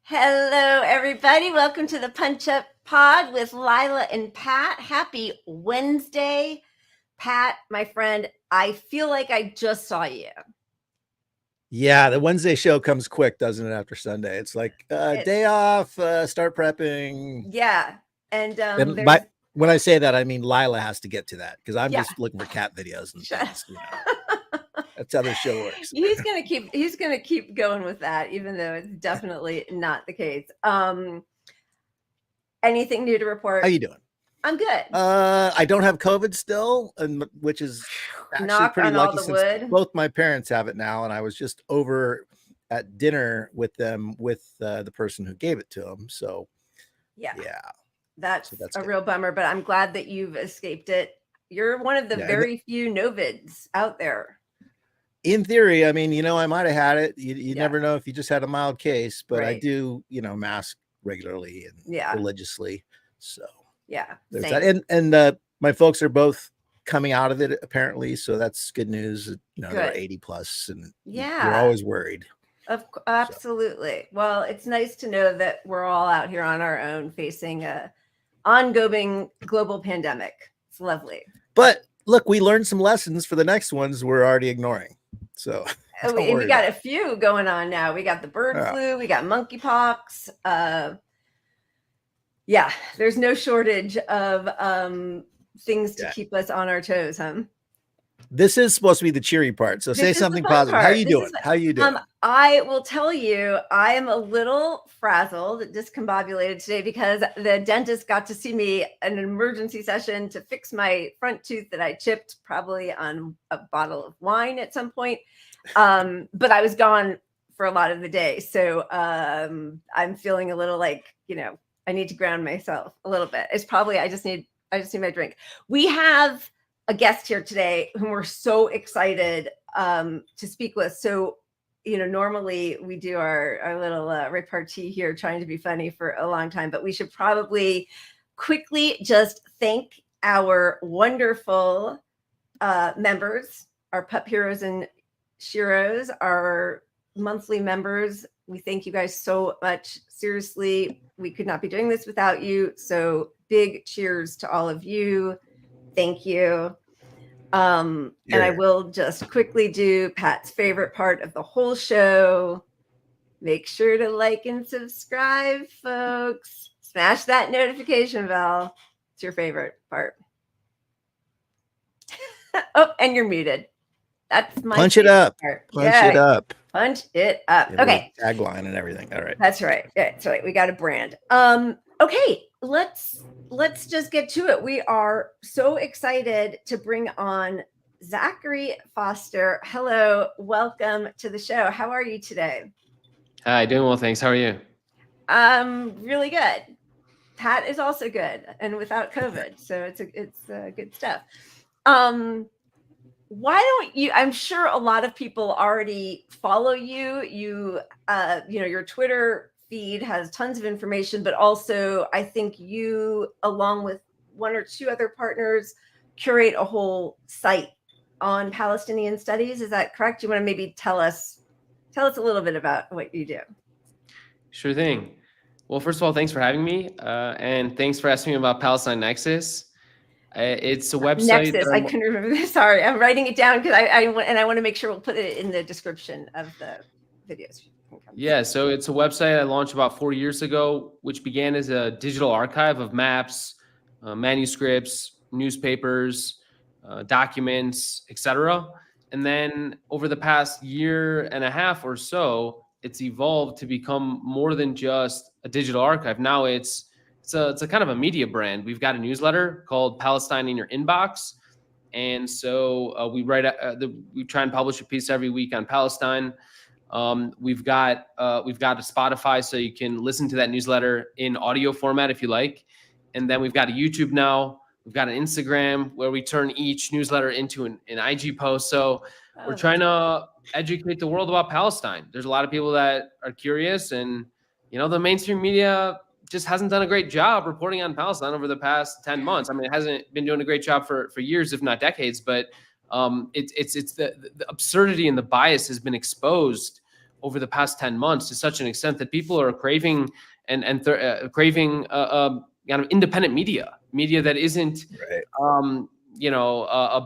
Hello, everybody. Welcome to the Punch Up Pod with Lila and Pat. Happy Wednesday. Pat, my friend, I feel like I just saw you. Yeah, the Wednesday show comes quick, doesn't it, after Sunday? It's like day off, start prepping. Yeah. And when I say that, I mean Lila has to get to that because I'm just looking for cat videos and things. That's how the show works. He's gonna keep going with that, even though it's definitely not the case. Anything new to report? How you doing? I'm good. I don't have COVID still, and which is actually pretty lucky since both my parents have it now, and I was just over at dinner with them with the person who gave it to them. So yeah. That's a real bummer, but I'm glad that you've escaped it. You're one of the very few novids out there. In theory, I mean, I might have had it. You never know if you just had a mild case, but I do, mask regularly and religiously. So there's that. And my folks are both coming out of it apparently, so that's good news. They're 80 plus, and you're always worried. Absolutely. Well, it's nice to know that we're all out here on our own facing a ongoing global pandemic. It's lovely. But look, we learned some lessons for the next ones we're already ignoring. So we got a few going on now. We got the bird flu, we got monkeypox. There's no shortage of things to keep us on our toes, huh? This is supposed to be the cheery part. So say something positive. How you doing? How you doing? I will tell you, I am a little frazzled, discombobulated today because the dentist got to see me in an emergency session to fix my front tooth that I chipped probably on a bottle of wine at some point. But I was gone for a lot of the day. So I'm feeling a little like, I need to ground myself a little bit. It's probably, I just need my drink. We have a guest here today whom we're so excited to speak with. So, normally we do our little repartee here trying to be funny for a long time, but we should probably quickly just thank our wonderful members, our pup heroes and sheroes, our monthly members. We thank you guys so much. Seriously, we could not be doing this without you. So big cheers to all of you. Thank you. And I will just quickly do Pat's favorite part of the whole show. Make sure to like and subscribe, folks. Smash that notification bell. It's your favorite part. Oh, and you're muted. That's my punch it up. Part. Punch it up. Punch it up. Okay. Tagline and everything. All right. That's right. That's right. We got a brand. Okay, let's just get to it. We are so excited to bring on Zachary Foster. Hello, welcome to the show. How are you today? Hi, doing well, thanks. How are you? Really good. Pat is also good and without COVID, so it's good stuff. Why don't you? I'm sure a lot of people already follow you. Your Twitter feed has tons of information, but also I think you, along with one or two other partners, curate a whole site on Palestinian studies. Is that correct? You want to maybe tell us a little bit about what you do? Sure thing. Well, first of all, thanks for having me, and thanks for asking me about Palestine Nexus. It's a website. Nexus. I couldn't remember this. Sorry, I'm writing it down because I want to make sure we'll put it in the description of the videos. Yeah, so it's a website I launched about 4 years ago, which began as a digital archive of maps, manuscripts, newspapers, documents, etc. And then over the past year and a half or so, it's evolved to become more than just a digital archive. Now it's a kind of a media brand. We've got a newsletter called Palestine in Your Inbox, and so we try and publish a piece every week on Palestine. We've got a Spotify, so you can listen to that newsletter in audio format if you like. And then we've got a YouTube now. We've got an Instagram where we turn each newsletter into an IG post. So we're trying to educate the world about Palestine. There's a lot of people that are curious, and the mainstream media just hasn't done a great job reporting on Palestine over the past 10 months. I mean, it hasn't been doing a great job for years, if not decades, but it's the absurdity and the bias has been exposed over the past 10 months to such an extent that people are craving craving kind of independent media that isn't,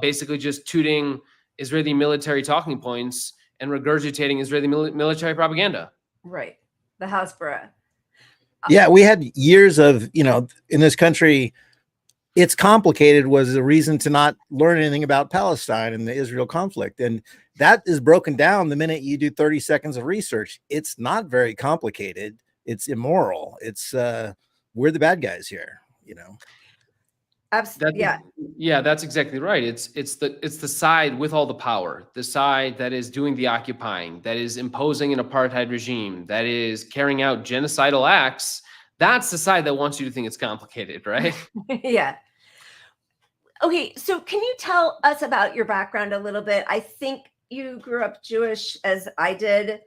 basically just tooting Israeli military talking points and regurgitating Israeli military propaganda. Right. The Hasbara. Yeah, we had years of, in this country, it's complicated was a reason to not learn anything about Palestine and the Israel conflict. And that is broken down the minute you do 30 seconds of research. It's not very complicated. It's immoral. It's we're the bad guys here, Absolutely. Yeah, that's exactly right. It's the side with all the power, the side that is doing the occupying, that is imposing an apartheid regime, that is carrying out genocidal acts. That's the side that wants you to think it's complicated, right? Yeah. Okay, so can you tell us about your background a little bit? I think you grew up Jewish, as I did,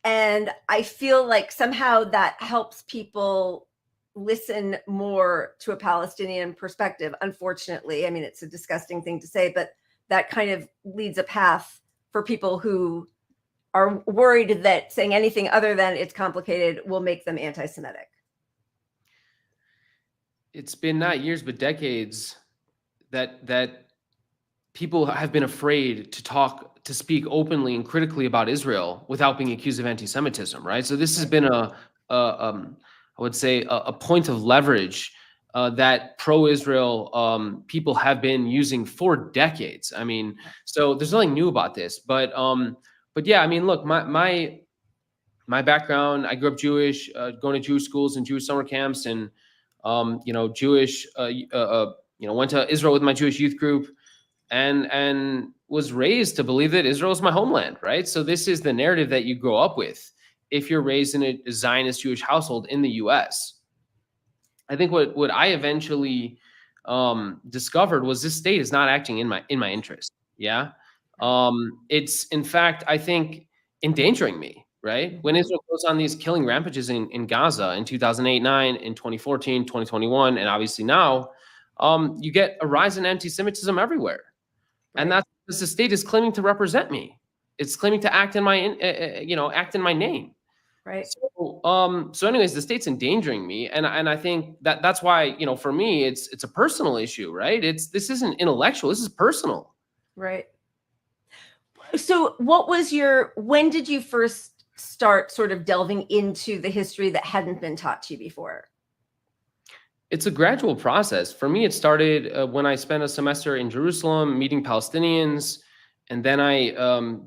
and I feel like somehow that helps people listen more to a Palestinian perspective. Unfortunately, I mean, it's a disgusting thing to say, but that kind of leads a path for people who are worried that saying anything other than it's complicated will make them anti-Semitic. It's been not years, but decades that people have been afraid to speak openly and critically about Israel without being accused of anti-Semitism, right? So this has been I would say a point of leverage that pro-Israel people have been using for decades. I mean, so there's nothing new about this, but yeah, I mean, look, my background, I grew up Jewish, going to Jewish schools and Jewish summer camps, and Jewish, went to Israel with my Jewish youth group, and was raised to believe that Israel is my homeland, right? So this is the narrative that you grow up with if you're raised in a Zionist Jewish household in the U.S. I think what I eventually discovered was this state is not acting in my interest. Yeah, it's in fact, I think, endangering me. Right, when Israel goes on these killing rampages in Gaza in 2008, 9, in 2014, 2021, and obviously now, you get a rise in anti-Semitism everywhere, and that's because the state is claiming to represent me. It's claiming to act in my name. Right. So anyways, the state's endangering me, and I think that's why, for me, it's a personal issue, right? This isn't intellectual. This is personal. Right. So when did you first start sort of delving into the history that hadn't been taught to you before? It's a gradual process. For me, it started when I spent a semester in Jerusalem meeting Palestinians, and then I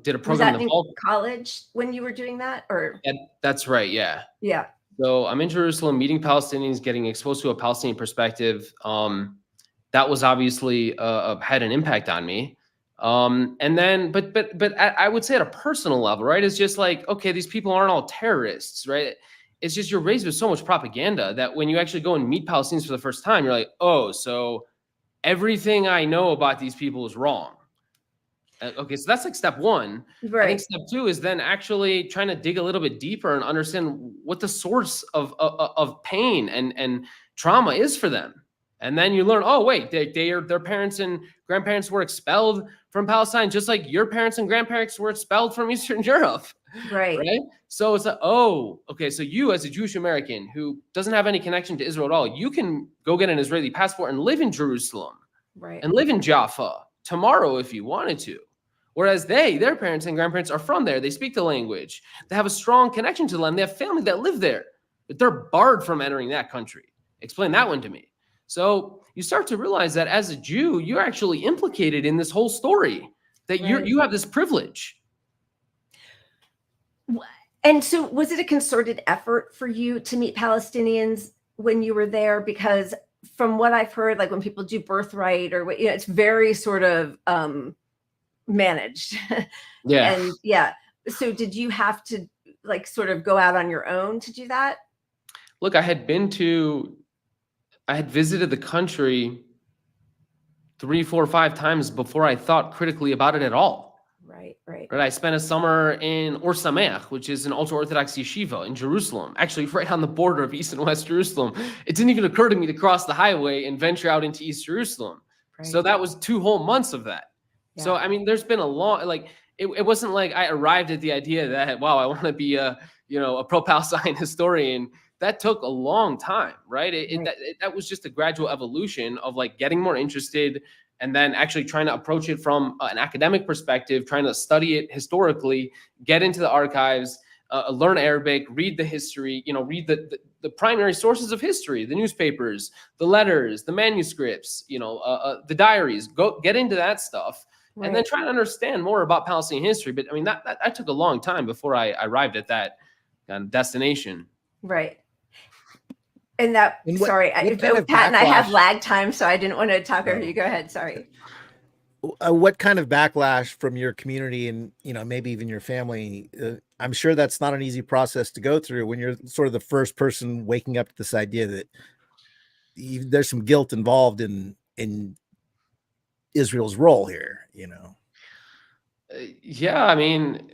did a program in college when you were doing that, or? Yeah, that's right. Yeah. Yeah. So I'm in Jerusalem meeting Palestinians, getting exposed to a Palestinian perspective. That was obviously had an impact on me. And then, but I would say at a personal level, right? It's just like, okay, these people aren't all terrorists, right? It's just you're raised with so much propaganda that when you actually go and meet Palestinians for the first time, you're like, oh, so everything I know about these people is wrong. Okay, so that's like step one. Right. I think step two is then actually trying to dig a little bit deeper and understand what the source of pain and trauma is for them. And then you learn, oh, wait, their parents and grandparents were expelled from Palestine, just like your parents and grandparents were expelled from Eastern Europe. Right. Right. So it's like, oh, okay. So you, as a Jewish American who doesn't have any connection to Israel at all, you can go get an Israeli passport and live in Jerusalem. Right. And live in Jaffa tomorrow if you wanted to. Whereas their parents and grandparents are from there. They speak the language. They have a strong connection to the land. They have family that live there. But they're barred from entering that country. Explain that one to me. So you start to realize that as a Jew, you're actually implicated in this whole story, that right. you have this privilege. And so was it a concerted effort for you to meet Palestinians when you were there? Because from what I've heard, like when people do birthright or what, it's very sort of managed. Yeah. And yeah. So did you have to like sort of go out on your own to do that? Look, I had visited the country 3, 4, 5 times before I thought critically about it at all. Right. I spent a summer in Or Sameach, which is an ultra-Orthodox yeshiva in Jerusalem, actually right on the border of East and West Jerusalem. It didn't even occur to me to cross the highway and venture out into East Jerusalem. Right. So that was 2 whole months of that. Yeah. So, I mean, there's been a long, it wasn't like I arrived at the idea that, wow, I want to be a pro-Palestine historian. That took a long time, right? That was just a gradual evolution of like getting more interested and then actually trying to approach it from an academic perspective, trying to study it historically, get into the archives, learn Arabic, read the history, read the primary sources of history, the newspapers, the letters, the manuscripts, the diaries, go get into that stuff. Right. And then try to understand more about Palestinian history. But I mean, that took a long time before I arrived at that destination. Right. And Pat and I have lag time, so I didn't want to talk over you. Go ahead. Sorry. What kind of backlash from your community and, maybe even your family? I'm sure that's not an easy process to go through when you're sort of the first person waking up to this idea that there's some guilt involved in Israel's role here, Yeah, I mean,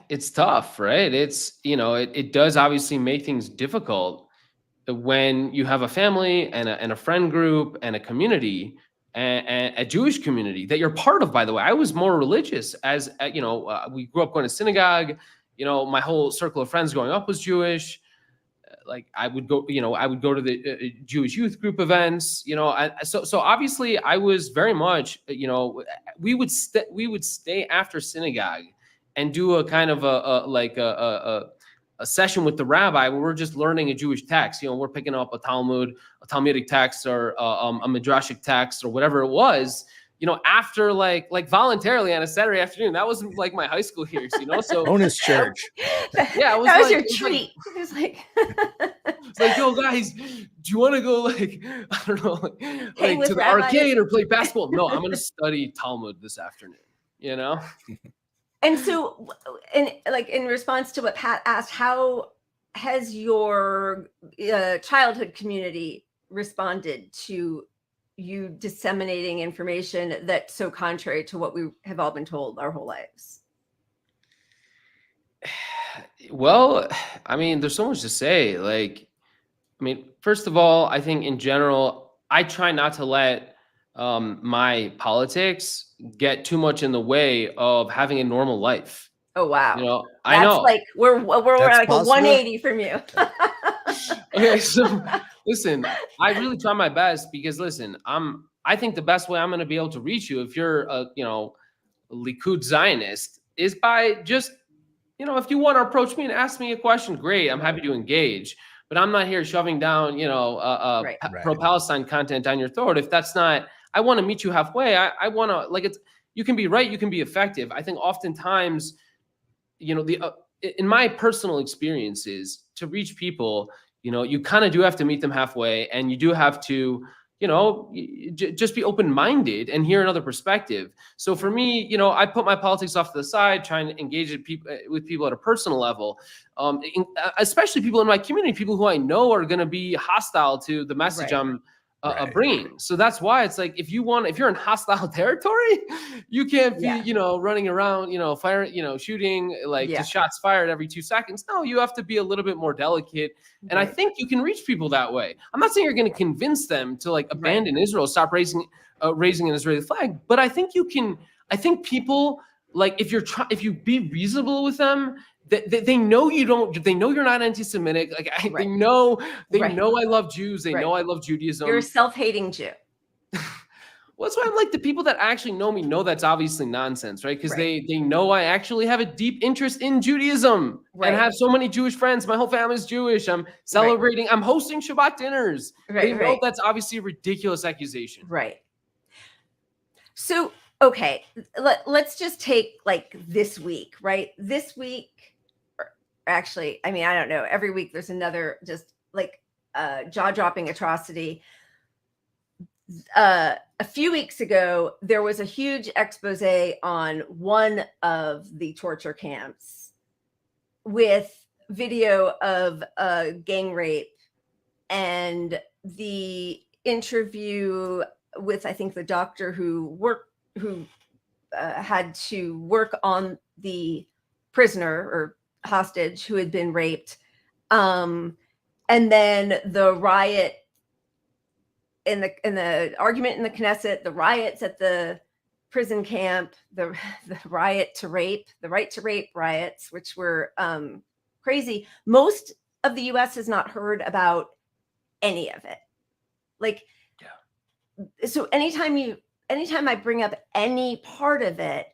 it's tough, right? It's, it does obviously make things difficult when you have a family and a friend group and a community and a Jewish community that you're part of, by the way. I was more religious as, we grew up going to synagogue, my whole circle of friends growing up was Jewish. Like I would go to the Jewish youth group events, so obviously I was very much, we would stay after synagogue and do a kind of a session with the rabbi where we're just learning a Jewish text. We're picking up a Talmudic text or a Midrashic text or whatever it was, after like voluntarily on a Saturday afternoon. That was like my high school years, so bonus church. Yeah, that was your treat. It was like, it's like, yo guys, do you want to go like, I don't know, like to the arcade or play basketball? No, I'm going to study Talmud this afternoon, And so, in response to what Pat asked, how has your childhood community responded to you disseminating information that's so contrary to what we have all been told our whole lives? Well, I mean, there's so much to say. Like, I mean, first of all, I think in general, I try not to let my politics get too much in the way of having a normal life. Oh, wow. I know. Like we're like a 180 from you. Okay, so listen, I really try my best because listen, I think the best way I'm going to be able to reach you if you're a Likud Zionist is by just, if you want to approach me and ask me a question, great, I'm happy to engage. But I'm not here shoving down, pro-Palestine content down your throat. If that's not, I want to meet you halfway. I want to, you can be right, you can be effective. I think oftentimes, in my personal experiences, to reach people, you kind of do have to meet them halfway, and you do have to, just be open-minded and hear another perspective. So for me, I put my politics off to the side, trying to engage with people at a personal level, especially people in my community, people who I know are going to be hostile to the message I'm bringing. So that's why it's like, if you're in hostile territory, you can't be, running around, firing, shooting, just shots fired every 2 seconds. No, you have to be a little bit more delicate. And I think you can reach people that way. I'm not saying you're going to convince them to abandon Israel, stop raising an Israeli flag, but I think you can. I think people, if you be reasonable with them, they know you don't. They know you're not anti-Semitic. They know I love Jews. They know I love Judaism. You're a self-hating Jew. Well, that's why I'm like, the people that actually know me know that's obviously nonsense, right? Because they know I actually have a deep interest in Judaism and have so many Jewish friends. My whole family's Jewish. I'm celebrating. I'm hosting Shabbat dinners. They know that's obviously a ridiculous accusation. Right. So, okay, let's just take this week, right? This week, actually, I mean, I don't know. Every week there's another just jaw-dropping atrocity. A few weeks ago, there was a huge expose on one of the torture camps with video of gang rape and the interview with, I think, the doctor who had to work on the prisoner or hostage who had been raped. And then the riot in the argument in the Knesset, the riots at the prison camp, the right to rape riots, which were crazy. Most of the US has not heard about any of it. Like, so anytime I bring up any part of it,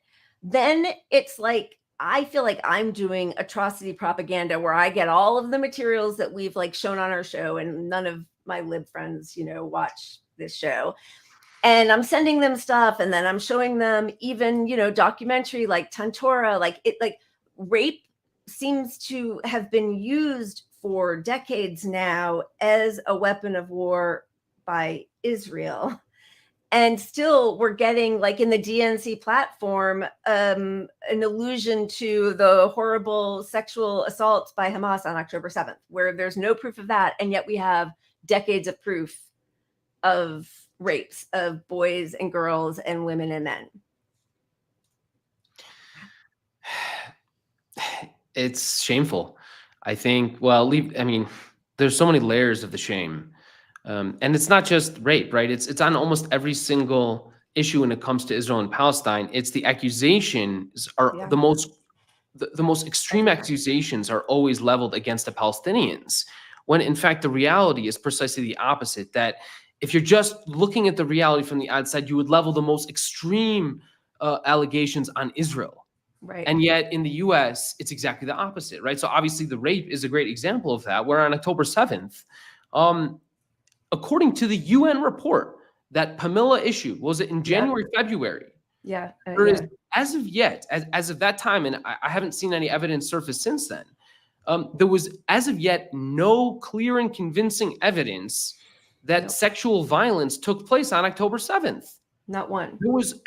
then it's like, I feel like I'm doing atrocity propaganda where I get all of the materials that we've like shown on our show, and none of my lib friends, watch this show. And I'm sending them stuff, and then I'm showing them even, documentary like Tantora, like rape seems to have been used for decades now as a weapon of war by Israel. And still we're getting, like in the DNC platform, an allusion to the horrible sexual assaults by Hamas on October 7th, where there's no proof of that. And yet we have decades of proof of rapes of boys and girls and women and men. It's shameful. I think, there's so many layers of the shame. And it's not just rape, right? It's on almost every single issue when it comes to Israel and Palestine. It's the accusations are the most extreme accusations are always leveled against the Palestinians, when in fact the reality is precisely the opposite. That if you're just looking at the reality from the outside, you would level the most extreme allegations on Israel. Right. And yet in the US, it's exactly the opposite, right? So obviously the rape is a great example of that, where on October 7th, according to the UN report that Kamala issued, was it in January, February? Yeah. There is, as of yet, as of that time, and I haven't seen any evidence surface since then, there was, as of yet, no clear and convincing evidence that sexual violence took place on October 7th. Not one. There was,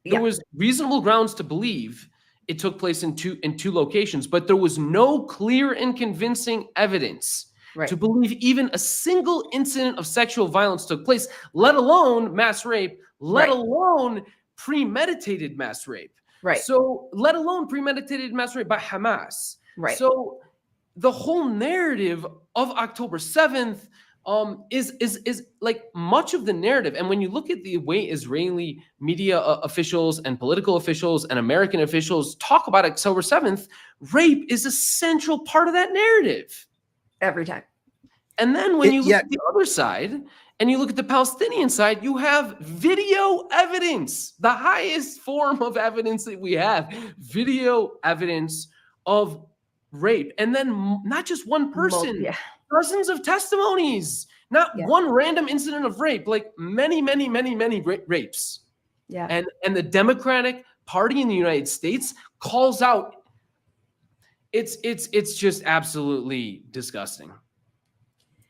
there was reasonable grounds to believe it took place in two locations, but there was no clear and convincing evidence to believe even a single incident of sexual violence took place, let alone mass rape, let alone premeditated mass rape. Right. So let alone premeditated mass rape by Hamas. Right. So the whole narrative of October 7th is like much of the narrative. And when you look at the way Israeli media officials and political officials and American officials talk about October 7th, rape is a central part of that narrative. Every time. And then when you look at the other side and you look at the Palestinian side, you have video evidence, the highest form of evidence that we have, video evidence of rape. And then not just one person, dozens of testimonies, not one random incident of rape, like many rapes. Yeah. And the Democratic Party in the United States calls out. It's just absolutely disgusting.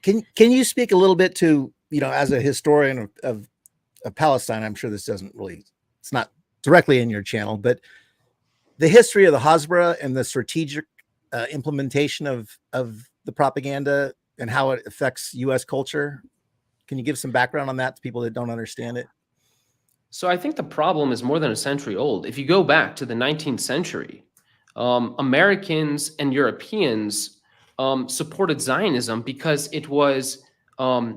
Can you speak a little bit to, as a historian of Palestine, I'm sure this doesn't really, it's not directly in your channel, but the history of the Hasbara and the strategic implementation of the propaganda and how it affects U.S. culture. Can you give some background on that to people that don't understand it? So I think the problem is more than a century old. If you go back to the 19th century, Americans and Europeans supported Zionism because it was a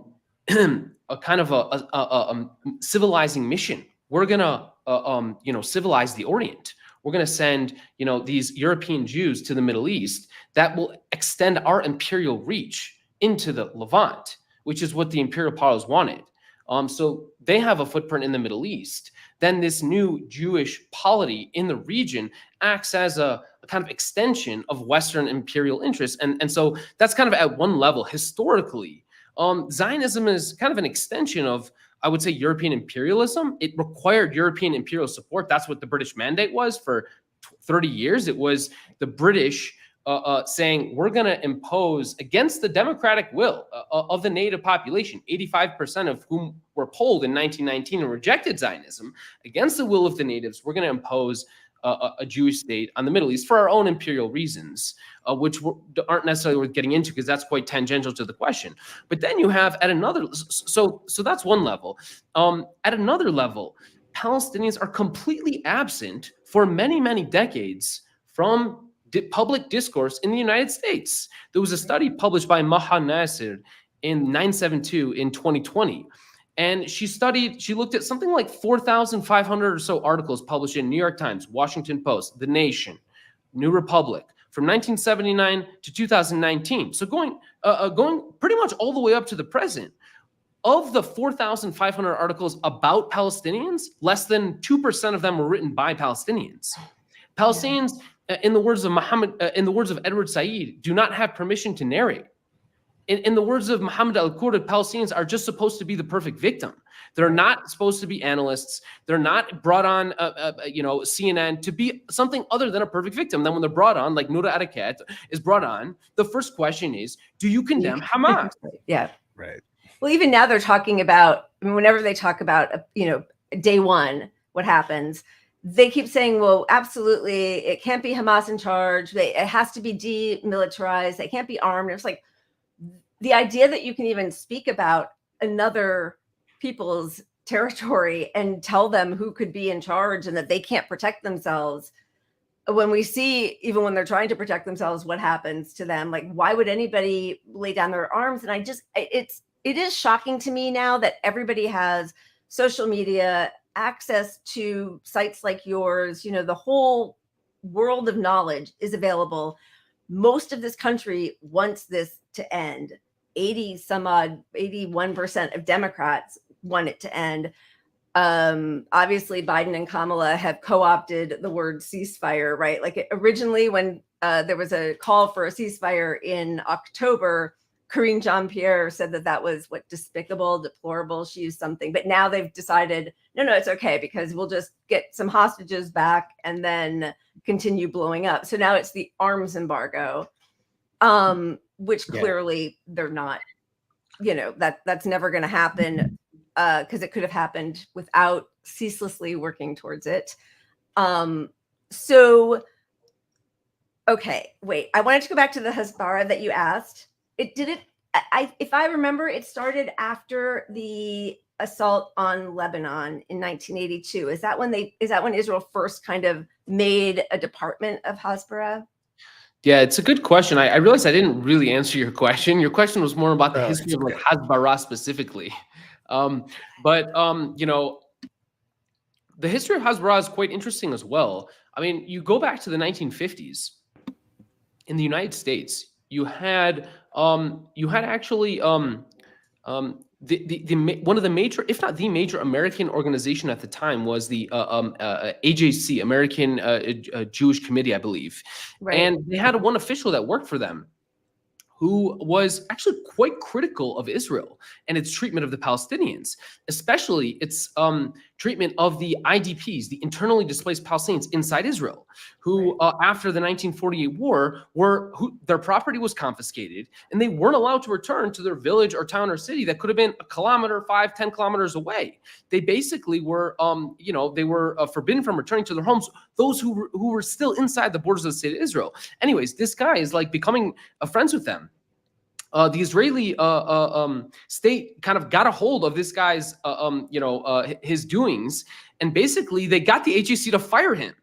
kind of a civilizing mission. We're gonna civilize the Orient. We're gonna send these European Jews to the Middle East that will extend our imperial reach into the Levant, which is what the imperial powers wanted. So they have a footprint in the Middle East. Then this new Jewish polity in the region acts as a kind of extension of Western imperial interests. And so that's kind of at one level historically. Zionism is kind of an extension of, I would say, European imperialism. It required European imperial support. That's what the British mandate was for 30 years. It was the British saying, we're going to impose against the democratic will of the native population, 85% of whom were polled in 1919 and rejected Zionism, against the will of the natives, we're going to impose a Jewish state on the Middle East for our own imperial reasons, which aren't necessarily worth getting into because that's quite tangential to the question. But then you have at another, so that's one level. At another level, Palestinians are completely absent for many decades from public discourse in the United States. There was a study published by Maha Nasser in 972 in 2020 And she looked at something like 4,500 or so articles published in New York Times, Washington Post, The Nation, New Republic, from 1979 to 2019. So going pretty much all the way up to the present. Of the 4,500 articles about Palestinians, less than 2% of them were written by Palestinians. Palestinians, in the words of Edward Said, do not have permission to narrate. In the words of Muhammad al-Kurd, Palestinians are just supposed to be the perfect victim. They're not supposed to be analysts. They're not brought on, CNN to be something other than a perfect victim. Then when they're brought on, like Noura Arakat is brought on, the first question is, do you condemn Hamas? Yeah. Right. Well, even now they're talking about, whenever they talk about, day one, what happens, they keep saying, well, absolutely, it can't be Hamas in charge. It has to be demilitarized. They can't be armed. It's like the idea that you can even speak about another people's territory and tell them who could be in charge and that they can't protect themselves. When we see, even when they're trying to protect themselves, what happens to them, like, why would anybody lay down their arms? And it is shocking to me now that everybody has social media, access to sites like yours. The whole world of knowledge is available. Most of this country wants this to end. 81% of Democrats want it to end. Obviously, Biden and Kamala have co-opted the word ceasefire, right? Like originally when there was a call for a ceasefire in October, Karine Jean-Pierre said that was despicable, deplorable. She used something, but now they've decided, no, it's okay because we'll just get some hostages back and then continue blowing up. So now it's the arms embargo, which clearly they're not, that's never going to happen because it could have happened without ceaselessly working towards it. So, okay, wait, I wanted to go back to the Hasbara that you asked. If I remember, it started after the assault on Lebanon in 1982. Is that when Israel first kind of made a department of Hasbara? Yeah, it's a good question. I realized I didn't really answer your question. Your question was more about the history of Hasbara specifically. The history of Hasbara is quite interesting as well. I mean, you go back to the 1950s in the United States. You had actually one of the major, if not the major, American organization at the time was the AJC, American Jewish Committee, I believe, right. And they had one official that worked for them who was actually quite critical of Israel and its treatment of the Palestinians, especially its treatment of the IDPs, the internally displaced Palestinians inside Israel, who after the 1948 war, their property was confiscated and they weren't allowed to return to their village or town or city that could have been a kilometer, 5-10 kilometers away. They basically were, they were forbidden from returning to their homes, those who were still inside the borders of the state of Israel. Anyways, this guy is like becoming friends with them. The Israeli state kind of got a hold of this guy's, his doings, and basically they got the HAC to fire him.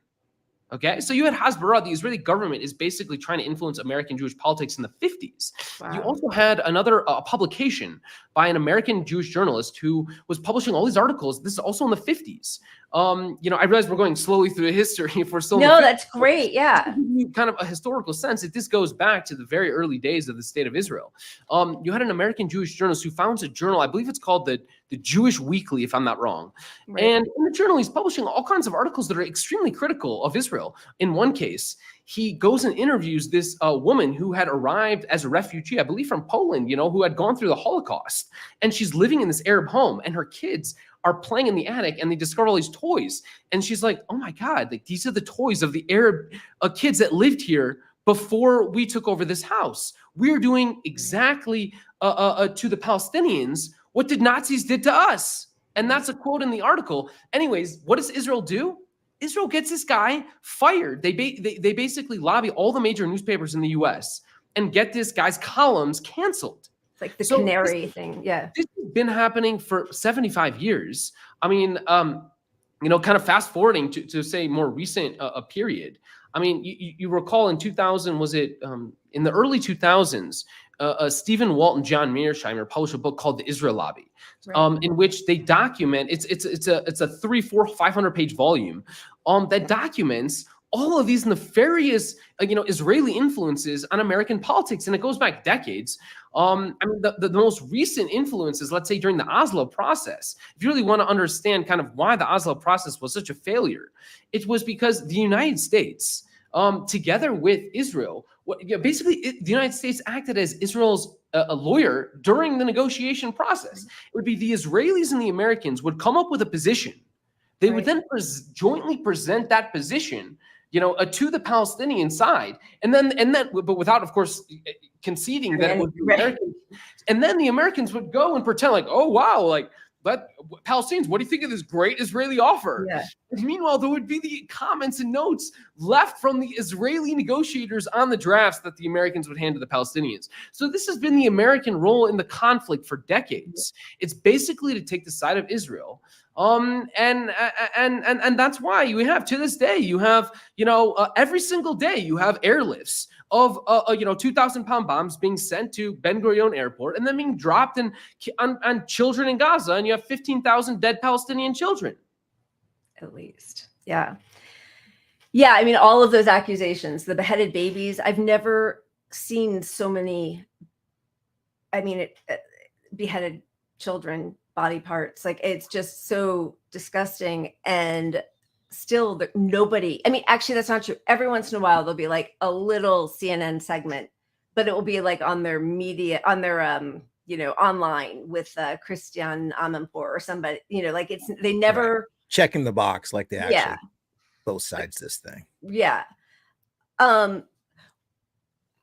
Okay, so you had Hasbara, the Israeli government is basically trying to influence American Jewish politics in the 50s. Wow. You also had another publication by an American Jewish journalist who was publishing all these articles. This is also in the 50s. I realize we're going slowly through the history if we're still. No, that's great. Yeah. Kind of a historical sense that this goes back to the very early days of the state of Israel. You had an American Jewish journalist who founds a journal, I believe it's called the Jewish Weekly, if I'm not wrong. Right. And in the journal, he's publishing all kinds of articles that are extremely critical of Israel. In one case, he goes and interviews this woman who had arrived as a refugee, I believe from Poland, who had gone through the Holocaust. And she's living in this Arab home and her kids are playing in the attic and they discover all these toys. And she's like, oh my God, like these are the toys of the Arab kids that lived here before we took over this house. We're doing exactly to the Palestinians what the Nazis did to us. And that's a quote in the article. Anyways, what does Israel do? Israel gets this guy fired. They basically lobby all the major newspapers in the US and get this guy's columns canceled. It's like the canary thing. Yeah. This has been happening for 75 years. I mean, kind of fast forwarding to say more recent a period. I mean, you recall in 2000, was it in the early 2000s, Stephen Walt and John Mearsheimer published a book called The Israel Lobby, in which they document, it's a 500 page volume that documents all of these nefarious, Israeli influences on American politics. And it goes back decades. I mean, the most recent influences, let's say during the Oslo process, if you really want to understand kind of why the Oslo process was such a failure, it was because the United States, together with Israel, basically the United States acted as Israel's a lawyer during the negotiation process. It would be the Israelis and the Americans would come up with a position. They would then jointly present that position, to the Palestinian side, and then, but without, of course, conceding that it would be American. And then the Americans would go and pretend like, oh wow, like, but Palestinians, what do you think of this great Israeli offer? Yeah. Meanwhile, there would be the comments and notes left from the Israeli negotiators on the drafts that the Americans would hand to the Palestinians. So this has been the American role in the conflict for decades. It's basically to take the side of Israel. And that's why you have, to this day, you have, every single day you have airlifts of 2,000-pound bombs being sent to Ben Gurion Airport and then being dropped on children in Gaza, and you have 15,000 dead Palestinian children. At least. Yeah. Yeah. I mean, all of those accusations, the beheaded babies, I've never seen so many, beheaded children, body parts. Like, it's just so disgusting. And still nobody, actually that's not true. Every once in a while, there'll be like a little CNN segment, but it will be like on their media, on their, online with Christian Amanpour or somebody, they never checking the box like they actually both sides this thing. Yeah. I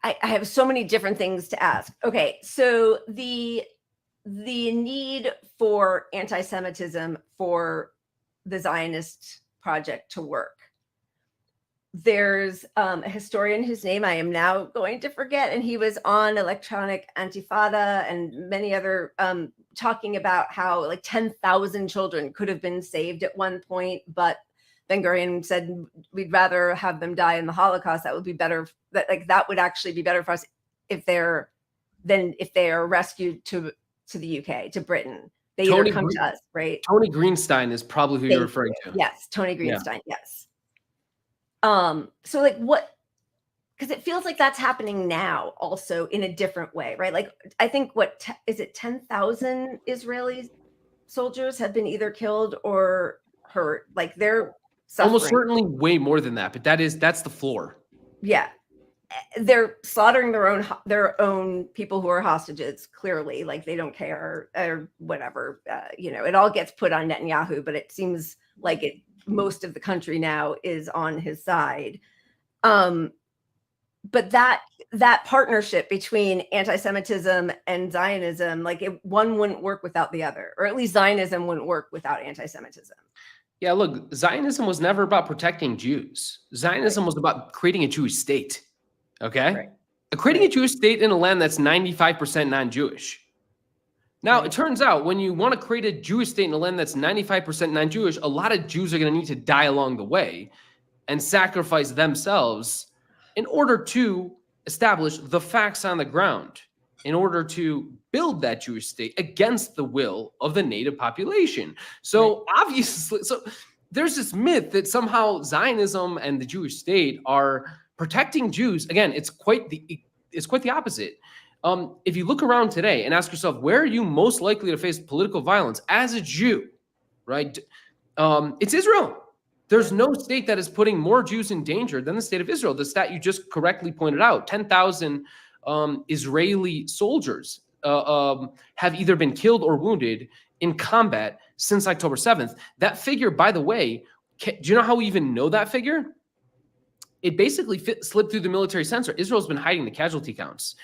have so many different things to ask. Okay. So the need for anti-Semitism for the Zionist project to work. There's a historian whose name I am now going to forget, and he was on Electronic Antifada and many other talking about how like 10,000 children could have been saved at one point, but Ben Gurion said we'd rather have them die in the Holocaust. That would be better. That would actually be better for us if they are rescued to the UK, to Britain. They either come to us, right? Tony Greenstein is probably who you're referring to. Yes, Tony Greenstein. Yeah. Yes. So like what? Because it feels like that's happening now, also in a different way, right? Like I think is it 10,000 Israeli soldiers have been either killed or hurt? Like they're suffering. Almost certainly way more than that, but that's the floor. Yeah. They're slaughtering their own people who are hostages, clearly, like they don't care or whatever. It all gets put on Netanyahu, but it seems like most of the country now is on his side. But that partnership between anti-Semitism and Zionism, one wouldn't work without the other, or at least Zionism wouldn't work without anti-Semitism. Yeah, look, Zionism was never about protecting Jews. Zionism was about creating a Jewish state. Okay. Right. Creating a Jewish state in a land that's 95% non-Jewish. Now, it turns out when you want to create a Jewish state in a land that's 95% non-Jewish, a lot of Jews are going to need to die along the way and sacrifice themselves in order to establish the facts on the ground, in order to build that Jewish state against the will of the native population. So obviously, there's this myth that somehow Zionism and the Jewish state are protecting Jews. Again, it's quite the opposite. If you look around today and ask yourself, where are you most likely to face political violence as a Jew, right? It's Israel. There's no state that is putting more Jews in danger than the state of Israel. The stat you just correctly pointed out, 10,000 Israeli soldiers have either been killed or wounded in combat since October 7th. That figure, by the way, do you know how we even know that figure? It basically slipped through the military censor. Israel's been hiding the casualty counts.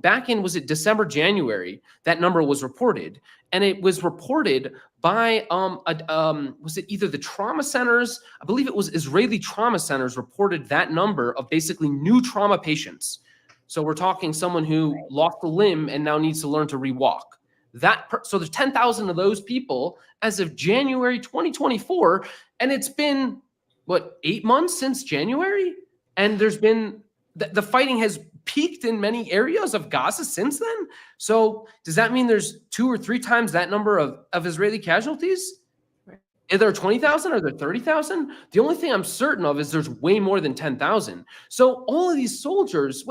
Back in, December, January, that number was reported. And it was reported by, was it either the trauma centers? I believe it was Israeli trauma centers reported that number of basically new trauma patients. So we're talking someone who lost a limb and now needs to learn to rewalk. So there's 10,000 of those people as of January 2024. And it's been, 8 months since January? And there's been, the fighting has peaked in many areas of Gaza since then. So does that mean there's 2 or 3 times that number of Israeli casualties? Right. Are there 20,000? Are there 30,000? The only thing I'm certain of is there's way more than 10,000. So all of these soldiers,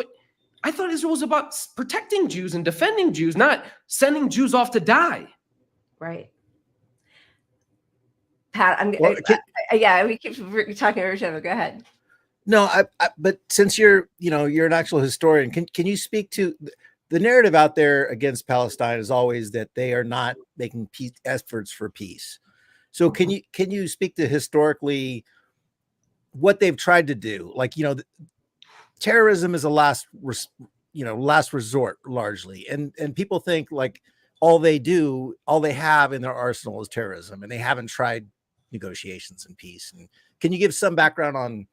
I thought Israel was about protecting Jews and defending Jews, not sending Jews off to die. Right. Pat, we keep talking over each other. Go ahead. No, but since you're an actual historian, can you speak to the narrative out there against Palestine is always that they are not making efforts for peace. So can you speak to historically what they've tried to do? Like, terrorism is a last resort largely. And people think like all they have in their arsenal is terrorism, and they haven't tried negotiations and peace. And can you give some background on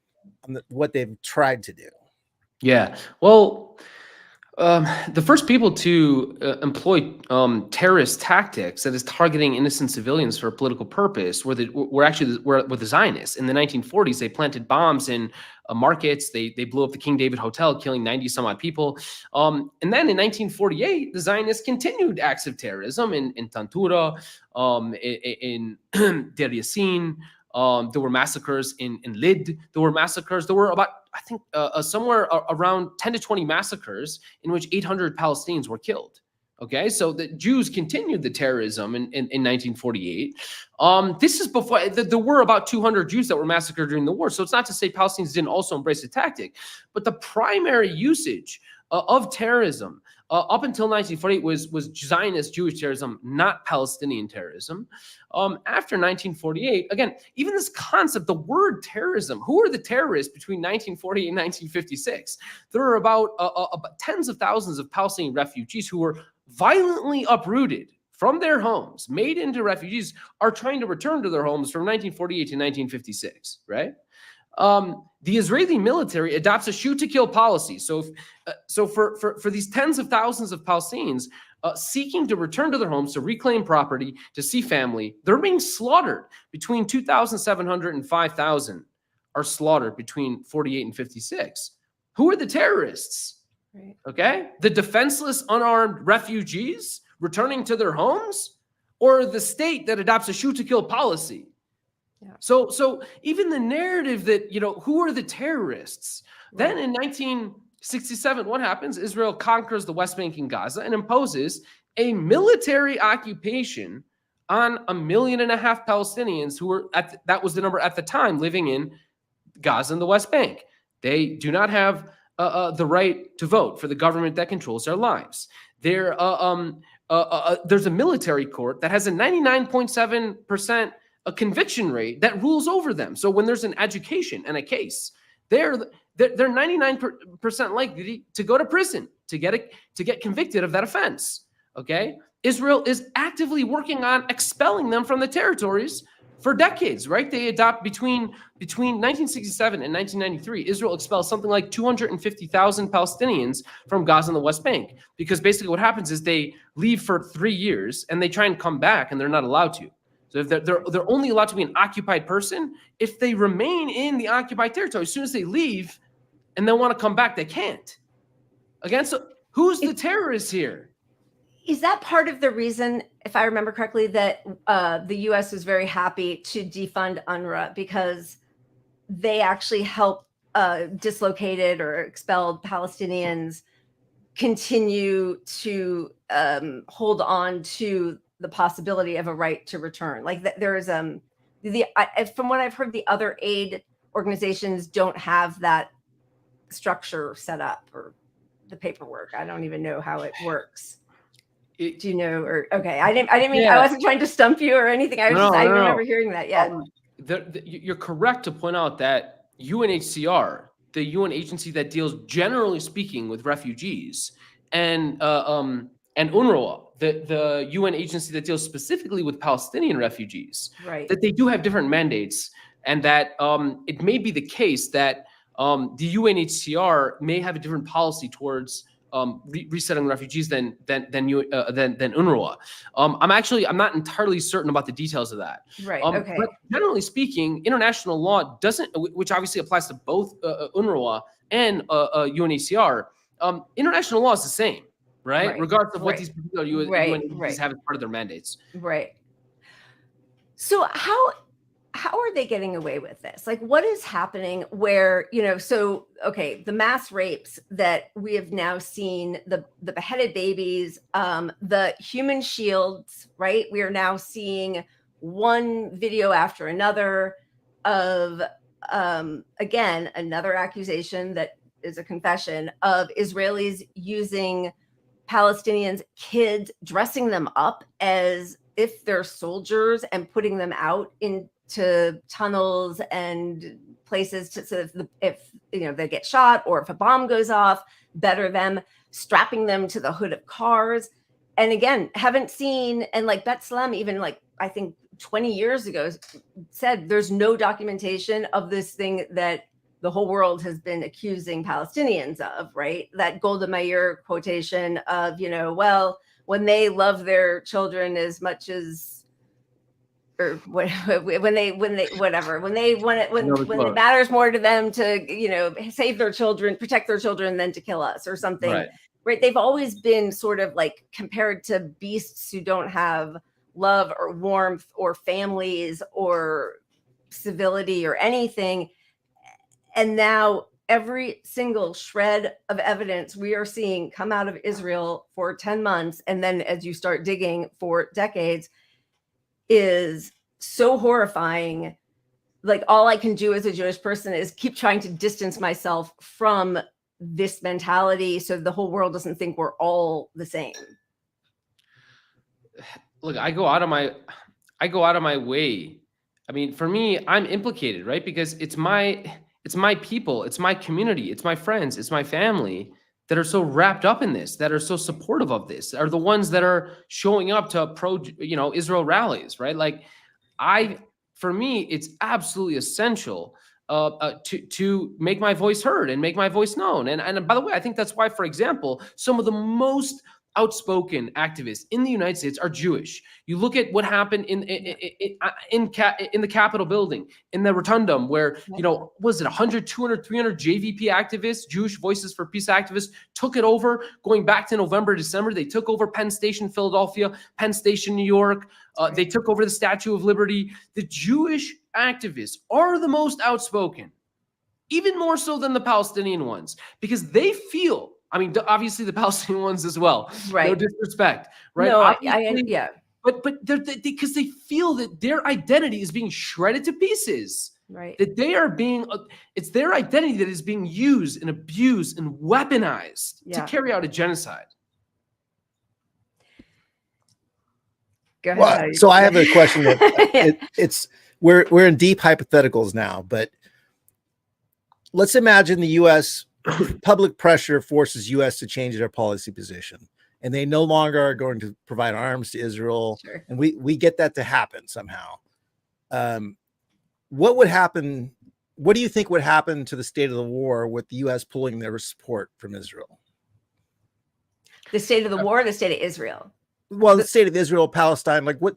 what they've tried to do? Yeah, well, the first people to employ terrorist tactics, that is targeting innocent civilians for a political purpose, were the Zionists. In the 1940s, they planted bombs in markets. They blew up the King David Hotel, killing 90 some odd people. And then in 1948, the Zionists continued acts of terrorism in Tantura, in Deir Yassin. There were massacres in Lid. There were massacres. There were about, I think, somewhere around 10 to 20 massacres in which 800 Palestinians were killed. Okay, so the Jews continued the terrorism in 1948. This is before there were about 200 Jews that were massacred during the war. So it's not to say Palestinians didn't also embrace the tactic, but the primary usage of terrorism up until 1948 was Zionist Jewish terrorism, not Palestinian terrorism. After 1948, again, even this concept, the word terrorism, who are the terrorists between 1948 and 1956? There are about tens of thousands of Palestinian refugees who were violently uprooted from their homes, made into refugees, are trying to return to their homes from 1948 to 1956, right? The Israeli military adopts a shoot-to-kill policy. So for these tens of thousands of Palestinians seeking to return to their homes, to reclaim property, to see family, they're being slaughtered. Between 2,700 and 5,000 are slaughtered between 48 and 56. Who are the terrorists? Right. Okay, the defenseless, unarmed refugees returning to their homes, or the state that adopts a shoot-to-kill policy? Yeah. So even the narrative that, who are the terrorists? Right. Then in 1967, what happens? Israel conquers the West Bank and Gaza and imposes a military occupation on 1.5 million Palestinians who were that was the number at the time living in Gaza and the West Bank. They do not have the right to vote for the government that controls their lives. There's a military court that has a 99.7% a conviction rate that rules over them. So when there's an education and a case, they're 99% likely to go to prison to get convicted of that offense. Okay, Israel is actively working on expelling them from the territories for decades. Right, they adopt between 1967 and 1993, Israel expels something like 250,000 Palestinians from Gaza and the West Bank, because basically what happens is they leave for 3 years and they try and come back and they're not allowed to. So if they're only allowed to be an occupied person if they remain in the occupied territory. As soon as they leave and they want to come back, they can't. Again, so who's the terrorist here? Is that part of the reason, if I remember correctly, that the U.S. was very happy to defund UNRWA, because they actually help dislocated or expelled Palestinians continue to hold on to the possibility of a right to return? Like there is from what I've heard, the other aid organizations don't have that structure set up, or the paperwork. I don't even know how it works. Do you know? Or okay, I didn't mean, I wasn't trying to stump you or anything. I remember hearing that. Yeah, you're correct to point out that UNHCR, the UN agency that deals generally speaking with refugees, and UNRWA, the UN agency that deals specifically with Palestinian refugees, right, that they do have different mandates, and that it may be the case that the UNHCR may have a different policy towards resettling refugees than UNRWA. I'm not entirely certain about the details of that. Right. Okay. But generally speaking, international law doesn't, which obviously applies to both UNRWA and UNHCR, international law is the same, right? Regardless of what these particular UN have as part of their mandates. Right. So how are they getting away with this? Like, what is happening where, so, okay, the mass rapes that we have now seen, the beheaded babies, the human shields, right? We are now seeing one video after another of, again, another accusation that is a confession of Israelis using Palestinians, kids, dressing them up as if they're soldiers and putting them out into tunnels and places so if they get shot or if a bomb goes off, better them, strapping them to the hood of cars. And again, haven't seen, and like B'Tselem, even like I think 20 years ago said there's no documentation of this thing that the whole world has been accusing Palestinians of, right? That Golda Meir quotation of, well, when they love their children as much as, or when it matters more to them to, save their children, protect their children than to kill us or something, right? They've always been sort of like compared to beasts who don't have love or warmth or families or civility or anything. And now every single shred of evidence we are seeing come out of Israel for 10 months, and then as you start digging for decades, is so horrifying. Like, all I can do as a Jewish person is keep trying to distance myself from this mentality so the whole world doesn't think we're all the same. Look, I go out of my way. I mean, for me, I'm implicated, right? Because it's my people, it's my community, it's my friends, it's my family that are so wrapped up in this, that are so supportive of this, are the ones that are showing up to Israel rallies, right? Like, for me, it's absolutely essential to make my voice heard and make my voice known. And by the way, I think that's why, for example, some of the most outspoken activists in the United States are Jewish. You look at what happened in the Capitol building, in the Rotundum, where, was it 100, 200, 300 JVP activists, Jewish Voices for Peace activists, took it over. Going back to November, December, they took over Penn Station, Philadelphia, Penn Station, New York. They took over the Statue of Liberty. The Jewish activists are the most outspoken, even more so than the Palestinian ones, because they feel, I mean, obviously the Palestinian ones as well. Right. No disrespect. Right. No, yeah. But because they feel that their identity is being shredded to pieces. Right. That they are it's their identity that is being used and abused and weaponized to carry out a genocide. Go ahead. Well, so I have a question. That we're in deep hypotheticals now, but let's imagine the U.S. public pressure forces U.S. to change their policy position, and they no longer are going to provide arms to Israel. Sure. And we get that to happen somehow. What would happen? What do you think would happen to the state of the war with the U.S. pulling their support from Israel? The state of the war, or the state of Israel? Well, the state of Israel, Palestine, like what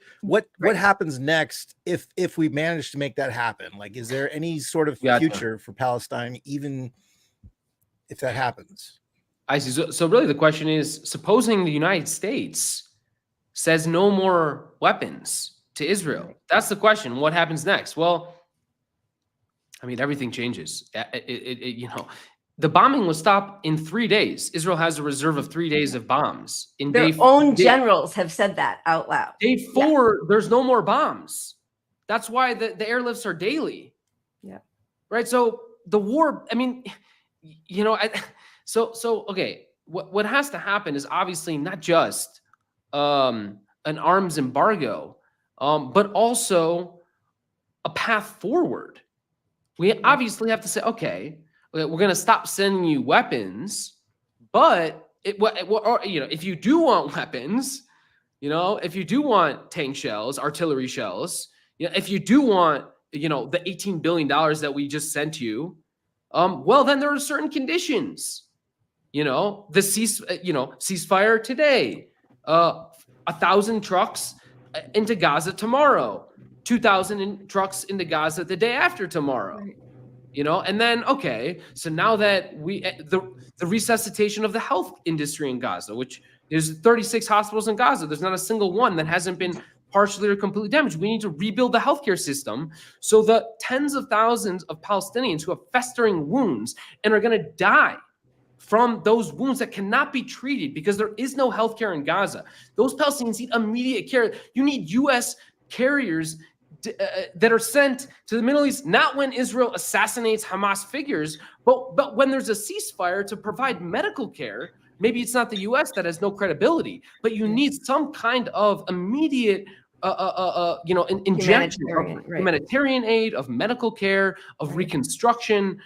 happens next if we manage to make that happen? Like, is there any sort of future for Palestine, even if that happens? I see. So really the question is, supposing the United States says no more weapons to Israel, that's the question. What happens next? Well, I mean, everything changes. The bombing was stopped in 3 days. Israel has a reserve of 3 days of bombs. Their own generals have said that out loud. Day 4, there's no more bombs. That's why the airlifts are daily. Yeah. Right. So the war, I mean, okay. What has to happen is obviously not just an arms embargo, but also a path forward. We obviously have to say, okay, we're going to stop sending you weapons, but if you do want weapons, if you do want tank shells, artillery shells, if you do want, the $18 billion that we just sent you, well, then there are certain conditions, the ceasefire today, 1,000 trucks into Gaza tomorrow, 2,000 trucks into Gaza the day after tomorrow. And then, okay, so now that the resuscitation of the health industry in Gaza, which there's 36 hospitals in Gaza, there's not a single one that hasn't been partially or completely damaged. We need to rebuild the healthcare system so the tens of thousands of Palestinians who have festering wounds and are going to die from those wounds that cannot be treated because there is no healthcare in Gaza. Those Palestinians need immediate care. You need U.S. carriers that are sent to the Middle East, not when Israel assassinates Hamas figures, but when there's a ceasefire to provide medical care. Maybe it's not the U.S. that has no credibility, but you need some kind of immediate, injection of humanitarian aid, of medical care, of reconstruction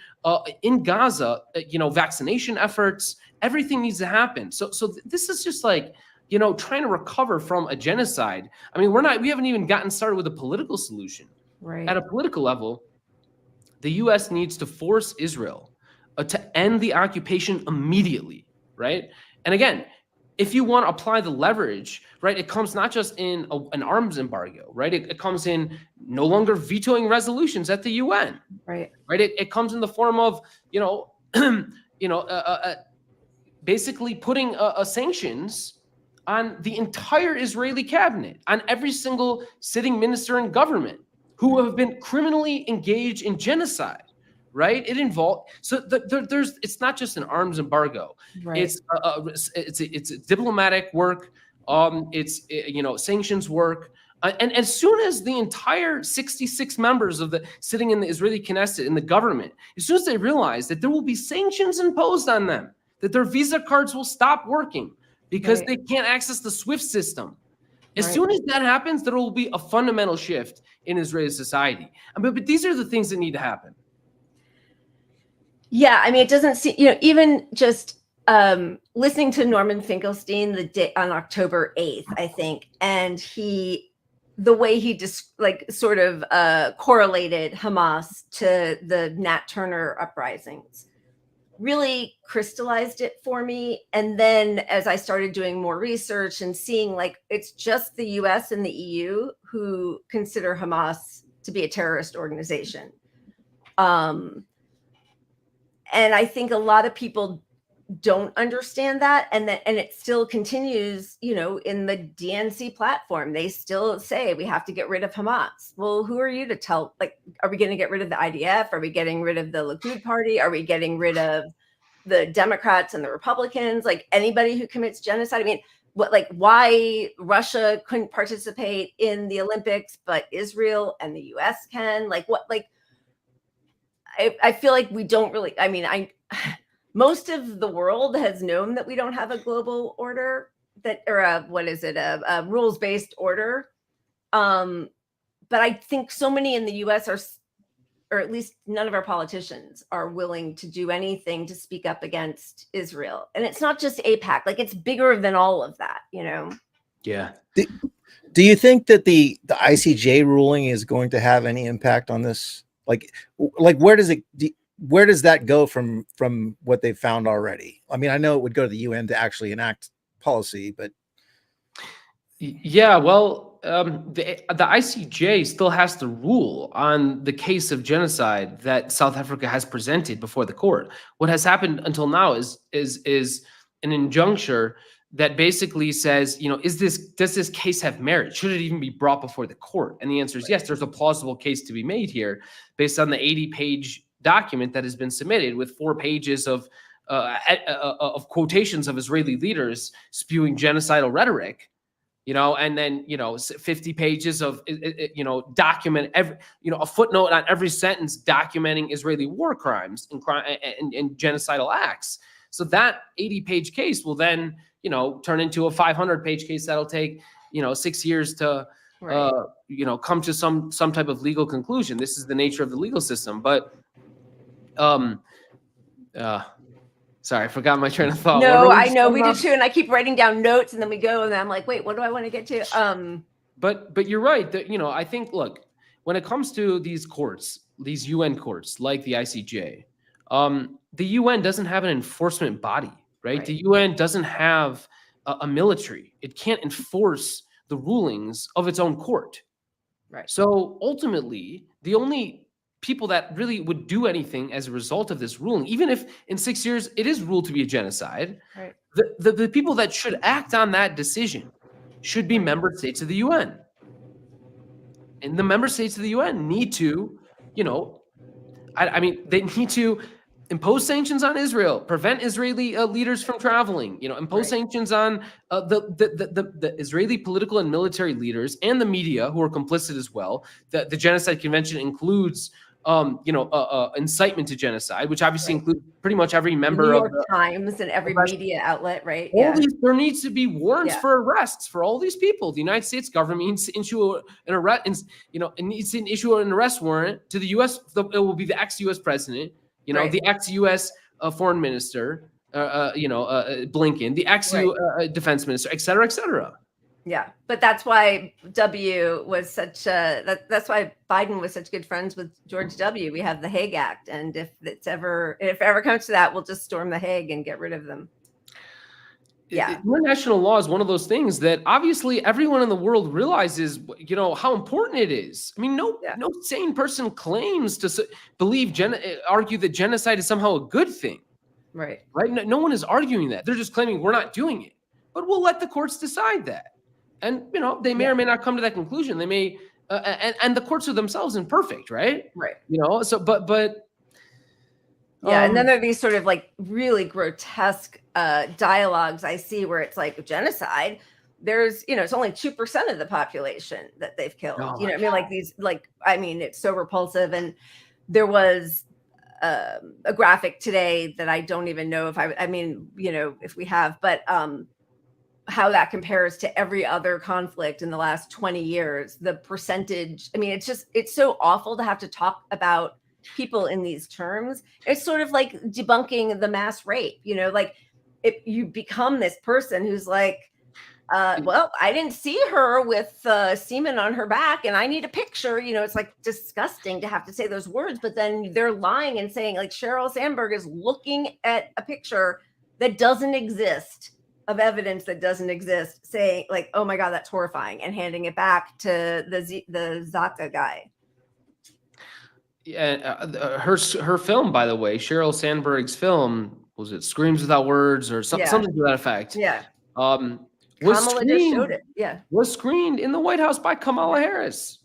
in Gaza. Vaccination efforts, everything needs to happen. So this is just like, trying to recover from a genocide. I mean, we haven't even gotten started with a political solution. Right. At a political level, the U.S. needs to force Israel to end the occupation immediately. Right. And again, if you want to apply the leverage, right, it comes not just in an arms embargo, right? It comes in no longer vetoing resolutions at the UN. Right. Right. It comes in the form of, basically putting sanctions on the entire Israeli cabinet, on every single sitting minister in government who have been criminally engaged in genocide. Right. It involved. So there's it's not just an arms embargo. Right. It's diplomatic work. It's sanctions work. And as soon as the entire 66 members of the sitting in the Israeli Knesset in the government, as soon as they realize that there will be sanctions imposed on them, that their Visa cards will stop working because they can't access the SWIFT system. As soon as that happens, there will be a fundamental shift in Israeli society. But these are the things that need to happen. Yeah, I mean, it doesn't seem, even just listening to Norman Finkelstein on October 8th, I think, and the way he just sort of correlated Hamas to the Nat Turner uprisings really crystallized it for me. And then as I started doing more research and seeing it's just the US and the EU who consider Hamas to be a terrorist organization. And I think a lot of people don't understand that. And it still continues, in the DNC platform. They still say we have to get rid of Hamas. Well, who are you to tell? Are we going to get rid of the IDF? Are we getting rid of the Likud party? Are we getting rid of the Democrats and the Republicans? Anybody who commits genocide? I mean, why Russia couldn't participate in the Olympics, but Israel and the US can? I feel like we don't really, most of the world has known that we don't have a global order a rules-based order. But I think so many in the US or at least none of our politicians are willing to do anything to speak up against Israel. And it's not just AIPAC, it's bigger than all of that, Yeah. Do you think that the ICJ ruling is going to have any impact on this? Where does that go from what they've found already? I mean, I know it would go to the UN to actually enact policy, but yeah, well, the ICJ still has to rule on the case of genocide that South Africa has presented before the court. What has happened until now is an injuncture that basically says, does this case have merit? Should it even be brought before the court? And the answer is yes, there's a plausible case to be made here based on the 80-page document that has been submitted with 4 pages of quotations of Israeli leaders spewing genocidal rhetoric, and then, 50 pages of, document every, a footnote on every sentence documenting Israeli war crimes and genocidal acts. So that 80-page case will then, turn into a 500-page case that'll take, 6 years to, come to some type of legal conclusion. This is the nature of the legal system. But, sorry, I forgot my train of thought. No, I know we do too, and I keep writing down notes, and then we go, and then I'm like, wait, what do I want to get to? But you're right that I think, look, when it comes to these courts, these UN courts like the ICJ, the UN doesn't have an enforcement body. Right? The UN doesn't have a military. It can't enforce the rulings of its own court. Right. So ultimately, the only people that really would do anything as a result of this ruling, even if in 6 years it is ruled to be a genocide. Right. The people that should act on that decision should be member states of the UN. And the member states of the UN need to, I mean, they need to impose sanctions on Israel, prevent Israeli leaders from traveling, impose sanctions on the Israeli political and military leaders and the media who are complicit as well. The Genocide Convention includes, incitement to genocide, which obviously includes pretty much every member New of York Times and every media outlet, right? There needs to be warrants for arrests for all these people. The United States government needs to issue an arrest, it needs to issue an arrest warrant to the U.S. It will be the ex-U.S. president, the ex-U.S. Foreign minister, Blinken, the ex-defense minister, et cetera, et cetera. Yeah, but that's why W was such that's why Biden was such good friends with George W. We have the Hague Act, and if it ever comes to that, we'll just storm the Hague and get rid of them. Yeah, international law is one of those things that obviously everyone in the world realizes, how important it is. I mean, no sane person claims to argue that genocide is somehow a good thing. Right. No one is arguing that. They're just claiming we're not doing it, but we'll let the courts decide that. And, they may or may not come to that conclusion. They may, and the courts are themselves imperfect, right? Right. But. Yeah. And then there are these sort of like really grotesque dialogues I see where it's like genocide. There's, it's only 2% of the population that they've killed. I mean, like these, it's so repulsive. And there was a graphic today that I don't even know if if we have, but, how that compares to every other conflict in the last 20 years, the percentage. I mean, it's so awful to have to talk about people in these terms. It's sort of like debunking the mass rape, like if you become this person who's like, well, I didn't see her with semen on her back and I need a picture, it's like disgusting to have to say those words, but then they're lying and saying like Sheryl Sandberg is looking at a picture that doesn't exist, of evidence that doesn't exist, saying like, oh my God, that's horrifying, and handing it back to the Zaka guy. Yeah, her film, by the way, Sheryl Sandberg's film, was it Screams Without Words or something to that effect? Yeah. Was Kamala just showed it. Yeah. Was screened in the White House by Kamala Harris.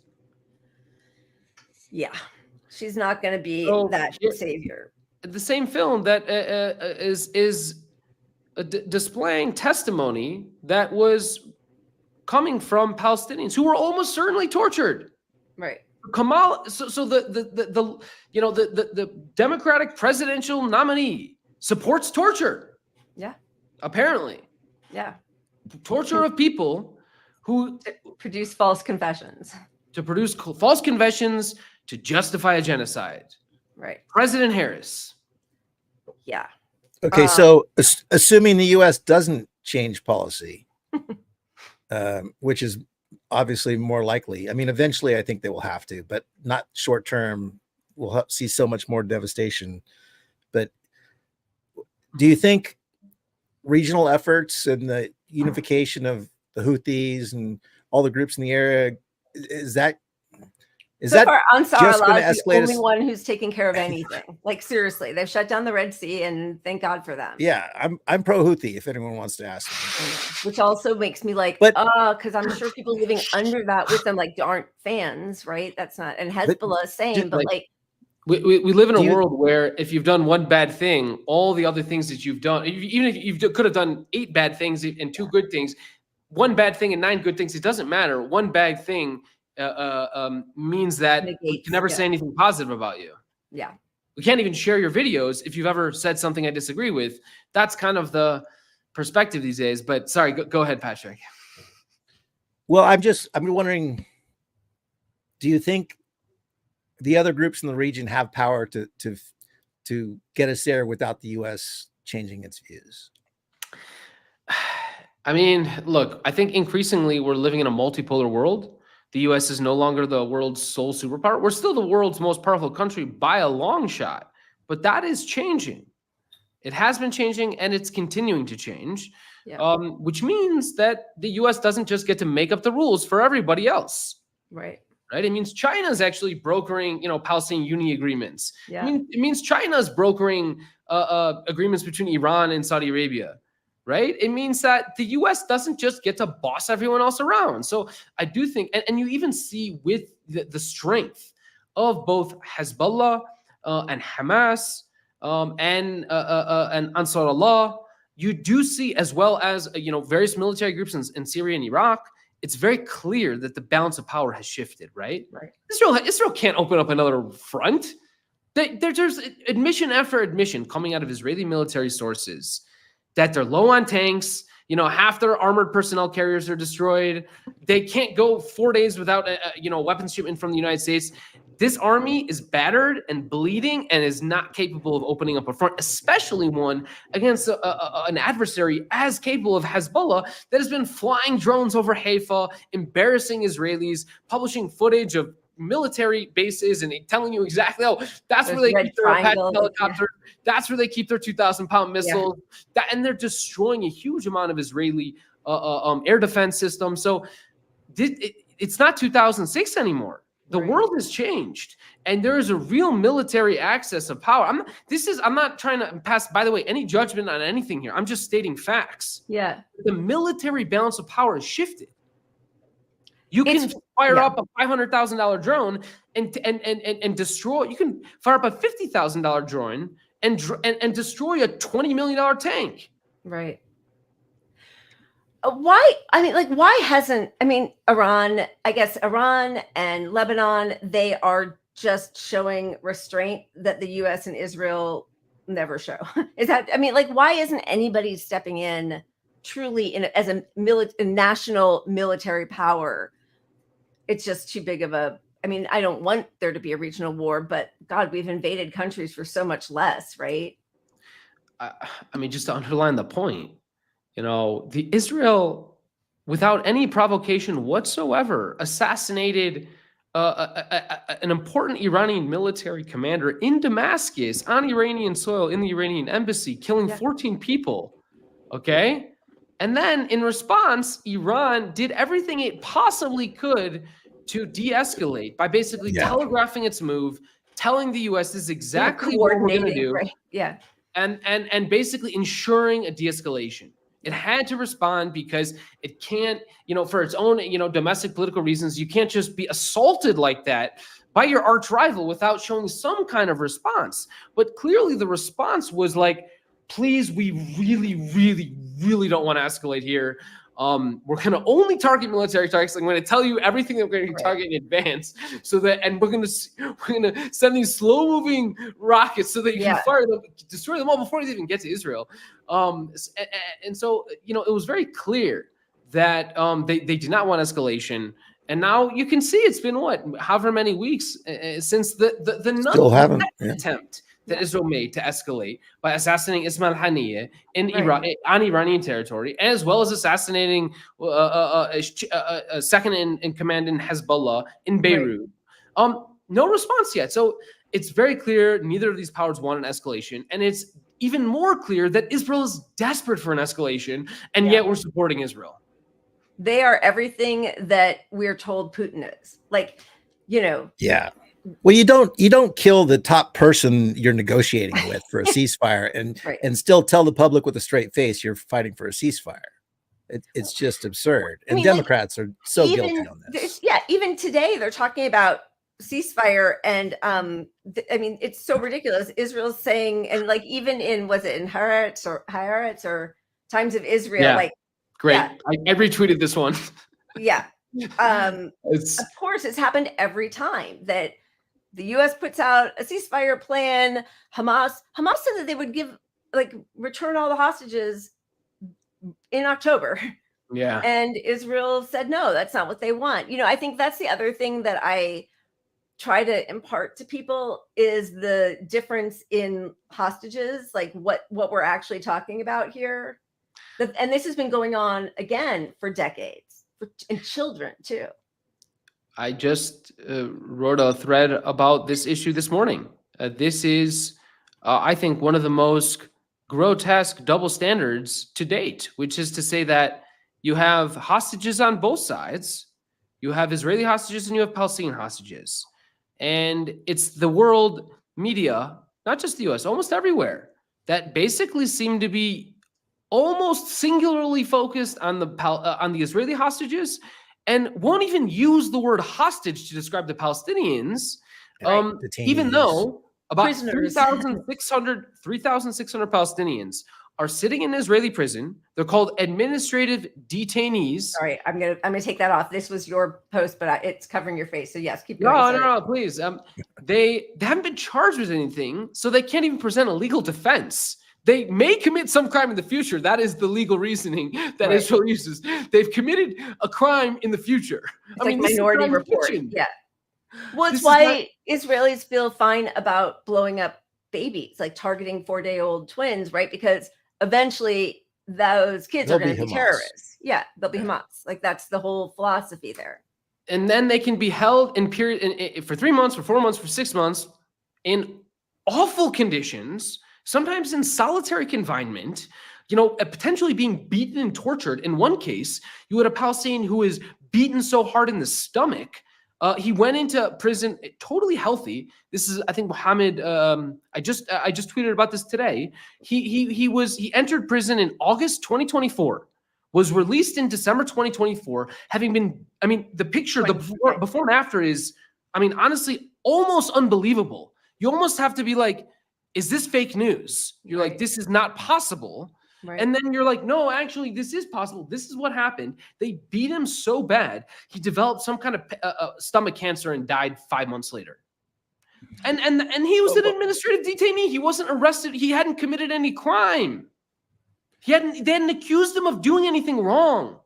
Yeah. She's not going to be that savior. The same film that is displaying testimony that was coming from Palestinians who were almost certainly tortured. Right. Kamala. So the Democratic presidential nominee supports torture. Yeah. Apparently. Yeah. Torture of people who produce false confessions. To produce false confessions to justify a genocide. Right. President Harris. Yeah. Okay, so assuming the U.S. doesn't change policy, which is obviously more likely. I mean, eventually I think they will have to, but not short term. We'll see so much more devastation. But do you think regional efforts and the unification of the Houthis and all the groups in the area, is that Ansar Allah is the only one who's taking care of anything? Like seriously, they've shut down the Red Sea, and thank God for them. Yeah, I'm pro Houthi. If anyone wants to ask me, which also makes me like, because I'm sure people living under that with them like aren't fans, right? That's not, and Hezbollah same, but like we live in a world where if you've done one bad thing, all the other things that you've done, even if you could have done 8 bad things and 2 good things, 1 bad thing and 9 good things, it doesn't matter. One bad thing means that we can never say anything positive about you. Yeah. We can't even share your videos if you've ever said something I disagree with. That's kind of the perspective these days. But sorry, go ahead, Patrick. Well, I'm wondering, do you think the other groups in the region have power to get us there without the U.S. changing its views? I mean, look, I think increasingly we're living in a multipolar world. The U.S. is no longer the world's sole superpower. We're still the world's most powerful country by a long shot, but that is changing. It has been changing, and it's continuing to change, which means that the U.S. doesn't just get to make up the rules for everybody else. Right. right? It means China is actually brokering, Palestinian Unity agreements. Yeah. It means China is brokering agreements between Iran and Saudi Arabia, right? It means that the U.S. doesn't just get to boss everyone else around. So I do think, and you even see with the strength of both Hezbollah and Hamas and Ansar Allah, you do see, as well as various military groups in Syria and Iraq, it's very clear that the balance of power has shifted, right? Right. Israel can't open up another front. There's admission after admission coming out of Israeli military sources that they're low on tanks. Half their armored personnel carriers are destroyed. They can't go 4 days without weapons shipment from the United States. This army is battered and bleeding and is not capable of opening up a front, especially one against an adversary as capable of Hezbollah that has been flying drones over Haifa, embarrassing Israelis, publishing footage of military bases and telling you exactly, that's where they keep their Apache helicopters. Yeah. That's where they keep their 2,000-pound missiles. Yeah. And they're destroying a huge amount of Israeli air defense systems. So it's not 2006 anymore. The world has changed, and there is a real military access of power. I'm not trying to pass, by the way, any judgment on anything here. I'm just stating facts. Yeah. The military balance of power has shifted. You can fire up a $500,000 drone and destroy. You can fire up a $50,000 drone and destroy a $20 million tank. Right. Why hasn't, Iran, I guess Iran and Lebanon, they are just showing restraint that the U.S. and Israel never show. Why isn't anybody stepping in truly as a national military power? It's just too big of a, I don't want there to be a regional war, but God, we've invaded countries for so much less, right? Just to underline the point, the Israel, without any provocation whatsoever, assassinated an important Iranian military commander in Damascus on Iranian soil in the Iranian embassy, killing 14 people. Okay. And then in response, Iran did everything it possibly could to de-escalate by basically telegraphing its move, telling the U.S. this is exactly what we're going to do. Right. Yeah. And basically ensuring a de-escalation. It had to respond because it can't, for its own, domestic political reasons, you can't just be assaulted like that by your arch rival without showing some kind of response. But clearly the response was like, please, we really, really, really don't want to escalate here. We're going to only target military targets. I'm going to tell you everything that we're going to target in advance, and we're going to send these slow moving rockets so that you can fire them, destroy them all before they even get to Israel. And so it was very clear that they did not want escalation. And now you can see it's been however many weeks since the attempt that Israel made to escalate by assassinating Ismail Haniyeh in Iraq, on Iranian territory, as well as assassinating a second in command in Hezbollah in Beirut. No response yet. So it's very clear neither of these powers want an escalation. And it's even more clear that Israel is desperate for an escalation, and yet we're supporting Israel. They are everything that we're told Putin is. Yeah. Well, you don't kill the top person you're negotiating with for a ceasefire and still tell the public with a straight face you're fighting for a ceasefire. It's just absurd. And Democrats are so guilty on this. Even today they're talking about ceasefire, and it's so ridiculous. Israel's saying, and even in Haaretz or Times of Israel, great. I retweeted this one. Of course, it's happened every time that the U.S. puts out a ceasefire plan. Hamas said that they would return all the hostages in October. Yeah. And Israel said, no, that's not what they want. I think that's the other thing that I try to impart to people is the difference in hostages, what we're actually talking about here. And this has been going on again for decades, and children too. I just wrote a thread about this issue this morning. This is, I think, one of the most grotesque double standards to date, which is to say that you have hostages on both sides, You have Israeli hostages and you have Palestinian hostages. And it's the world media, not just the US, almost everywhere, that basically seem to be almost singularly focused on the Israeli hostages and won't even use the word hostage to describe the Palestinians, even though about 3,600 Palestinians are sitting in Israeli prison. They're called administrative detainees. Sorry, I'm gonna take that off. This was your post, but it's covering your face. So yes, keep going. No, please. They haven't been charged with anything, so they can't even present a legal defense. They may commit some crime in the future. That is the legal reasoning that Israel uses. They've committed a crime in the future. It's like Minority Report. Yeah. Well, it's why Israelis feel fine about blowing up babies, like targeting 4-day-old twins, right? Because eventually those kids are going to be terrorists. Yeah, they'll be Hamas. Like that's the whole philosophy there. And then they can be held in for 3 months, for 4 months, for 6 months in awful conditions, sometimes in solitary confinement, potentially being beaten and tortured. In one case, you had a Palestinian who was beaten so hard in the stomach. He went into prison totally healthy. This is, I think, Mohammed. I just tweeted about this today. He entered prison in August 2024, was released in December 2024, having been. I mean, the picture, the before and after is, I mean, honestly, almost unbelievable. You almost have to be like, is this fake news? You're like, this is not possible. Right. And then you're like, no, actually, this is possible. This is what happened. They beat him so bad. He developed some kind of stomach cancer and died 5 months later. And he was an administrative detainee. He wasn't arrested. He hadn't committed any crime. They hadn't accused him of doing anything wrong.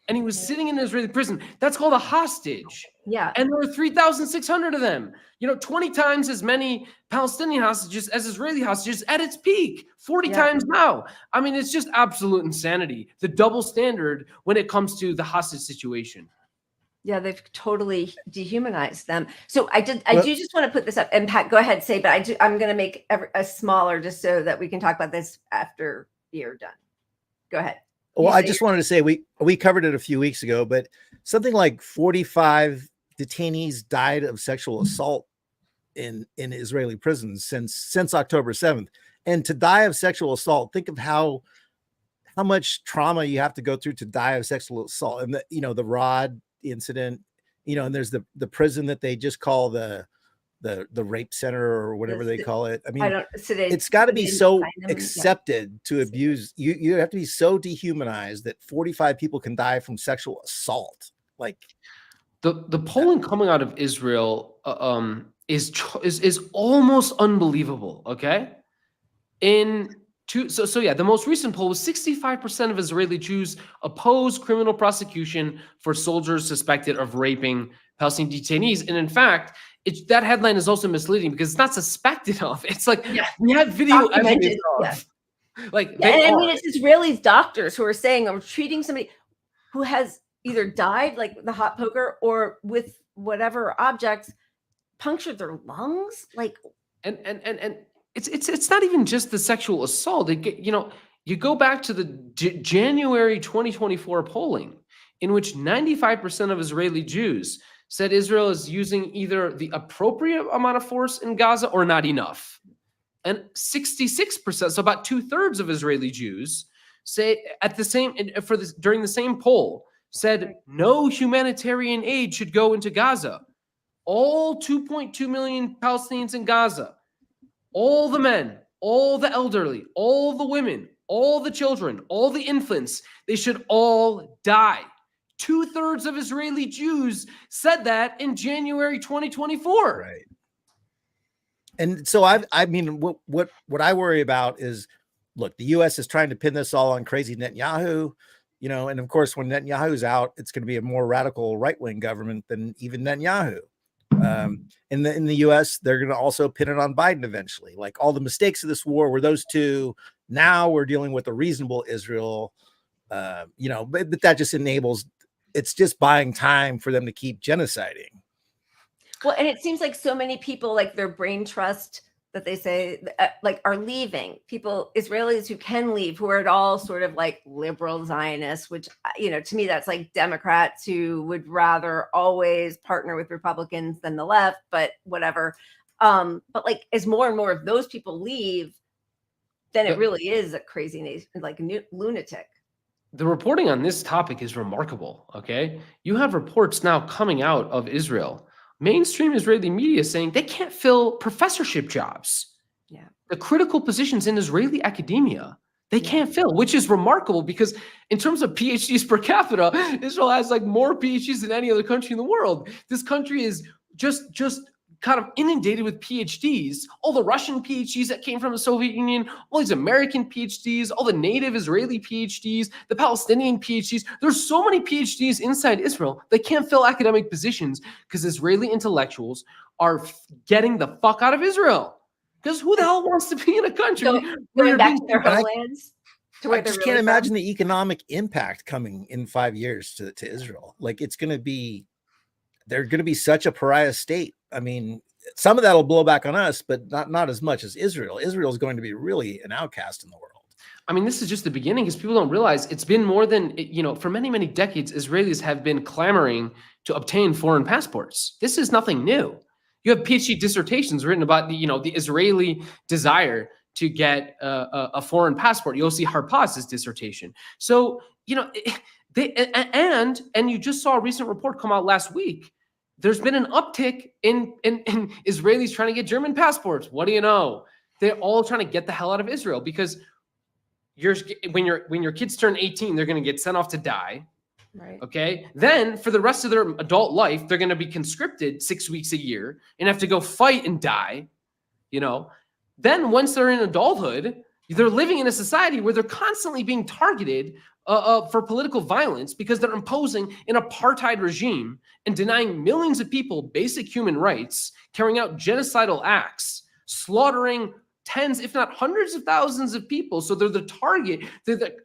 And he was sitting in an Israeli prison. That's called a hostage. Yeah. And there were 3,600 of them. 20 times as many Palestinian hostages as Israeli hostages at its peak, 40 times now. I mean, it's just absolute insanity. The double standard when it comes to the hostage situation. Yeah, they've totally dehumanized them. So I do just want to put this up, and Pat, go ahead, say, but I'm going to make a smaller just so that we can talk about this after you're done. Go ahead. Well, I just wanted to say we covered it a few weeks ago, but something like 45 detainees died of sexual assault in Israeli prisons since October 7th. And to die of sexual assault, think of how much trauma you have to go through to die of sexual assault. And the Rod incident, and there's the prison that they just call the rape center or whatever they call it. I mean, it's got to be so accepted to abuse. You have to be so dehumanized that 45 people can die from sexual assault. Like the polling coming out of Israel is almost unbelievable. Okay, the most recent poll was 65% of Israeli Jews oppose criminal prosecution for soldiers suspected of raping Palestinian detainees, and in fact, that headline is also misleading because it's not suspected of. It's like we have video evidence of. Like, I mean, it's Israelis doctors who are saying I'm treating somebody who has either died, like the hot poker, or with whatever objects punctured their lungs, like. And it's not even just the sexual assault. You go back to the January 2024 polling, in which 95% of Israeli Jews said Israel is using either the appropriate amount of force in Gaza or not enough. And 66%, so about 2/3 of Israeli Jews say during the same poll said no humanitarian aid should go into Gaza. All 2.2 million Palestinians in Gaza, all the men, all the elderly, all the women, all the children, all the infants, they should all die. 2/3 of Israeli Jews said that in January 2024. Right. And so I mean, what I worry about is, look, the U.S. is trying to pin this all on crazy Netanyahu, and of course, when Netanyahu's out, it's going to be a more radical right-wing government than even Netanyahu. In the U.S., they're going to also pin it on Biden eventually. Like all the mistakes of this war were those two. Now we're dealing with a reasonable Israel, but that just enables. It's just buying time for them to keep genociding. Well, and it seems like so many people, like their brain trust that they say like are leaving, people, Israelis who can leave, who are at all sort of like liberal Zionists, which, you know, to me, that's like Democrats who would rather always partner with Republicans than the left, but whatever. But like as more and more of those people leave, then it really is a crazy nation, like a lunatic. The reporting on this topic is remarkable. Okay. You have reports now coming out of Israel, mainstream Israeli media saying they can't fill professorship jobs. Yeah. The critical positions in Israeli academia, they can't fill, which is remarkable because in terms of PhDs per capita, Israel has like more PhDs than any other country in the world. This country is just kind of inundated with PhDs, all the Russian PhDs that came from the Soviet Union, all these American PhDs, all the native Israeli PhDs, the Palestinian PhDs. There's so many PhDs inside Israel. They can't fill academic positions because Israeli intellectuals are getting the fuck out of Israel. Because who the hell wants to be in a country where you're back to their homelands? I just can't imagine the economic impact coming in 5 years to Israel. Like they're going to be such a pariah state. I mean, some of that will blow back on us, but not as much as Israel. Israel is going to be really an outcast in the world. I mean, this is just the beginning because people don't realize it's been more than, you know, for many, many decades, Israelis have been clamoring to obtain foreign passports. This is nothing new. You have PhD dissertations written about the Israeli desire to get a foreign passport. Yossi Harpaz's dissertation. So, you know, and you just saw a recent report come out last week. There's been an uptick in Israelis trying to get German passports. What do you know? They're all trying to get the hell out of Israel because when your kids turn 18, they're going to get sent off to die. Right. Okay. Then for the rest of their adult life, they're going to be conscripted 6 weeks a year and have to go fight and die. You know. Then once they're in adulthood, they're living in a society where they're constantly being targeted for political violence because they're imposing an apartheid regime and denying millions of people basic human rights, carrying out genocidal acts, slaughtering tens, if not hundreds of thousands of people. So they're the target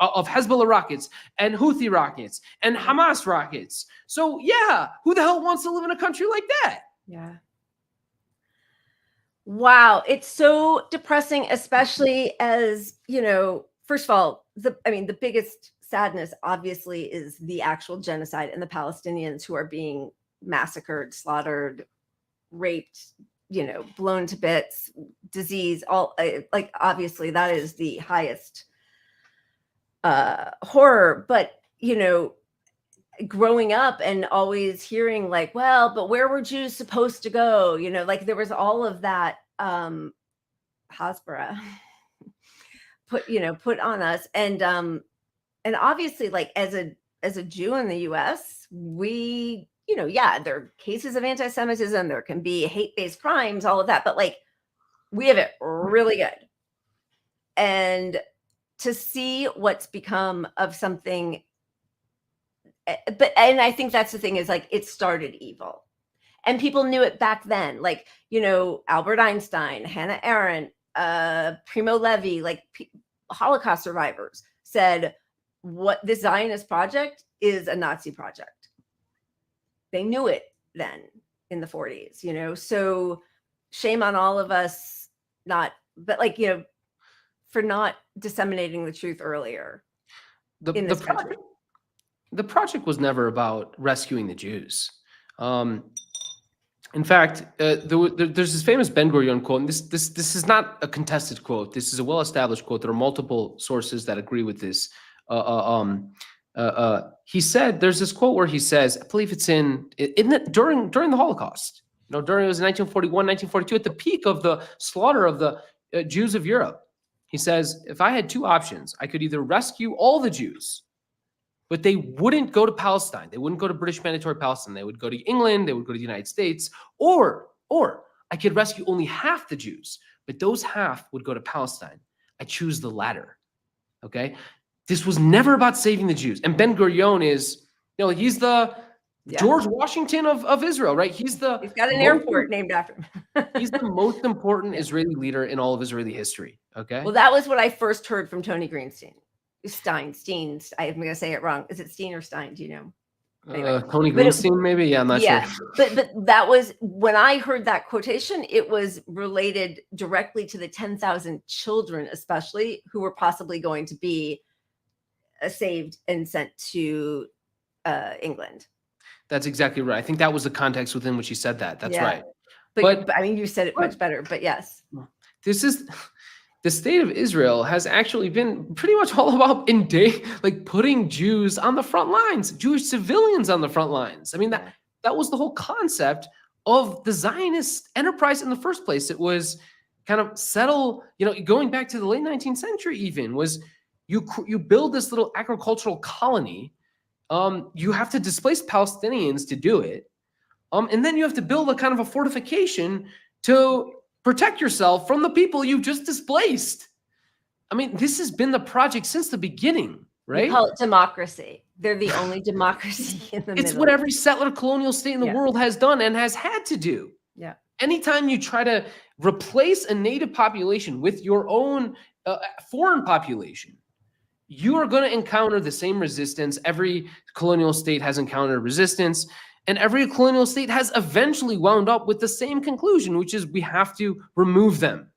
of Hezbollah rockets and Houthi rockets and Hamas rockets. So yeah, who the hell wants to live in a country like that? Yeah. Wow. It's so depressing, especially as, you know, first of all, the biggest sadness obviously is the actual genocide and the Palestinians who are being massacred, slaughtered, raped, you know, blown to bits, disease, all like obviously that is the highest horror. But, you know, growing up and always hearing like, well, but where were Jews supposed to go? You know, like there was all of that Hasbara put on us. And obviously, like as a Jew in the US, we, you know, yeah, there are cases of anti-Semitism, there can be hate-based crimes, all of that, but like we have it really good. And to see what's become of something, and I think that's the thing is like it started evil. And people knew it back then. Like, you know, Albert Einstein, Hannah Arendt, Primo Levi, like Holocaust survivors said, what this Zionist project is a Nazi project. They knew it then in the 40s, you know, so shame on all of us, but like, you know, for not disseminating the truth earlier in this country. The project was never about rescuing the Jews. In fact, there's this famous Ben Gurion quote, and this is not a contested quote. This is a well-established quote. There are multiple sources that agree with this. He said, there's this quote where he says, I believe it's during the Holocaust, you know, it was 1941, 1942, at the peak of the slaughter of the Jews of Europe. He says, if I had two options, I could either rescue all the Jews, but they wouldn't go to Palestine. They wouldn't go to British Mandatory Palestine. They would go to England. They would go to the United States. Or I could rescue only half the Jews, but those half would go to Palestine. I choose the latter. Okay? This was never about saving the Jews. And Ben Gurion is, you know, he's the George Washington of Israel, right? He's got an airport named after him. He's the most important Israeli leader in all of Israeli history. Okay. Well, that was what I first heard from Tony Greenstein. Stein. I'm going to say it wrong. Is it Steen or Stein? Do you know? Anyway. Tony Greenstein, maybe? Yeah, I'm not sure. But that was, when I heard that quotation, it was related directly to the 10,000 children, especially, who were possibly going to be saved and sent to England. That's exactly right. I think that was the context within which he said that. That's right. But I mean, you said it much better, but yes. The state of Israel has actually been pretty much all about putting Jews on the front lines, Jewish civilians on the front lines. I mean, that was the whole concept of the Zionist enterprise in the first place. It was kind of settle, going back to the late 19th century even, was you build this little agricultural colony. You have to displace Palestinians to do it. And then you have to build a kind of a fortification to protect yourself from the people you just displaced. I mean, this has been the project since the beginning, right? We call it democracy. They're the only democracy in the It's what every settler colonial state in the world has done and has had to do. Yeah. Anytime you try to replace a native population with your own foreign population, you are going to encounter the same resistance. Every colonial state has encountered resistance. And every colonial state has eventually wound up with the same conclusion, which is we have to remove them.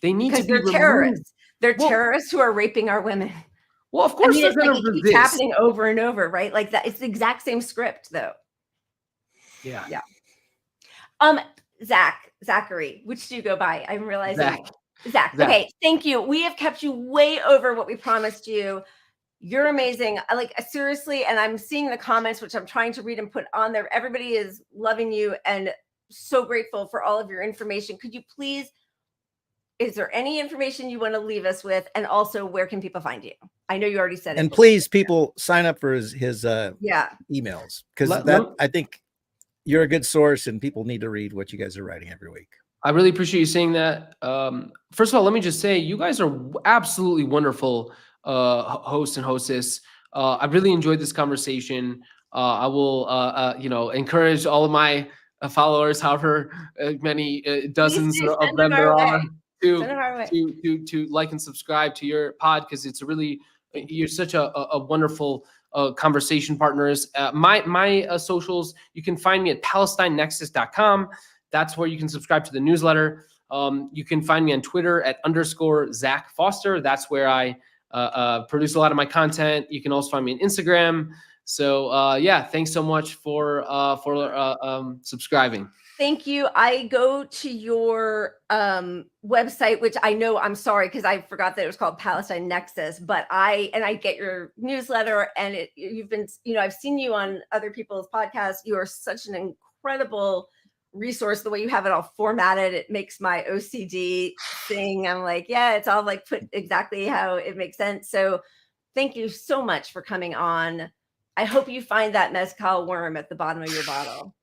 They need to be removed. Terrorists. They're terrorists who are raping our women. Well, of course they're going to resist. It's happening over and over, right? Like that. It's the exact same script, though. Yeah. Yeah. Zachary, which do you go by? I'm realizing. Zach. Okay. Thank you. We have kept you way over what we promised you. You're amazing. Seriously, and I'm seeing the comments, which I'm trying to read and put on there. Everybody is loving you and so grateful for all of your information. Could you please, is there any information you want to leave us with? And also, where can people find you? I know you already said it. And please, people, sign up for his emails, because I think you're a good source and people need to read what you guys are writing every week. I really appreciate you saying that. First of all, let me just say, you guys are absolutely wonderful host and hostess. I really enjoyed this conversation. I will, encourage all of my followers, however many dozens of them there are, to like and subscribe to your pod, because it's you're such a wonderful conversation partners. My socials, you can find me at PalestineNexus.com. That's where you can subscribe to the newsletter. You can find me on Twitter at _Zach Foster. That's where I produce a lot of my content. You can also find me on Instagram. So thanks so much for subscribing. Thank you. I go to your website, which I know, I'm sorry, because I forgot that it was called Palestine Nexus, but I get your newsletter, and you've been, I've seen you on other people's podcasts. You are such an incredible resource. The way you have it all formatted, it makes my OCD thing. I'm like, yeah, it's all put exactly how it makes sense. So thank you so much for coming on. I hope you find that mezcal worm at the bottom of your bottle.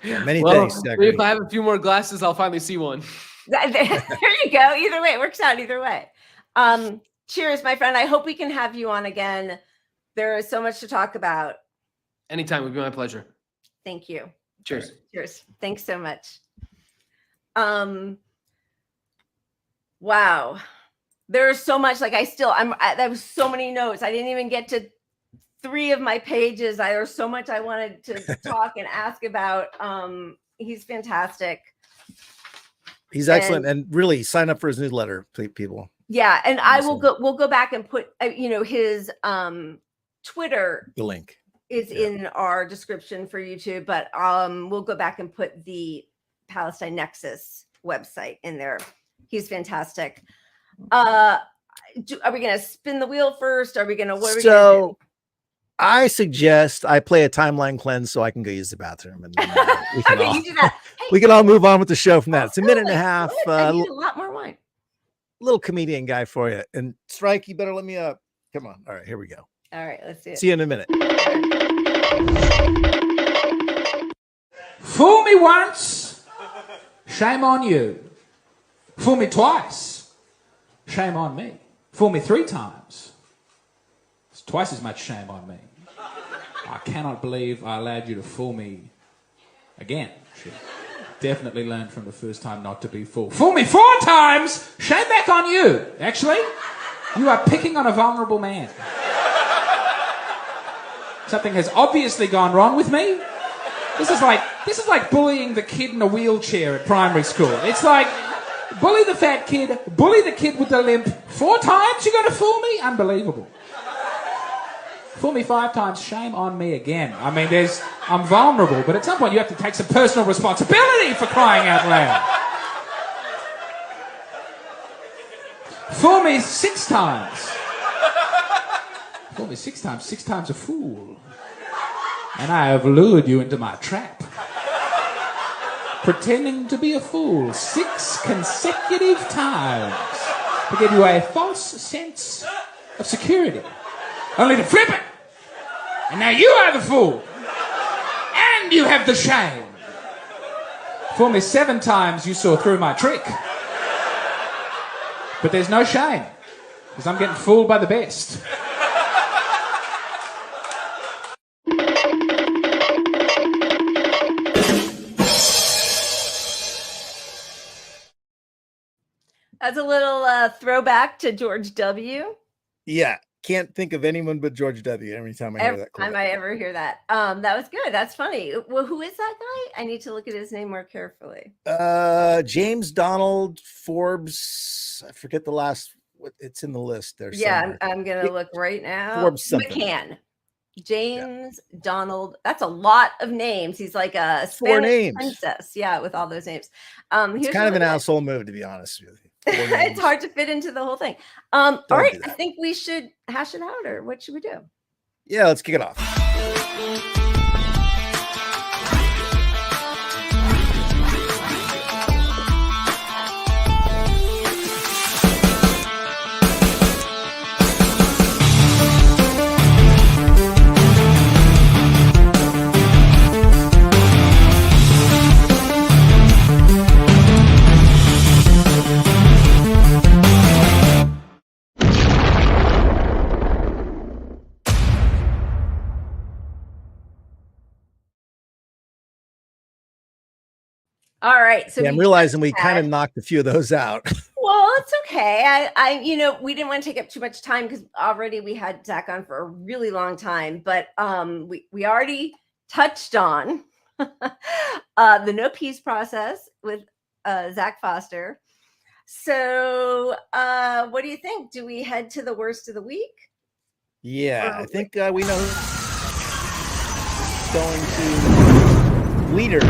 Many thanks, Zachary. If I have a few more glasses, I'll finally see one. There you go. Either way, it works out either way. Cheers, my friend. I hope we can have you on again. There is so much to talk about. Anytime. It would be my pleasure. Thank you. Cheers. Cheers. Thanks so much. Wow. There's so much, there was so many notes. I didn't even get to 3 of my pages. There's so much I wanted to talk and ask about. He's fantastic. He's excellent. And really sign up for his newsletter, people. Yeah. And we'll go back and put, his Twitter. The link is in our description for YouTube, but we'll go back and put the Palestine Nexus website in there. He's fantastic. Are we going to spin the wheel first? Are we going to, I suggest I play a timeline cleanse so I can go use the bathroom, and then we can all move on with the show from that. It's a minute and a half. I need a lot more wine. Little comedian guy for you. And Strike, you better let me up. Come on. All right, here we go. All right, let's see it. See you in a minute. Fool me once, shame on you. Fool me twice, shame on me. Fool me 3 times, it's twice as much shame on me. I cannot believe I allowed you to fool me again. Should definitely learned from the first time not to be fooled. Fool me 4 times, shame back on you. Actually, you are picking on a vulnerable man. Something has obviously gone wrong with me. This is like bullying the kid in a wheelchair at primary school. It's like, bully the fat kid, bully the kid with the limp 4 times, you're going to fool me? Unbelievable. Fool me 5 times, shame on me again. I mean, I'm vulnerable, but at some point you have to take some personal responsibility for crying out loud. Fool me 6 times. Fool me 6 times, 6 times a fool. And I have lured you into my trap. Pretending to be a fool 6 consecutive times to give you a false sense of security. Only to flip it. And now you are the fool. And you have the shame. Fool me 7 times, you saw through my trick. But there's no shame, because I'm getting fooled by the best. That's a little throwback to George W. Yeah, can't think of anyone but George W. every time I hear that. Every time I ever hear that. That was good. That's funny. Well, who is that guy? I need to look at his name more carefully. James Donald Forbes. I forget the last. It's in the list there. Yeah, I'm gonna look right now. Forbes something. McCann. James Donald. That's a lot of names. He's like a Spanish 4 names. princess. Yeah, with all those names. It's kind of an asshole move, to be honest with you. It's hard to fit into the whole thing. All right, I think we should hash it out, or what should we do? Yeah, let's kick it off. All right. So I'm realizing we kind of knocked a few of those out. Well, it's okay. We didn't want to take up too much time because already we had Zach on for a really long time, but we already touched on the no peace process with Zach Foster. So what do you think? Do we head to the worst of the week? Yeah, I think we know who's going to leader.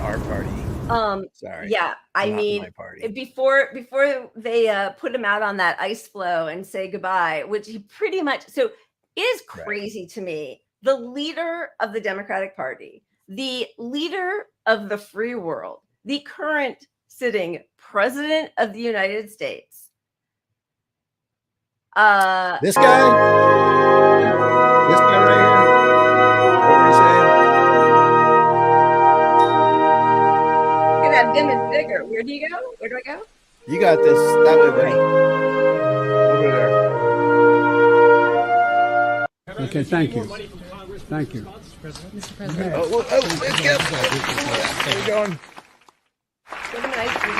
Our party. Sorry. Yeah, I mean, before they put him out on that ice floe and say goodbye, which he pretty much is crazy to me. The leader of the Democratic Party, the leader of the free world, the current sitting president of the United States. This guy right here. What are you saying? Have dim and bigger. Where do you go? Where do I go? You got this. That way, buddy. Over there. Okay, thank you. Thank you. Mr. President. Let's get where you going? Give him an ice cream.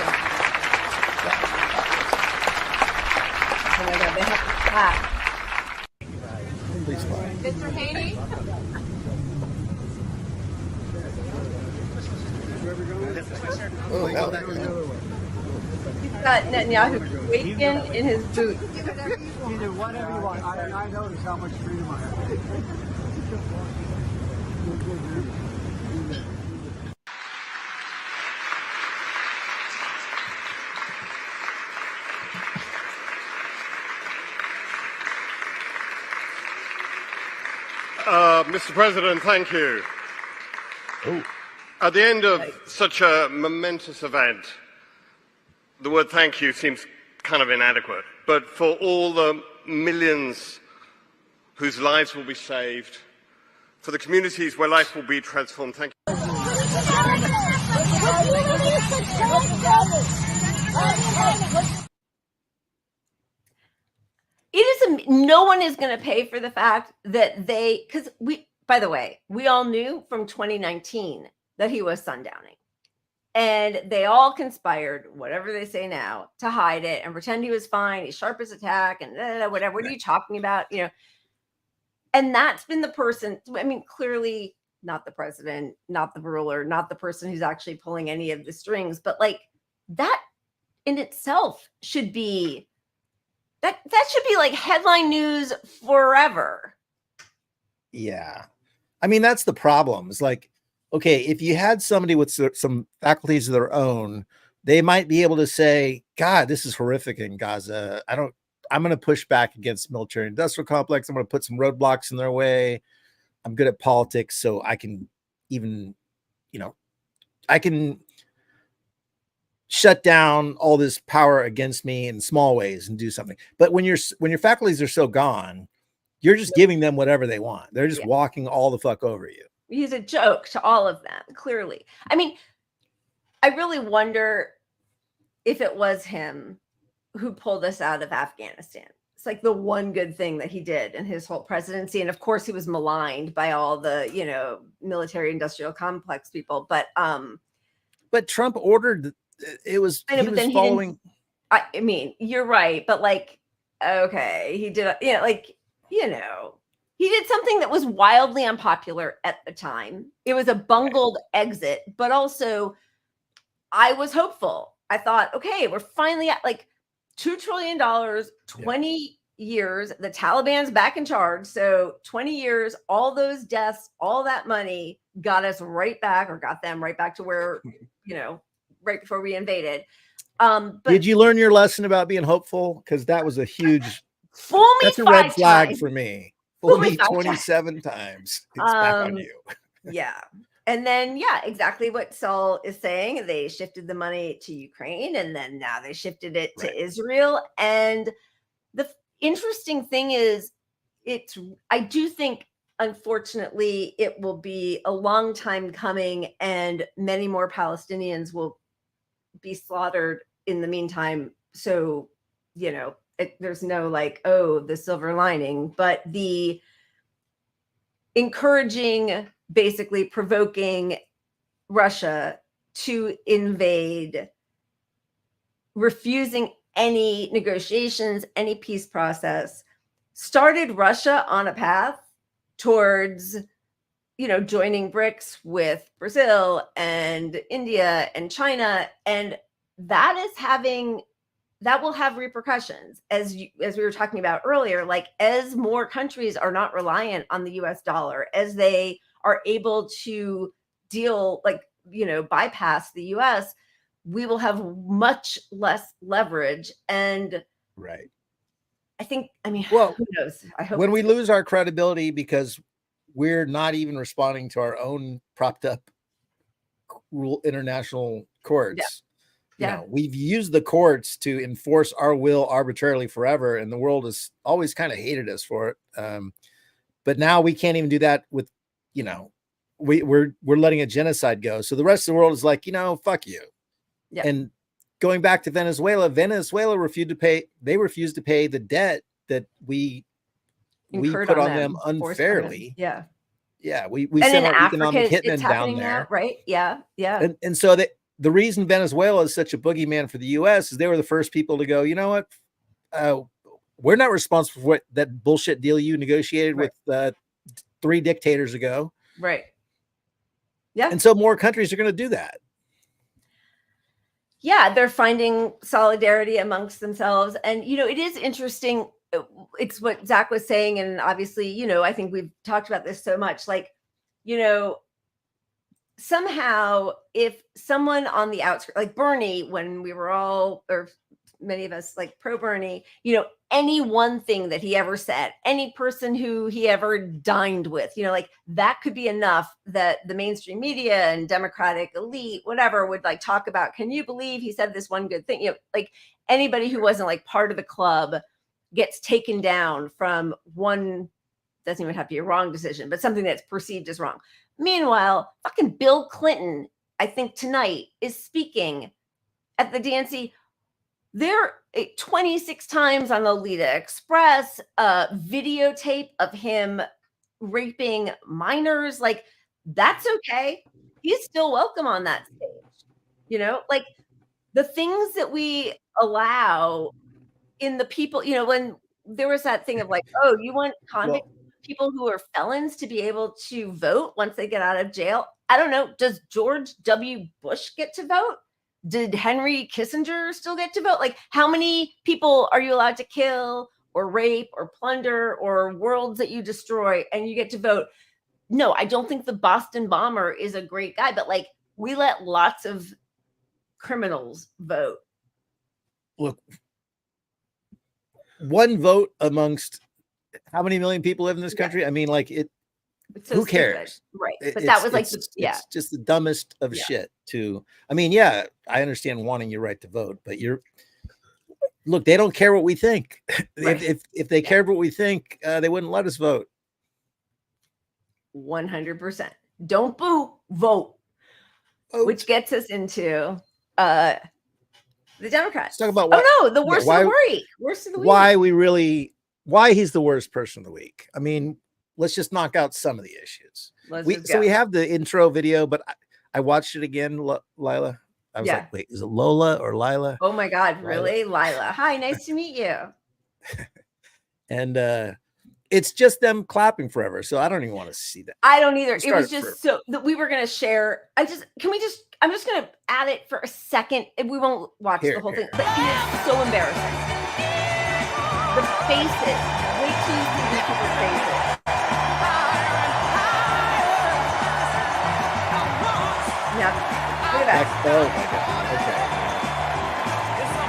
Oh my God, they have to clap. Please fine. Mr. Haney? Oh, no. He's got Netanyahu quaking in his boots. You can do whatever you want. I notice how much freedom I have. Mr. President, thank you. At the end of such a momentous event, the word thank you seems kind of inadequate. But for all the millions whose lives will be saved, for the communities where life will be transformed, thank you. No one is going to pay for the fact that because by the way, we all knew from 2019 that he was sundowning, and they all conspired, whatever they say now, to hide it and pretend he was fine. He's sharp as a tack and whatever. What are you talking about? And that's been the person, I mean, clearly not the president, not the ruler, not the person who's actually pulling any of the strings, but like that in itself should be, that should be like headline news forever. Yeah. I mean, that's the problem. It's like, okay, if you had somebody with some faculties of their own, they might be able to say, God, this is horrific in Gaza. I'm going to push back against military industrial complex. I'm going to put some roadblocks in their way. I'm good at politics, so I can even, I can shut down all this power against me in small ways and do something. But when your faculties are so gone, you're just giving them whatever they want. They're just walking all the fuck over you. He's a joke to all of them, clearly. I mean, I really wonder if it was him who pulled us out of Afghanistan. It's like the one good thing that he did in his whole presidency. And of course he was maligned by all the, military industrial complex people. But Trump ordered it was, I know, he was following. I mean, you're right. But like, okay, he did, he did something that was wildly unpopular at the time. It was a bungled exit, but also I was hopeful. I thought, okay, we're finally at like $2 trillion, 20 years, the Taliban's back in charge. So 20 years, all those deaths, all that money got us right back, or got them right back to where, right before we invaded. But did you learn your lesson about being hopeful? Because that was a huge, that's a red flag for me. Fool me 27 times. It's back on you. Yeah. And then, exactly what Saul is saying. They shifted the money to Ukraine, and then now they shifted it to Israel. And the interesting thing is, I do think, unfortunately, it will be a long time coming, and many more Palestinians will be slaughtered in the meantime. So, there's no like, oh, the silver lining, but the encouraging, basically provoking Russia to invade, refusing any negotiations, any peace process, started Russia on a path towards, joining BRICS with Brazil and India and China. And that will have repercussions, as we were talking about earlier, like as more countries are not reliant on the US dollar, as they are able to deal, bypass the US, we will have much less leverage. And who knows? I hope when we lose our credibility because we're not even responding to our own propped up international courts. We've used the courts to enforce our will arbitrarily forever, and the world has always kind of hated us for it. But now we can't even do that with, we're letting a genocide go. So the rest of the world is like, fuck you. Yeah. And going back to Venezuela refused to pay. They refused to pay the debt that we put on them unfairly. Yeah. Yeah. We sent our economic hitmen down there. Now, right. Yeah. Yeah. And so the reason Venezuela is such a boogeyman for the US is they were the first people to go, you know what? We're not responsible for that bullshit deal you negotiated with 3 dictators ago. Right. Yeah. And so more countries are going to do that. Yeah. They're finding solidarity amongst themselves. And, it is interesting. It's what Zach was saying. And obviously, I think we've talked about this so much, like, somehow if someone on the outskirts, like Bernie, when we were all, or many of us, like pro Bernie, any one thing that he ever said, any person who he ever dined with, like that could be enough that the mainstream media and Democratic elite, whatever, would like talk about, can you believe he said this one good thing? Like anybody who wasn't like part of the club gets taken down from one, doesn't even have to be a wrong decision, but something that's perceived as wrong. Meanwhile, fucking Bill Clinton, I think tonight, is speaking at the DNC. They're 26 times on the Lolita Express, videotape of him raping minors. Like, that's okay. He's still welcome on that stage. Like the things that we allow in the people, when there was that thing of like, oh, you want convicts? people who are felons to be able to vote once they get out of jail. I don't know. Does George W. Bush get to vote? Did Henry Kissinger still get to vote? Like, how many people are you allowed to kill or rape or plunder or worlds that you destroy and you get to vote? No, I don't think the Boston bomber is a great guy, but like, we let lots of criminals vote. Look, one vote amongst how many million people live in this country? I mean, like so who cares? Right. But that was like, it's just the dumbest of shit I mean, yeah, I understand wanting your right to vote, but look, they don't care what we think. Right. If they cared what we think, they wouldn't let us vote. 100%. Don't boo, vote. Which gets us into the Democrats. Let's talk about the worst of the week. Worst of the week. Why he's the worst person of the week. I mean, let's just knock out some of the issues. So we have the intro video, but I watched it again, Lila. I was like, wait, is it Lola or Lila? Oh my God, really? Lila. Hi, nice to meet you. And it's just them clapping forever. So I don't even want to see that. I don't either. It was just so that we were going to share. I'm just going to add it for a second. We won't watch the whole thing, but it is so embarrassing. The faces. Wait till you see these people's faces. Yeah. Look at that. Oh my God. Okay.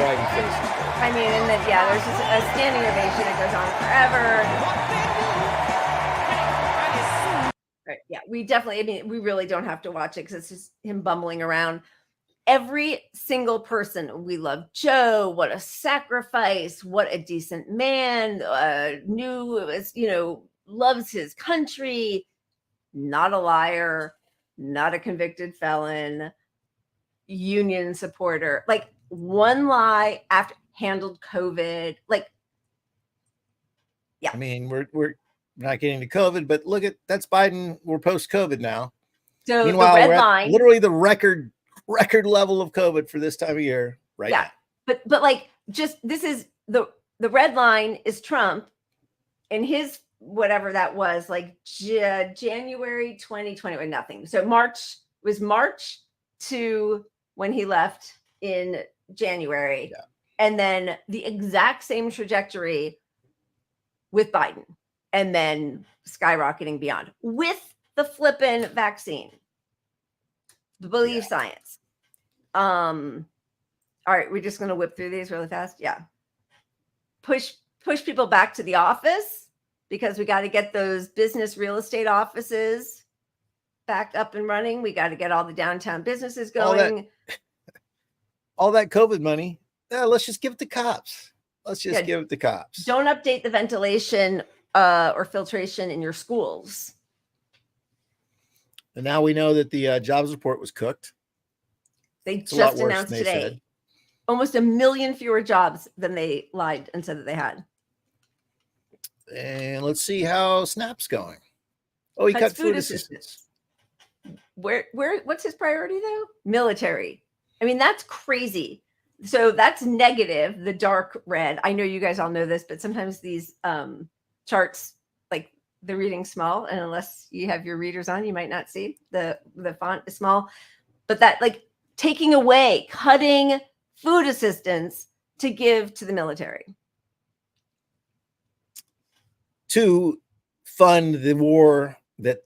Crying faces. I mean, and then, there's just a standing ovation that goes on forever. Right, yeah, we really don't have to watch it because it's just him bumbling around. Every single person, we love Joe. What a sacrifice. What a decent man. Loves his country. Not a liar. Not a convicted felon. Union supporter. Like, one lie after handled COVID. Like, yeah. I mean, we're not getting to COVID, but look at that's Biden. We're post COVID now. So meanwhile, the red we're line, literally the record level of COVID for this time of year, right? Yeah, now. but like, just this is the red line is Trump, and his whatever that was, like January 2020 or nothing. So March to when he left in January, and then the exact same trajectory with Biden, and then skyrocketing beyond with the flippin' vaccine. Believe science. All right, we're just going to whip through these really fast. Yeah. Push people back to the office because we got to get those business real estate offices back up and running. We got to get all the downtown businesses going. All that COVID money. Let's just give it to cops. Let's just give it to cops. Don't update the ventilation or filtration in your schools. And now we know that the jobs report was cooked. They just announced today almost 1 million fewer jobs than they lied and said that they had. And let's see how SNAP's going. Oh, he cut food assistance. What's his priority though? Military. I mean, that's crazy. So that's negative, the dark red. I know you guys all know this, but sometimes these charts, like the reading small, and unless you have your readers on, you might not see the font is small. But that, like, taking away, cutting food assistance to give to the military. To fund the war that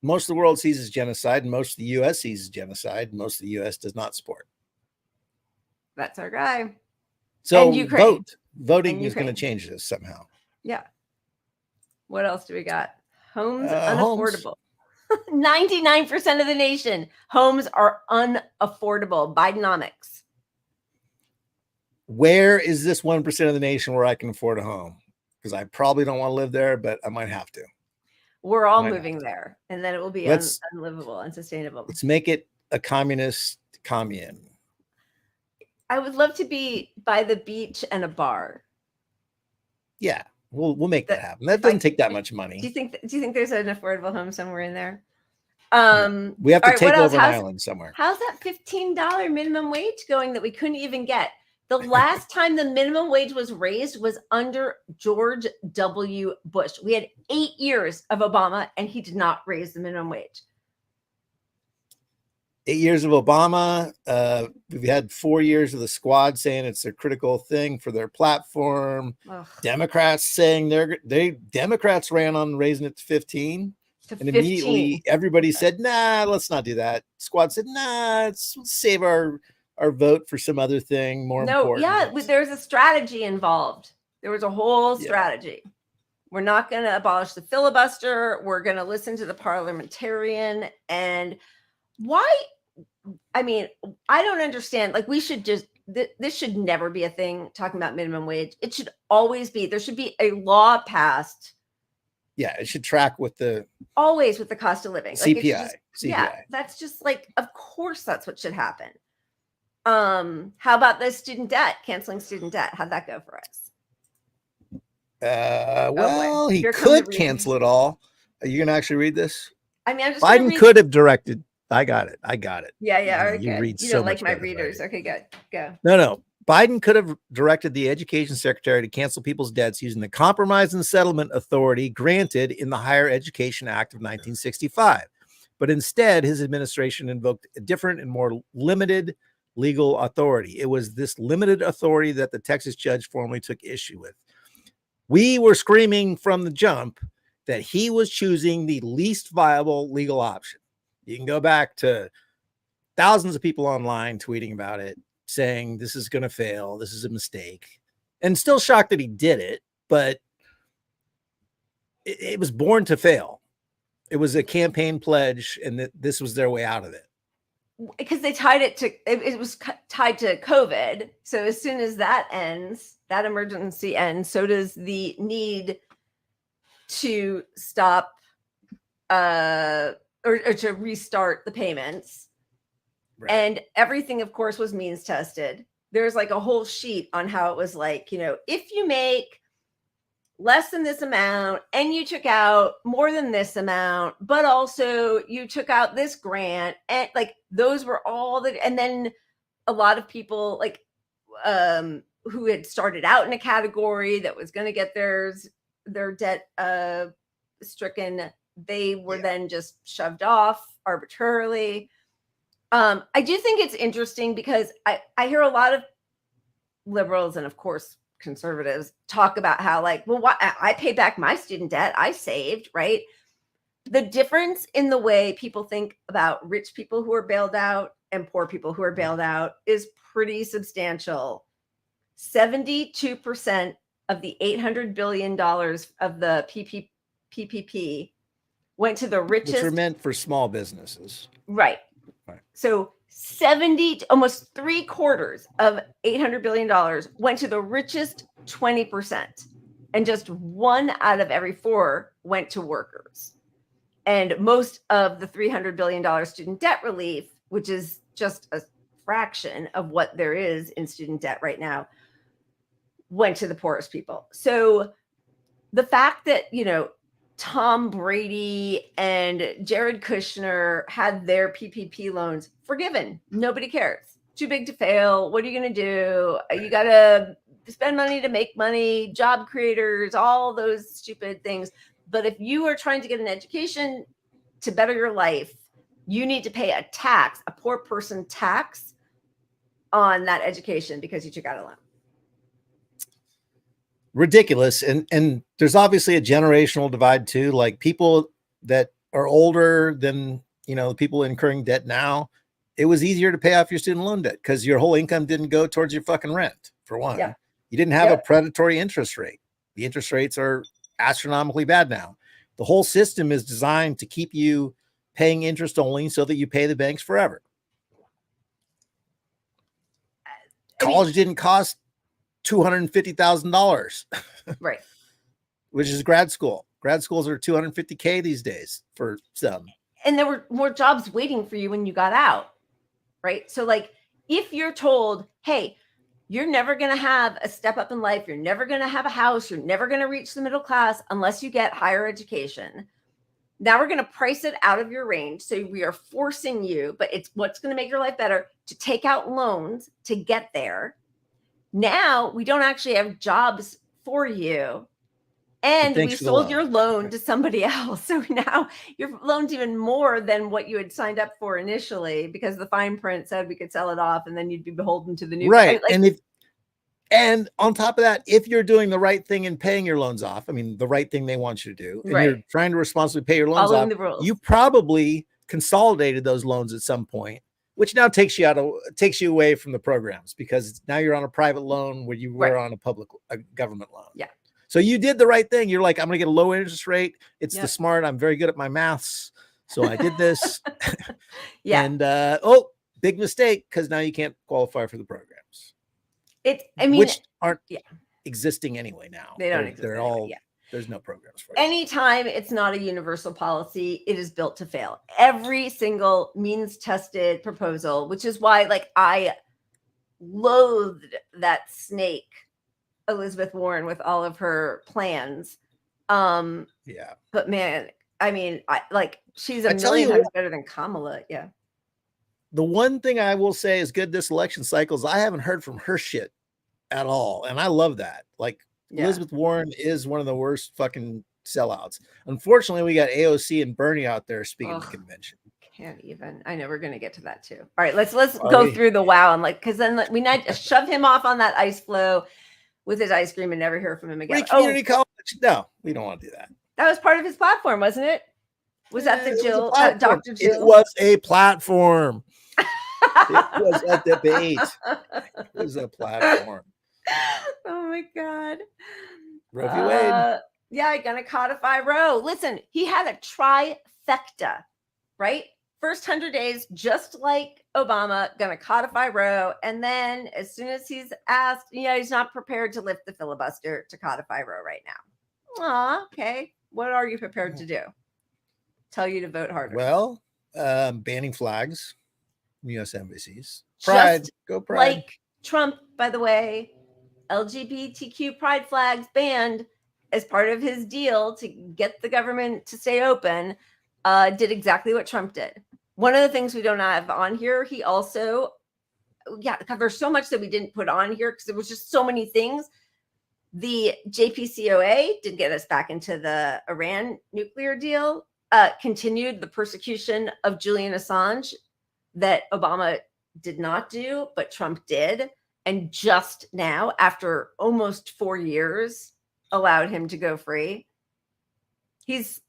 most of the world sees as genocide, and most of the U.S. sees as genocide, and most of the U.S. does not support. That's our guy. So voting is going to change this somehow. Yeah. What else do we got? Homes unaffordable. 99% of the nation, homes are unaffordable. Bidenomics. Where is this 1% of the nation where I can afford a home? Because I probably don't want to live there, but I might have to. We're all moving there, and then it will be unlivable, unsustainable. Let's make it a communist commune. I would love to be by the beach and a bar. Yeah, we'll make that happen. That doesn't take that much money. Do you think there's an affordable home somewhere in there? We have to take over an island somewhere. How's that $15 minimum wage going that we couldn't even get? The last time the minimum wage was raised was under George W. Bush. We had 8 years of Obama, and he did not raise the minimum wage. 8 years of Obama. We've had 4 years of the Squad saying it's a critical thing for their platform. Ugh. Democrats saying Democrats ran on raising it to 15. And immediately everybody said, nah, let's not do that. Squad said, nah, let's save our vote for some other thing more important. Yeah, there's a strategy involved. There was a whole strategy. Yeah. We're not going to abolish the filibuster. We're going to listen to the parliamentarian. And why? I mean, I don't understand. Like, we should just, this should never be a thing, talking about minimum wage. It should always be, there should be a law passed. Yeah, it should track with always with the cost of living. CPI. Like CPI. Yeah, that's just like, of course, that's what should happen. How about the student debt, canceling student debt? How'd that go for us? Well, he could cancel it all. Are you gonna actually read this? I mean, I'm just Biden could have directed. I got it. Yeah. Okay. You read you so don't like much my better, readers. right? Okay, good. Go. No. Biden could have directed the education secretary to cancel people's debts using the Compromise and Settlement Authority granted in the Higher Education Act of 1965. But instead, his administration invoked a different and more limited legal authority. It was this limited authority that the Texas judge formally took issue with. We were screaming from the jump that he was choosing the least viable legal option. You can go back to thousands of people online tweeting about it, saying this is going to fail, this is a mistake, and still shocked that he did it, but it was born to fail. It was a campaign pledge, and that this was their way out of it. Because they tied it to, it was tied to COVID. So as soon as that ends, that emergency ends, so does the need to stop or to restart the payments. Right. And everything, of course, was means tested. There's like a whole sheet on how it was like, if you make less than this amount and you took out more than this amount, but also you took out this grant, and like those were all the, and then a lot of people like who had started out in a category that was going to get their debt stricken, they were then just shoved off arbitrarily. I do think it's interesting because I hear a lot of liberals and of course conservatives talk about how like, well, I paid back my student debt, I saved, right? The difference in the way people think about rich people who are bailed out and poor people who are bailed out is pretty substantial. 72% of the $800 billion of the PPP went to the richest. Which were meant for small businesses. Right. So almost 3/4 of $800 billion went to the richest 20%, and just 1 out of every 4 went to workers. And most of the $300 billion student debt relief, which is just a fraction of what there is in student debt right now, went to the poorest people. So the fact that, Tom Brady and Jared Kushner had their PPP loans forgiven. Nobody cares. Too big to fail. What are you going to do? You got to spend money to make money, job creators, all those stupid things. But if you are trying to get an education to better your life, you need to pay a tax, a poor person tax on that education because you took out a loan. Ridiculous. And there's obviously a generational divide too. Like people that are older than, the people incurring debt now, it was easier to pay off your student loan debt because your whole income didn't go towards your fucking rent, for one. Yeah. You didn't have a predatory interest rate. The interest rates are astronomically bad now. The whole system is designed to keep you paying interest only so that you pay the banks forever. College didn't cost $250,000, right? Which is grad school. Grad schools are $250K these days for some. And there were more jobs waiting for you when you got out, right? So like, if you're told, hey, you're never going to have a step up in life, you're never going to have a house, you're never going to reach the middle class unless you get higher education. Now we're going to price it out of your range. So we are forcing you, but it's what's going to make your life better, to take out loans to get there. Now we don't actually have jobs for you. And we sold your loan to somebody else. So now your loan's even more than what you had signed up for initially, because the fine print said we could sell it off and then you'd be beholden to the new. Right. And on top of that, if you're doing the right thing and paying your loans off, I mean, the right thing they want you to do, and you're trying to responsibly pay your loans off, you probably consolidated those loans at some point, which now takes you away from the programs, because now you're on a private loan where you were on a government loan. Yeah. So you did the right thing. You're like, I'm going to get a low interest rate. It's the smart. I'm very good at my maths. So I did this. And, big mistake, because now you can't qualify for the programs. Which aren't existing anyway now. They don't exist. They're all, there's no programs for it. Anytime it's not a universal policy, it is built to fail. Every single means tested proposal, which is why, like, I loathed that snake Elizabeth Warren with all of her plans. But man, I mean, she's a million times better than Kamala. Yeah. The one thing I will say is good this election cycle is I haven't heard from her shit at all. And I love that. Like, Elizabeth Warren is one of the worst fucking sellouts. Unfortunately, we got AOC and Bernie out there speaking at the convention. Can't even. I know we're going to get to that too. All right, let's go through the wow and because then we need to shove him off on that ice floe with his ice cream and never hear from him again. Community college? No, we don't want to do that. That was part of his platform, wasn't it? Was that the Jill, Dr. Jill? It was a platform. It was a debate. It was a platform. Oh my God. Roe v. Wade. Yeah, gonna codify Roe. Listen, he had a trifecta, right? First 100 days, just like Obama, gonna codify Roe. And then as soon as he's asked, he's not prepared to lift the filibuster to codify Roe right now. Okay. What are you prepared to do? Tell you to vote harder. Well, banning flags, U.S. embassies. Pride. Go Pride. Like Trump, by the way, LGBTQ pride flags banned as part of his deal to get the government to stay open, did exactly what Trump did. One of the things we don't have on here, he also, there's so much that we didn't put on here because there was just so many things. The JPCOA did get us back into the Iran nuclear deal, continued the persecution of Julian Assange that Obama did not do, but Trump did. And just now, after almost 4 years, allowed him to go free. He's,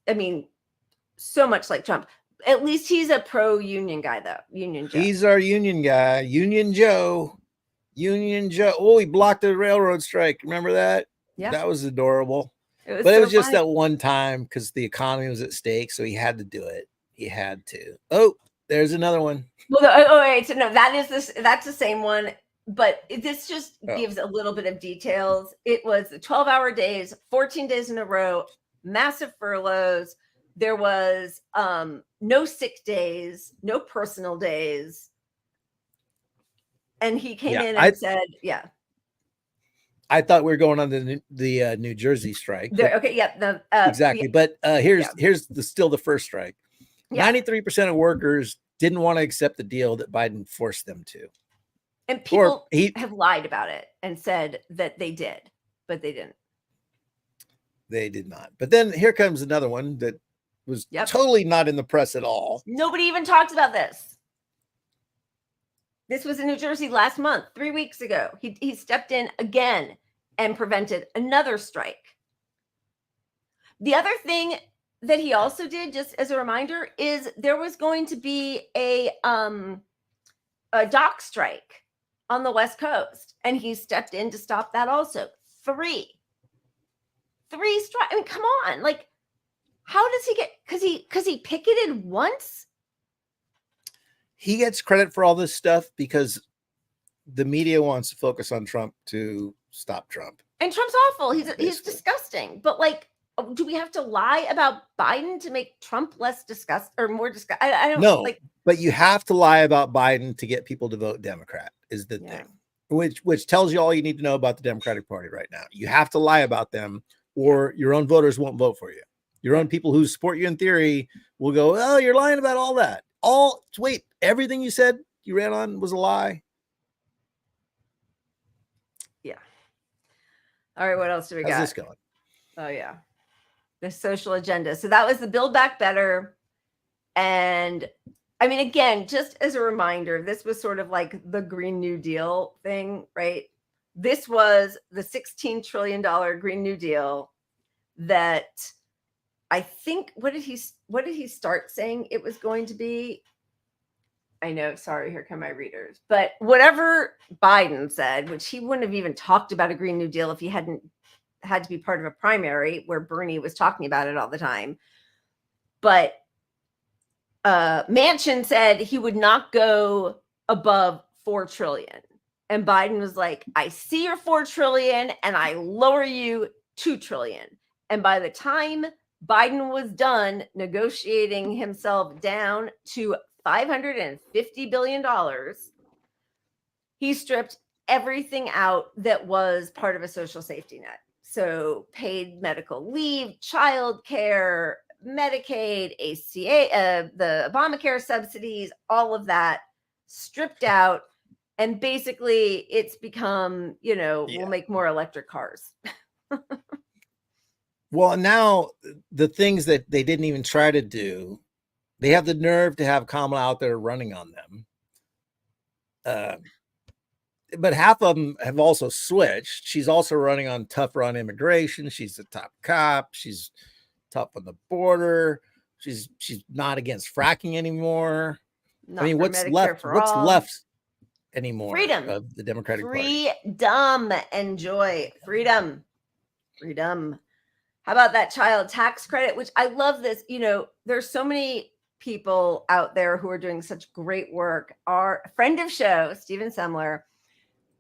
so much like Trump. At least he's a pro-union guy, though. Union Joe. He's our union guy. Union Joe. Union Joe. Oh, he blocked the railroad strike. Remember that? Yeah. That was adorable. It was just that one time because the economy was at stake. So he had to do it. He had to. Oh, there's another one. Well, so no, that's the same one. But this just gives a little bit of details. It was 12-hour days, 14 days in a row, massive furloughs. There was no sick days, no personal days. And he came in and said, I thought we were going on the New Jersey strike. Exactly. But here's still the first strike. 93% of workers didn't want to accept the deal that Biden forced them to. And people have lied about it and said that they did, but they didn't. They did not. But then here comes another one that was totally not in the press at all. Nobody even talks about this. This was in New Jersey last month, 3 weeks ago. He stepped in again and prevented another strike. The other thing that he also did, just as a reminder, is there was going to be a dock strike on the West Coast, and he stepped in to stop that also. Three strikes. Come on. Like, how does he get, because he picketed once? He gets credit for all this stuff because the media wants to focus on Trump to stop Trump. And Trump's awful. He's disgusting. But do we have to lie about Biden to make Trump less disgust or more disgust? I don't know. But you have to lie about Biden to get people to vote Democrat is the thing, which tells you all you need to know about the Democratic Party right now. You have to lie about them or your own voters won't vote for you. Your own people who support you in theory will go, oh, you're lying about all that. Everything you said you ran on was a lie. All right, what else do we got? How's this going? Oh yeah, the social agenda. So that was the Build Back Better. And I mean, again, just as a reminder, this was sort of like the Green New Deal thing, right? This was the $16 trillion Green New Deal that I think, what did he start saying it was going to be? I know, sorry, here come my readers. But whatever Biden said, which he wouldn't have even talked about a Green New Deal if he hadn't had to be part of a primary where Bernie was talking about it all the time. But Manchin said he would not go above 4 trillion. And Biden was like, I see your 4 trillion and I lower you 2 trillion. And by the time Biden was done negotiating himself down to $550 billion, he stripped everything out that was part of a social safety net. So paid medical leave, childcare, Medicaid, ACA, the Obamacare subsidies, all of that stripped out. And basically it's become, we'll make more electric cars. Well, now the things that they didn't even try to do, they have the nerve to have Kamala out there running on them. But half of them have also switched. She's also running on tougher on immigration. She's the top cop. She's tough on the border. She's not against fracking anymore. I mean, what's left? What's left anymore? Freedom of the Democratic Party. Freedom and joy. Freedom. How about that child tax credit? Which I love this. There's so many people out there who are doing such great work. Our friend of show, Stephen Semler,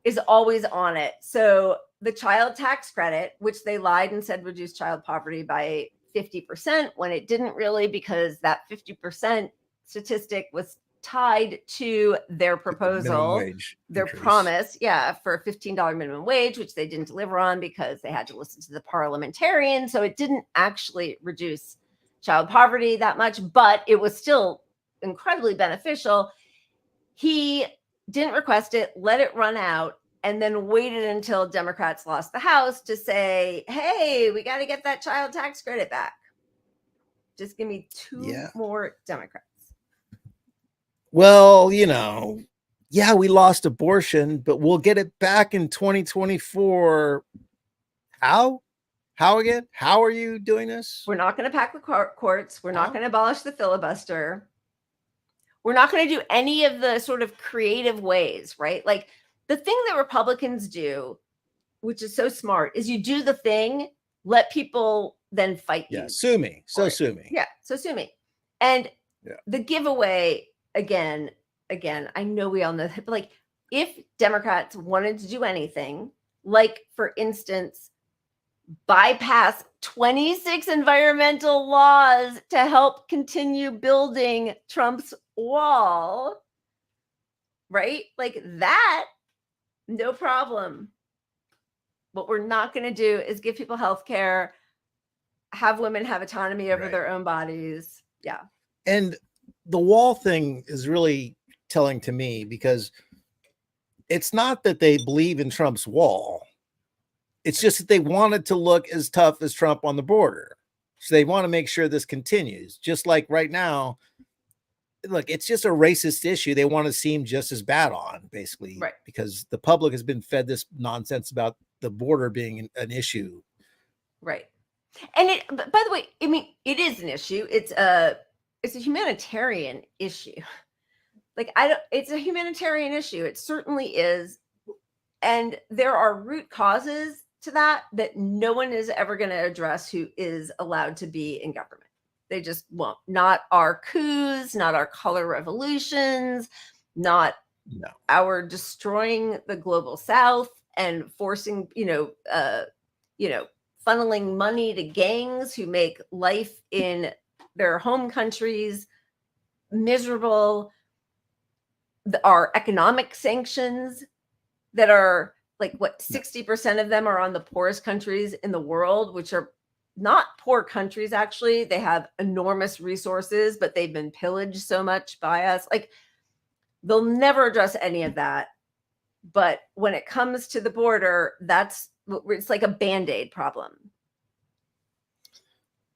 is always on it. So the child tax credit, which they lied and said reduced child poverty by 50% when it didn't really, because that 50% statistic was tied to their proposal, their promise, for a $15 minimum wage, which they didn't deliver on because they had to listen to the parliamentarians. So it didn't actually reduce child poverty that much, but it was still incredibly beneficial. He didn't request it, let it run out, and then waited until Democrats lost the House to say, hey, we got to get that child tax credit back. Just give me two more Democrats. Well, we lost abortion, but we'll get it back in 2024. How again? How are you doing this? We're not going to pack the courts. We're not going to abolish the filibuster. We're not going to do any of the sort of creative ways, right? Like the thing that Republicans do, which is so smart, is you do the thing, let people then fight you. Sue me. So sue me. Yeah, so sue me. And the giveaway, again, I know we all know that, but like if Democrats wanted to do anything, like for instance, bypass 26 environmental laws to help continue building Trump's wall, right? Like that, no problem. What we're not going to do is give people health care, have women have autonomy over their own bodies. Yeah. And the wall thing is really telling to me because it's not that they believe in Trump's wall. It's just that they want it to look as tough as Trump on the border. So they want to make sure this continues. Just like right now, look, it's just a racist issue. They want to seem just as bad on, basically, because the public has been fed this nonsense about the border being an issue. Right. And by the way, I mean, it is an issue. It's a humanitarian issue. Like it's a humanitarian issue. It certainly is. And there are root causes to that no one is ever going to address who is allowed to be in government. They just won't. Not our coups, not our color revolutions, not our destroying the global South and forcing, funneling money to gangs who make life in their home countries miserable. Our economic sanctions that are like 60% of them are on the poorest countries in the world, which are not poor countries. Actually, they have enormous resources, but they've been pillaged so much by us. Like they'll never address any of that. But when it comes to the border, that's it's like a Band-Aid problem.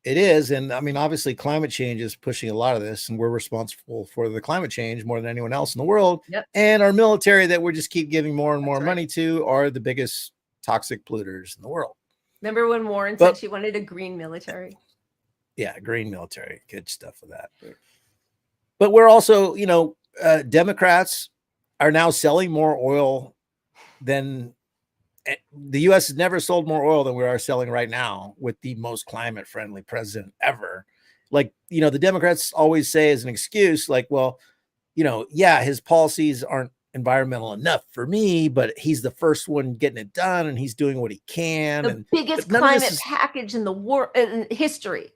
It is. And I mean, obviously climate change is pushing a lot of this, and we're responsible for the climate change more than anyone else in the world. Yep. And our military that we just keep giving more and more money to are the biggest toxic polluters in the world. Remember when Warren said she wanted a green military? Yeah, green military. Good stuff with that. But we're also, you know, Democrats are now selling more oil than the U.S. has never sold more oil than we are selling right now with the most climate friendly president ever. Like, you know, the Democrats always say as an excuse, like, well, you know, yeah, his policies aren't environmental enough for me, but he's the first one getting it done and he's doing what he can. The biggest climate package in the war in history.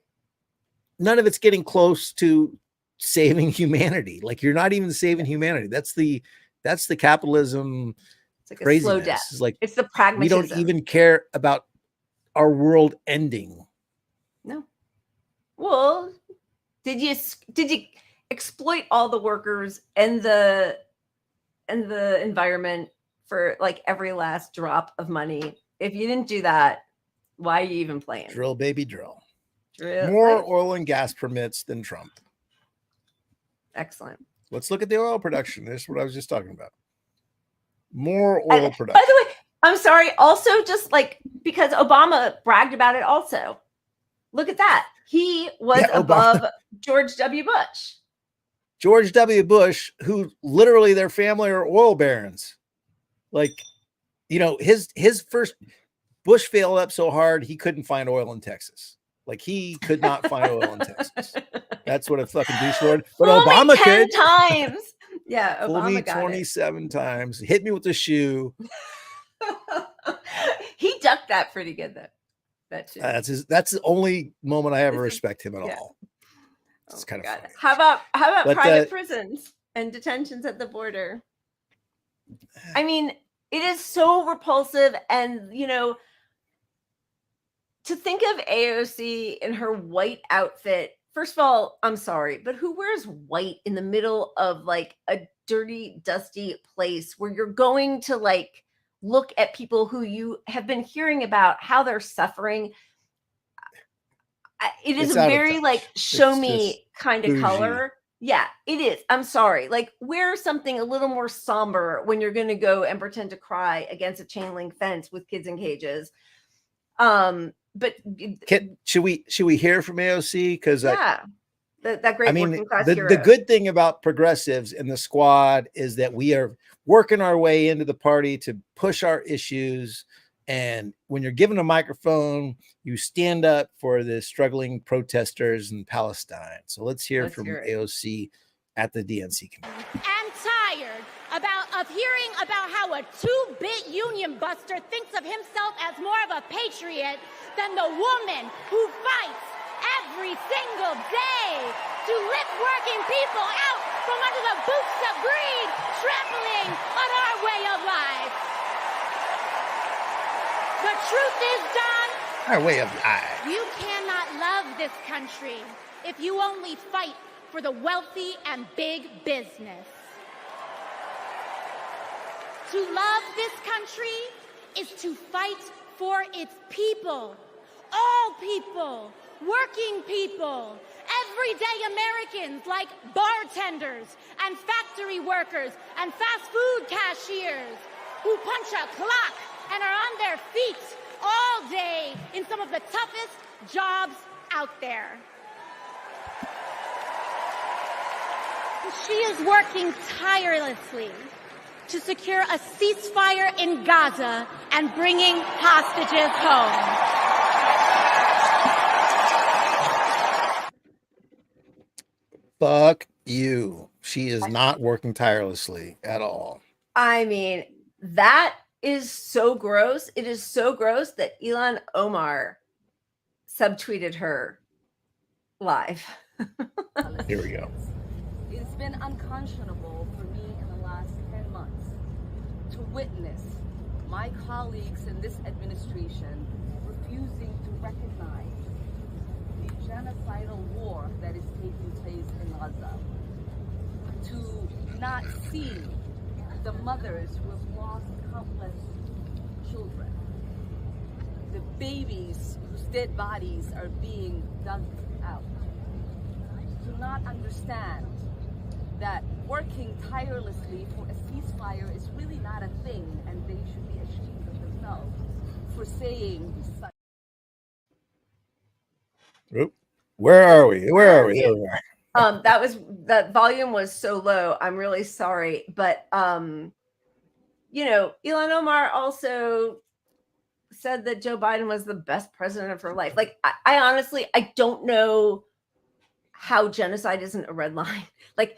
None of it's getting close to saving humanity. Like, you're not even saving humanity. That's the capitalism. It's like a slow death. It's like, it's the pragmatism. We don't even care about our world ending. No. Well, did you exploit all the workers and the environment for like every last drop of money? If you didn't do that, why are you even playing? Drill, baby, drill. More oil and gas permits than Trump. Excellent. Let's look at the oil production. This is what I was just talking about. More oil production. By the way, I'm sorry. Also, just like because Obama bragged about it also. Look at that. He was above George W. Bush. George W. Bush, who literally their family are oil barons. Like, you know, his first Bush failed up so hard he couldn't find oil in Texas. Like, he could not find oil in Texas. That's what a fucking douche lord. But Obama 10 could. times. Yeah, Fool me Obama got 27 times. Hit me with the shoe. He ducked that pretty good, though. That's the only moment I ever respect him at all. It's kind of funny. How about private prisons and detentions at the border? I mean, it is so repulsive, and you know, to think of AOC in her white outfit. First of all, I'm sorry, but who wears white in the middle of like a dirty, dusty place where you're going to like look at people who you have been hearing about how they're suffering? It is a very like show me kind of color. Yeah, it is. I'm sorry. Like, wear something a little more somber when you're going to go and pretend to cry against a chain link fence with kids in cages. But should we hear from AOC? Because that great working class hero. The good thing about progressives in the squad is that we are working our way into the party to push our issues. And when you're given a microphone, you stand up for the struggling protesters in Palestine. So let's hear from AOC at the DNC Convention. I'm tired of hearing about how a two-bit union buster thinks of himself as more of a patriot than the woman who fights every single day to lift working people out from under the boots of greed, trampling on our way of life. The truth is, Don, our way of life. You cannot love this country if you only fight for the wealthy and big business. To love this country is to fight for its people, all people, working people, everyday Americans like bartenders and factory workers and fast food cashiers who punch a clock and are on their feet all day in some of the toughest jobs out there. She is working tirelessly to secure a ceasefire in Gaza and bringing hostages home. Fuck you. She is not working tirelessly at all. I mean, that is so gross. It is so gross that Ilhan Omar subtweeted her live. Here we go. It's been unconscionable for me in the last 10 months to witness my colleagues in this administration refusing to recognize the genocidal war that is taking place in Gaza, to not see the mothers who have lost countless children, the babies whose dead bodies are being dug out do not understand that working tirelessly for a ceasefire is really not a thing, and they should be ashamed of themselves for saying such. Where are we? Where are we? There we are. That volume was so low. I'm really sorry, but you know, Ilhan Omar also said that Joe Biden was the best president of her life. Like, I honestly, I don't know how genocide isn't a red line. Like,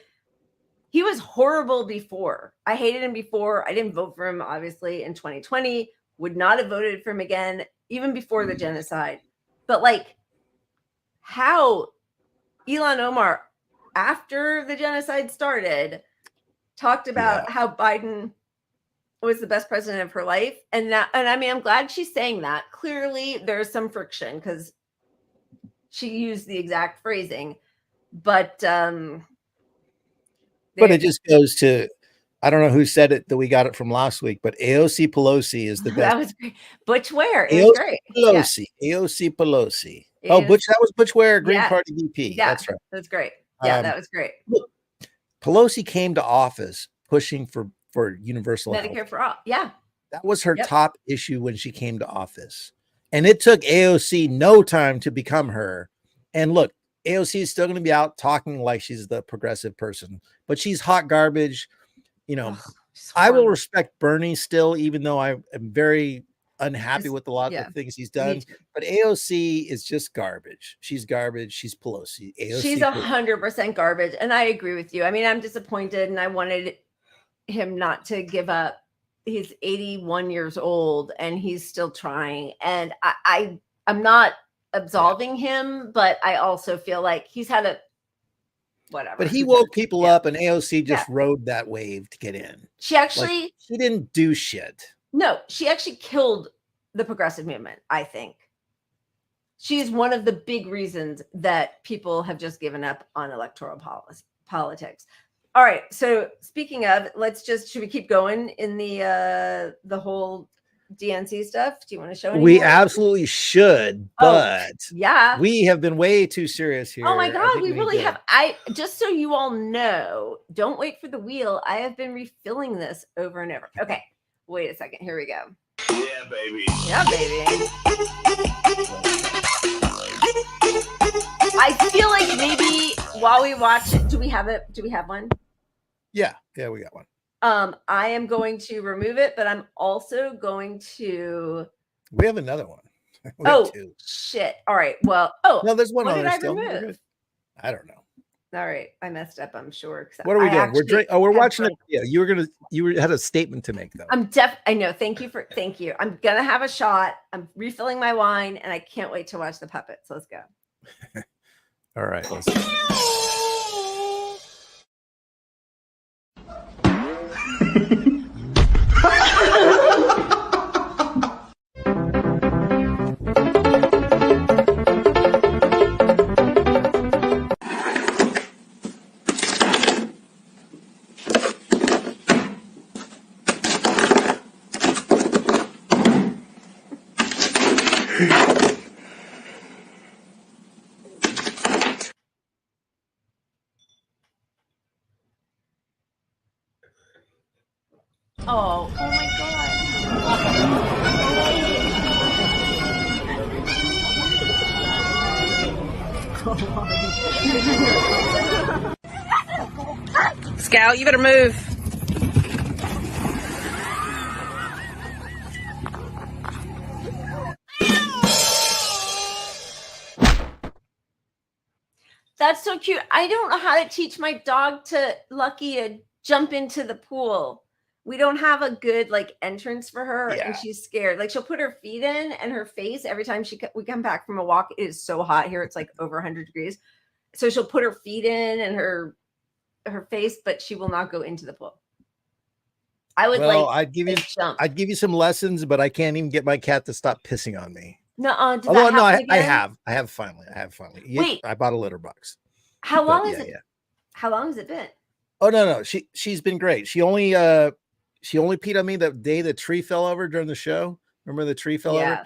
he was horrible before. I hated him before. I didn't vote for him, obviously, in 2020. Would not have voted for him again, even before the genocide. But like, how Ilhan Omar, after the genocide started, talked about how Biden was the best president of her life. And I mean, I'm glad she's saying that. Clearly there's some friction because she used the exact phrasing, but it just goes to, I don't know who said it, that we got it from last week, but AOC Pelosi is the best. That was great. Butch Ware. It was great. Pelosi. Yeah. AOC Pelosi. That was Butch Ware, Green Party VP. Yeah, that's right. That's great. Yeah, that was great. Look, Pelosi came to office pushing for universal Medicare health. for all. Yeah. That was her top issue when she came to office. And it took AOC no time to become her. And look, AOC is still going to be out talking like she's the progressive person, but she's hot garbage. You know, I will respect Bernie still, even though I am very unhappy with a lot of the things he's done. But AOC is just garbage. She's garbage. She's Pelosi. AOC She's 100% garbage. And I agree with you. I mean, I'm disappointed, and I wanted him not to give up. He's 81 years old and he's still trying. And I'm not absolving him, but I also feel like he's had a whatever. But he woke people up, and AOC just rode that wave to get in. She actually, like, she didn't do shit. No, she actually killed the progressive movement. I think she's one of the big reasons that people have just given up on electoral politics. All right. So speaking of, should we keep going in the whole DNC stuff? Do you want to show any We more? Absolutely should, but we have been way too serious here. Oh my God, we really have. Just so you all know, don't wait for the wheel. I have been refilling this over and over. Okay, wait a second. Here we go. Yeah, baby. Yeah, baby. I feel like maybe while we watch it, do we have one? Yeah, we got one. I am going to remove it, but I'm also going to. We have another one. Two. Shit! All right. Well, no, there's one what on did there I still. remove? I don't know. All right, I messed up. I'm sure. What are we doing? We're watching it. Yeah, you had a statement to make though. I know. Thank you. I'm gonna have a shot. I'm refilling my wine, and I can't wait to watch the puppets. Let's go. All right. Let's Oh my God. Scout, you better move. That's so cute. I don't know how to teach my dog Lucky to jump into the pool. We don't have a good entrance for her, and she's scared. Like, she'll put her feet in and her face every time we come back from a walk. It is so hot here; it's like over 100 degrees. So she'll put her feet in and her face, but she will not go into the pool. I'd give you some lessons, but I can't even get my cat to stop pissing on me. I have finally. Wait, I bought a litter box. How long is it? How long has it been? Oh no, she's been great. She only peed on me the day the tree fell over during the show. Remember the tree fell over?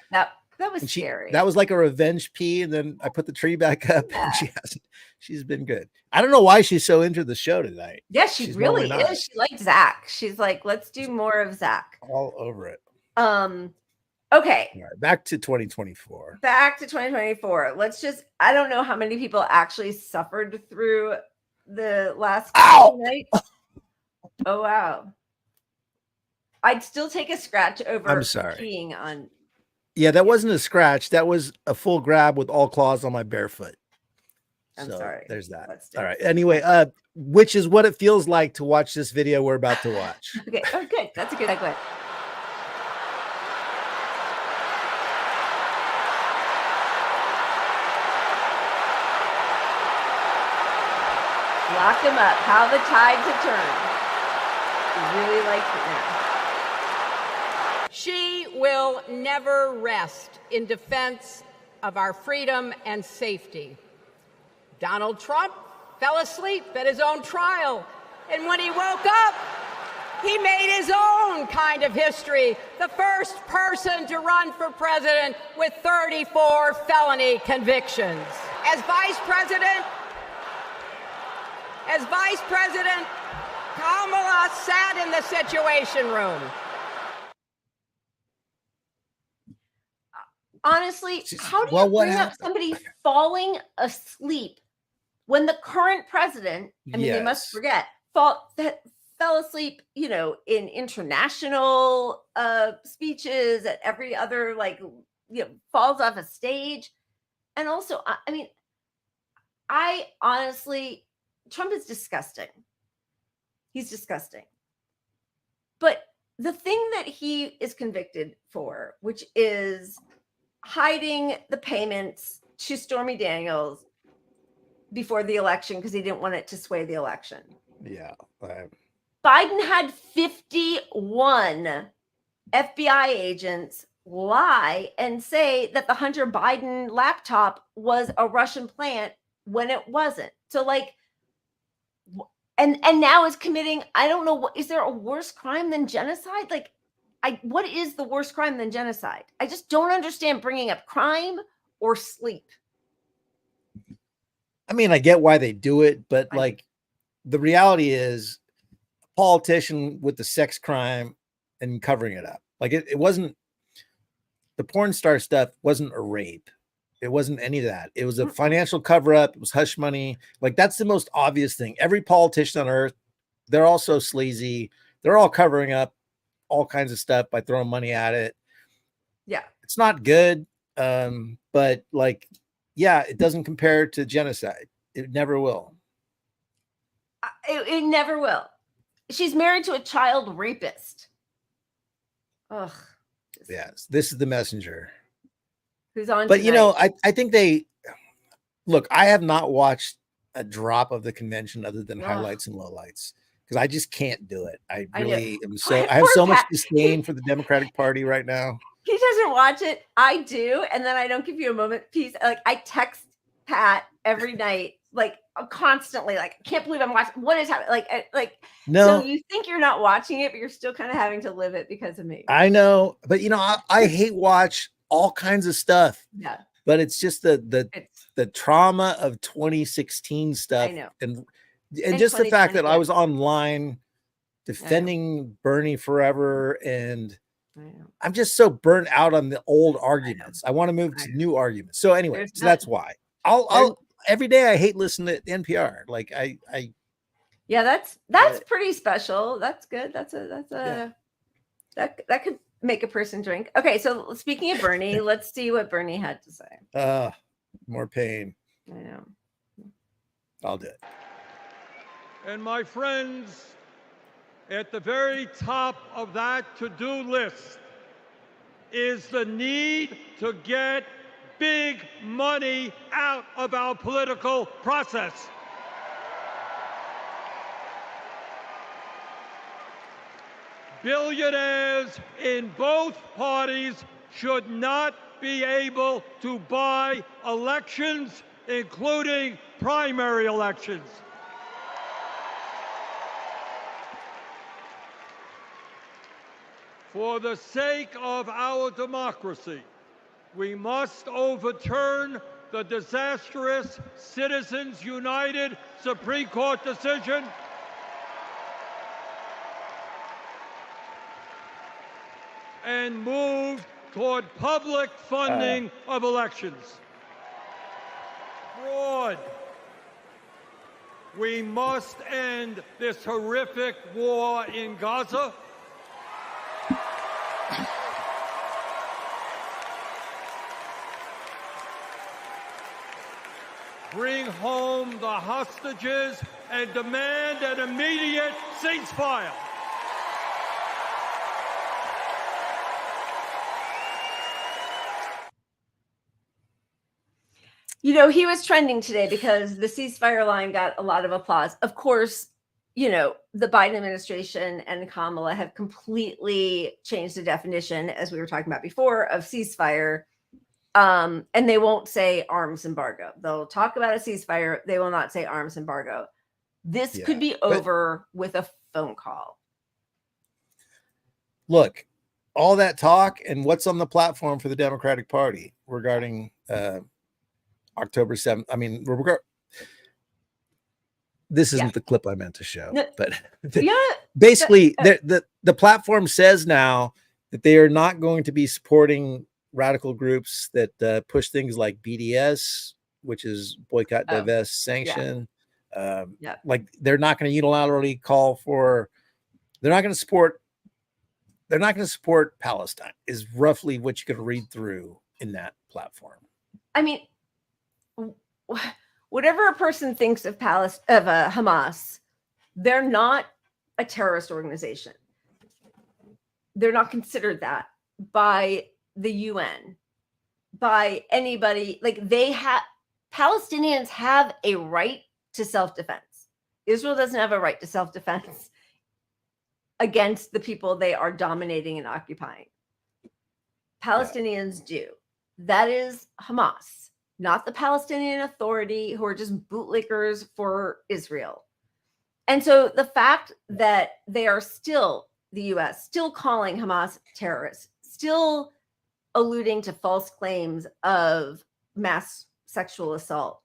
That was scary. That was like a revenge pee, and then I put the tree back up, and she's been good. I don't know why she's so into the show tonight. Yeah, she's really is. She likes Zach. She's like, let's do more of Zach. All over it. Okay. All right, back to 2024. Back to 2024. Let's just, I don't know how many people actually suffered through the last night. Oh, wow. I'd still take a scratch over peeing on. Yeah, that wasn't a scratch. That was a full grab with all claws on my bare foot. I'm sorry. There's that. All right. Anyway, which is what it feels like to watch this video we're about to watch. Okay. Oh, good. That's a good segue. Lock them up. How the tides have turned. Really like it now. She will never rest in defense of our freedom and safety. Donald Trump fell asleep at his own trial, and when he woke up, he made his own kind of history, the first person to run for president with 34 felony convictions. As Vice President, Kamala sat in the Situation Room. Honestly, how do you bring up somebody falling asleep when the current president, I mean, they must forget, fell asleep, you know, in international speeches, at every other, like, you know, falls off a stage. And also, I mean, I honestly, Trump is disgusting. He's disgusting. But the thing that he is convicted for, which is hiding the payments to Stormy Daniels before the election because he didn't want it to sway the election. Yeah. Biden had 51 FBI agents lie and say that the Hunter Biden laptop was a Russian plant when it wasn't. So, like, and now is committing, I don't know, what is there a worse crime than genocide? Like, what is the worst crime than genocide? I just don't understand bringing up crime or sleep. I mean, I get why they do it, but like the reality is a politician with the sex crime and covering it up. Like it wasn't, the porn star stuff wasn't a rape. It wasn't any of that. It was a financial cover up. It was hush money. Like that's the most obvious thing. Every politician on earth, they're all so sleazy. They're all covering up all kinds of stuff by throwing money at it. Yeah. It's not good. But like, yeah, it doesn't compare to genocide. It never will. It never will. She's married to a child rapist. Ugh. Yes. This is the messenger. Who's on But tonight. you know, I think look, I have not watched a drop of the convention other than highlights and lowlights. Because I just can't do it. I really am I have so much disdain for the Democratic Party right now. He doesn't watch it. I do. And then I don't give you a moment peace. Like I text Pat every night, like constantly, like, I can't believe I'm watching. What is happening? Like, no. So you think you're not watching it, but you're still kind of having to live it because of me. I know. But you know, I hate watch all kinds of stuff. Yeah. But it's just the trauma of 2016 stuff. I know. And just the fact that I was online defending Bernie forever, and I'm just so burnt out on the old arguments. I want to move to new arguments. So anyway, that's why I'll every day I hate listening to NPR. Like yeah, that's pretty special. That's good. That could make a person drink. Okay, so speaking of Bernie, let's see what Bernie had to say. More pain. I know. I'll do it. And my friends, at the very top of that to-do list is the need to get big money out of our political process. Billionaires in both parties should not be able to buy elections, including primary elections. For the sake of our democracy, We must overturn the disastrous Citizens United Supreme Court decision and move toward public funding of elections. Fraud. We must end this horrific war in Gaza. Bring home the hostages and demand an immediate ceasefire. You know, he was trending today because the ceasefire line got a lot of applause. Of course, you know, the Biden administration and Kamala have completely changed the definition, as we were talking about before, of ceasefire. And they won't say arms embargo. They'll talk about a ceasefire. They will not say arms embargo. This could be over with a phone call. Look, all that talk and what's on the platform for the Democratic Party regarding October 7th. I mean, this isn't the clip I meant to show, but basically the platform says now that they are not going to be supporting radical groups that push things like BDS, which is boycott, divest, sanction. Like they're not going to unilaterally call for, they're not going to support Palestine is roughly what you could read through in that platform. I mean, whatever a person thinks of Hamas, they're not a terrorist organization. They're not considered that by the UN, by anybody. Like Palestinians have a right to self-defense. Israel doesn't have a right to self-defense against the people they are dominating and occupying. Palestinians do. That is Hamas, not the Palestinian Authority, who are just bootlickers for Israel. And so the fact that they are still, the US, still calling Hamas terrorists, still alluding to false claims of mass sexual assault,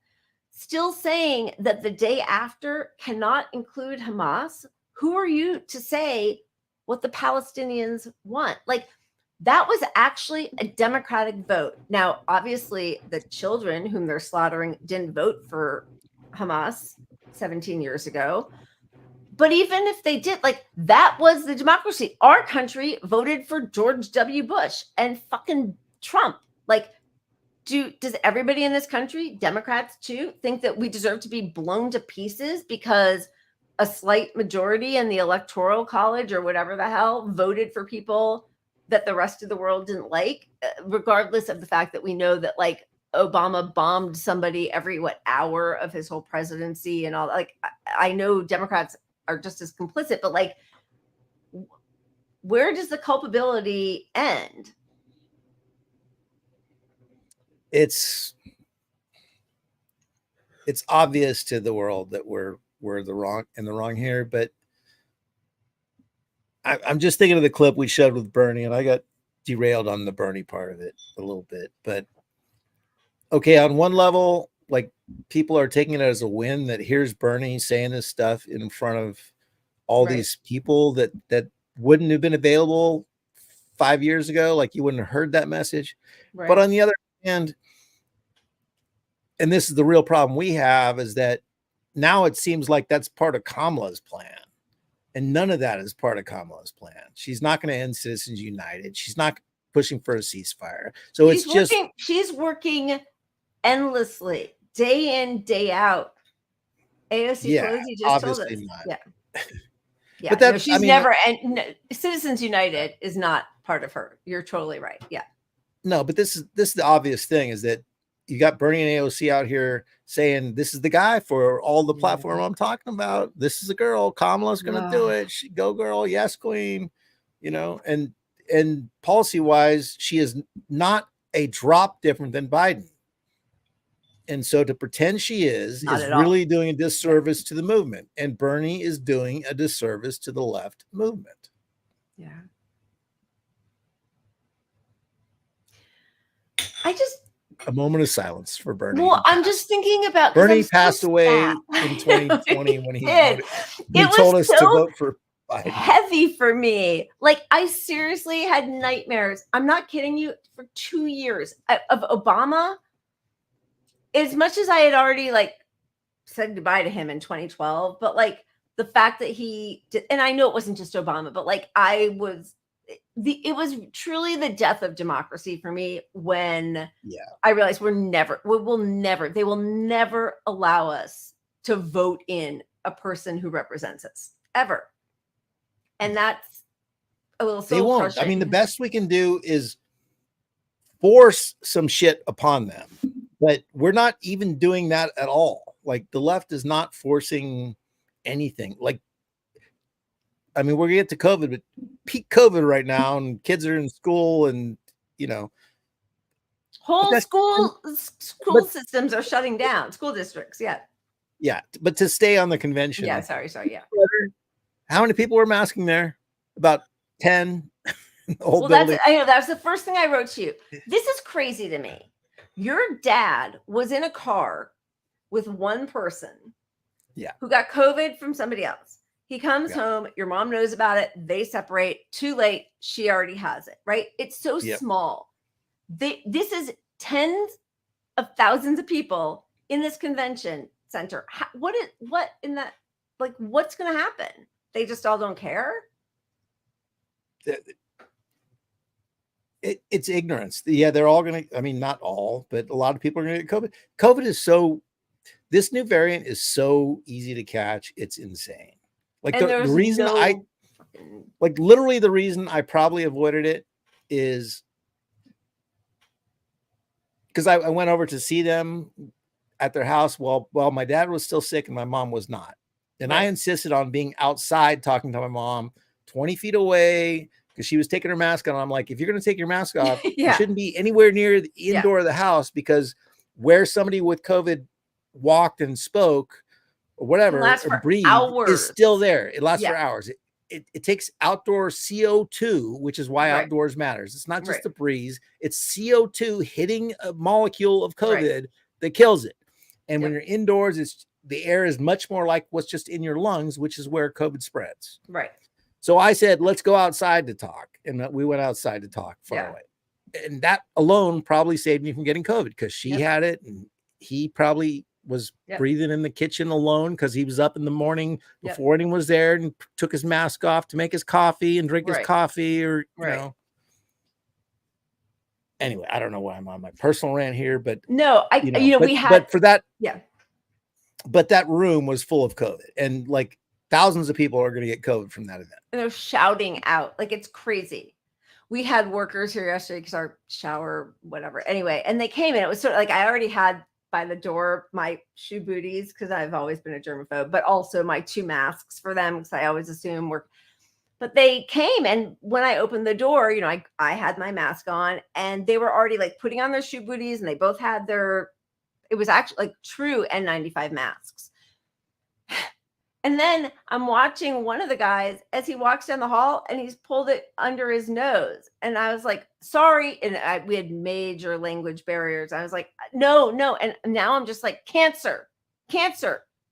still saying that the day after cannot include Hamas, who are you to say what the Palestinians want? Like, that was actually a democratic vote. Now, obviously, the children whom they're slaughtering didn't vote for Hamas 17 years ago. But even if they did, like, that was the democracy. Our country voted for George W. Bush and fucking Trump. Like, does everybody in this country, Democrats too, think that we deserve to be blown to pieces because a slight majority in the Electoral College or whatever the hell voted for people that the rest of the world didn't like, regardless of the fact that we know that, like, Obama bombed somebody every hour of his whole presidency and all that. Like, I know Democrats are just as complicit, but like, where does the culpability end? It's obvious to the world that we're in the wrong here, but I'm just thinking of the clip we showed with Bernie, and I got derailed on the Bernie part of it a little bit. But okay, on one level, like, people are taking it as a win that here's Bernie saying this stuff in front of all these people that wouldn't have been available 5 years ago. Like, you wouldn't have heard that message. Right. But on the other hand, and this is the real problem we have, is that now it seems like that's part of Kamala's plan. And none of that is part of Kamala's plan. She's not going to end Citizens United. She's not pushing for a ceasefire. So she's working endlessly, day in, day out. AOC Pelosi just told us. Not. Yeah. But that's, she's never, and Citizens United is not part of her. You're totally right. Yeah. No, but this is the obvious thing, is that you got Bernie and AOC out here saying, this is the guy for all the platform I'm talking about. This is a girl. Kamala's going to do it. Go girl. Yes, queen. You know, and policy wise, she is not a drop different than Biden. And so to pretend she is really doing a disservice to the movement. And Bernie is doing a disservice to the left movement. Yeah. a moment of silence for Bernie. Well, I'm just thinking about Bernie passed away in 2020 when he told us to vote for Biden. Heavy for me. Like, I seriously had nightmares. I'm not kidding you. For 2 years of Obama, as much as I had already like said goodbye to him in 2012, but like the fact that he did, and I know it wasn't just Obama, but like it was truly the death of democracy for me when I realized they will never allow us to vote in a person who represents us ever. And that's a little they won't. Crushing. I mean, the best we can do is force some shit upon them, but we're not even doing that at all. Like, the left is not forcing anything. Like, I mean, we're gonna get to COVID, but peak COVID right now, and kids are in school, and whole school systems are shutting down. School districts, yeah. But to stay on the convention, sorry, how many people were masking there? About 10. Well, that's the first thing I wrote to you. This is crazy to me. Your dad was in a car with one person, who got COVID from somebody else. He comes home, your mom knows about it, they separate, too late, she already has it, right? It's so small. This is tens of thousands of people in this convention center. What's going to happen? They just all don't care? It's ignorance. They're all going to, I mean, not all, but a lot of people are going to get COVID. COVID is this new variant is so easy to catch. It's insane. Like the reason literally the reason I probably avoided it is because I went over to see them at their house while my dad was still sick and my mom was not. And I insisted on being outside talking to my mom 20 feet away because she was taking her mask on. I'm like, if you're going to take your mask off, you shouldn't be anywhere near the indoor of the house, because where somebody with COVID walked and spoke or whatever or breathed is still there. It lasts for hours. It takes outdoor CO2, which is why outdoors matters. It's not just the breeze. It's CO2 hitting a molecule of COVID that kills it. And when you're indoors, the air is much more like what's just in your lungs, which is where COVID spreads. Right. So I said, let's go outside to talk. And we went outside to talk far away. And that alone probably saved me from getting COVID, because she had it and he probably was breathing in the kitchen alone because he was up in the morning before anyone was there and took his mask off to make his coffee and drink his coffee, or you know. Anyway, I don't know why I'm on my personal rant here, but but for that, but that room was full of COVID, and like thousands of people are going to get COVID from that event. And they're shouting out like it's crazy. We had workers here yesterday because our shower, whatever. Anyway, and they came in. It was sort of like I already had by the door my shoe booties because I've always been a germaphobe, but also my 2 masks for them because I always assume but they came, and when I opened the door, I had my mask on, and they were already like putting on their shoe booties, and they both had it was actually like true N95 masks. And then I'm watching one of the guys as he walks down the hall, and he's pulled it under his nose. And I was like, sorry. And we had major language barriers. I was like, no. And now I'm just like, cancer.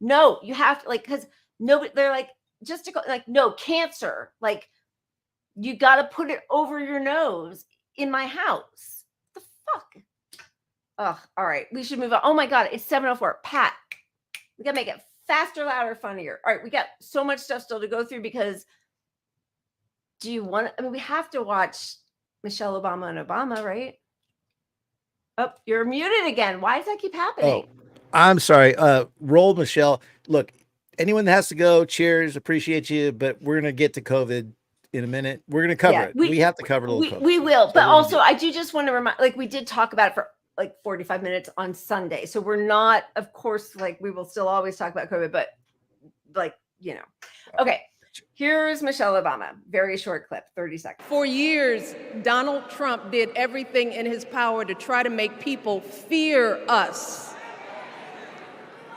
No, you have to, like, because nobody, they're like, just to go, like, no, cancer. Like, you got to put it over your nose in my house. What the fuck? Oh, all right. We should move on. Oh my God. It's 7:04. Pat, we got to make it faster, louder, funnier. All right, we got so much stuff still to go through because we have to watch Michelle Obama and Obama, right? Oh, you're muted again. Why does that keep happening? Oh, I'm sorry. Roll Michelle. Look, anyone that has to go, cheers, appreciate you, but we're going to get to COVID in a minute. We're going to cover it. We have to cover a little COVID. We will, but also I do just want to remind, like we did talk about it for like 45 minutes on Sunday. So we're not, of course, like we will still always talk about COVID, but like, Okay, here's Michelle Obama. Very short clip, 30 seconds. For years, Donald Trump did everything in his power to try to make people fear us.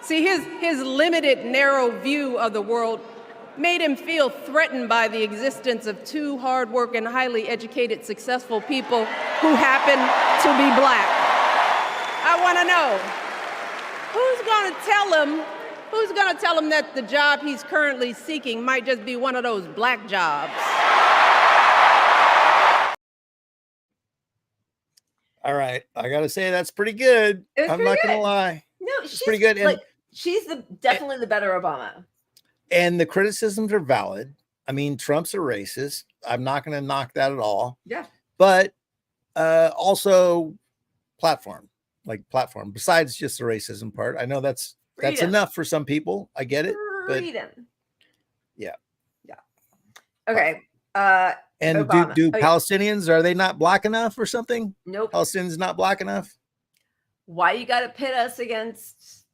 See, his limited, narrow view of the world made him feel threatened by the existence of 2 hardworking, highly educated, successful people who happen to be Black. I want to know who's going to tell him that the job he's currently seeking might just be one of those black jobs. All right, I gotta say that's pretty good. I'm not gonna lie. No, she's pretty good. And, like, she's definitely the better Obama. And the criticisms are valid. I mean, Trump's a racist. I'm not going to knock that at all. Yeah. But also platform. Besides just the racism part. I know that's enough for some people. I get it. Freedom. But yeah. Yeah. Okay. And do Palestinians, are they not black enough or something? Nope. Palestinians not black enough? Why you got to pit us against?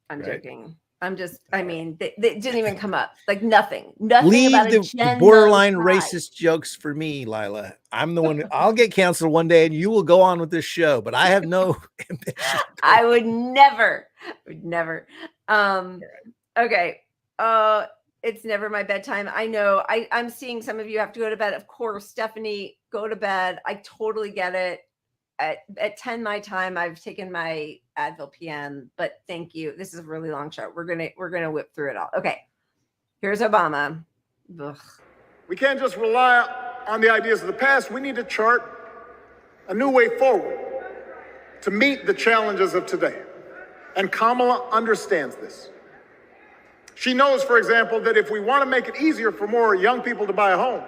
I'm joking. I'm just, I mean, they didn't even come up. Like nothing. Leave about the borderline racist jokes for me, Lila. I'm the one. I'll get canceled one day and you will go on with this show, but I have no ambition. I would never. Okay. It's never my bedtime. I know. I'm seeing some of you have to go to bed. Of course, Stephanie, go to bed. I totally get it. At 10 my time, I've taken my Advil PM, but thank you. This is a really long show. We're gonna whip through it all. Okay, here's Obama. Ugh. We can't just rely on the ideas of the past. We need to chart a new way forward to meet the challenges of today. And Kamala understands this. She knows, for example, that if we want to make it easier for more young people to buy a home,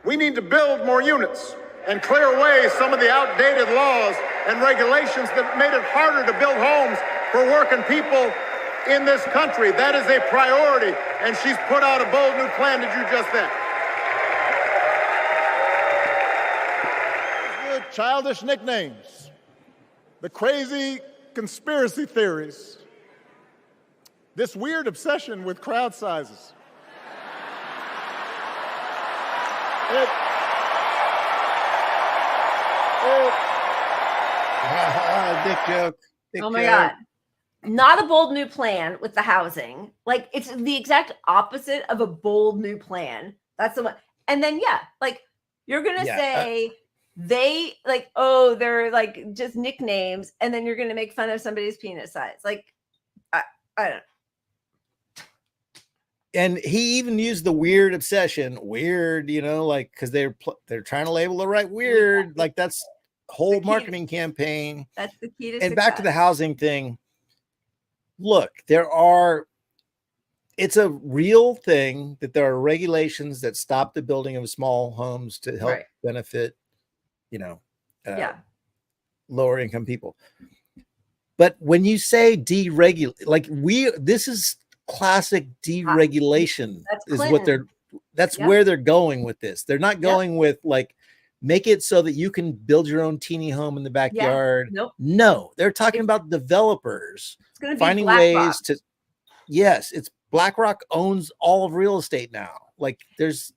we need to build more units and clear away some of the outdated laws and regulations that made it harder to build homes for working people in this country. That is a priority, and she's put out a bold new plan to do just that. The childish nicknames, the crazy conspiracy theories, this weird obsession with crowd sizes. Dick joke. Oh my God. Not a bold new plan with the housing. Like it's the exact opposite of a bold new plan. That's the one. And then, yeah, like you're going to say they like, oh, they're like just nicknames. And then you're going to make fun of somebody's penis size. Like, I don't know. And he even used the weird obsession, weird, you know, like, cause they're trying to label it right. Weird. Like that's whole marketing campaign. That's the key to success. Back to the housing thing. Look, it's a real thing that there are regulations that stop the building of small homes to help benefit, you know, lower income people. But when you say deregulate, like this is classic deregulation is what that's where they're going with this. They're not going with like, make it so that you can build your own teeny home in the backyard. No, they're talking about developers finding ways to. Yes, it's BlackRock owns all of real estate now. Like there's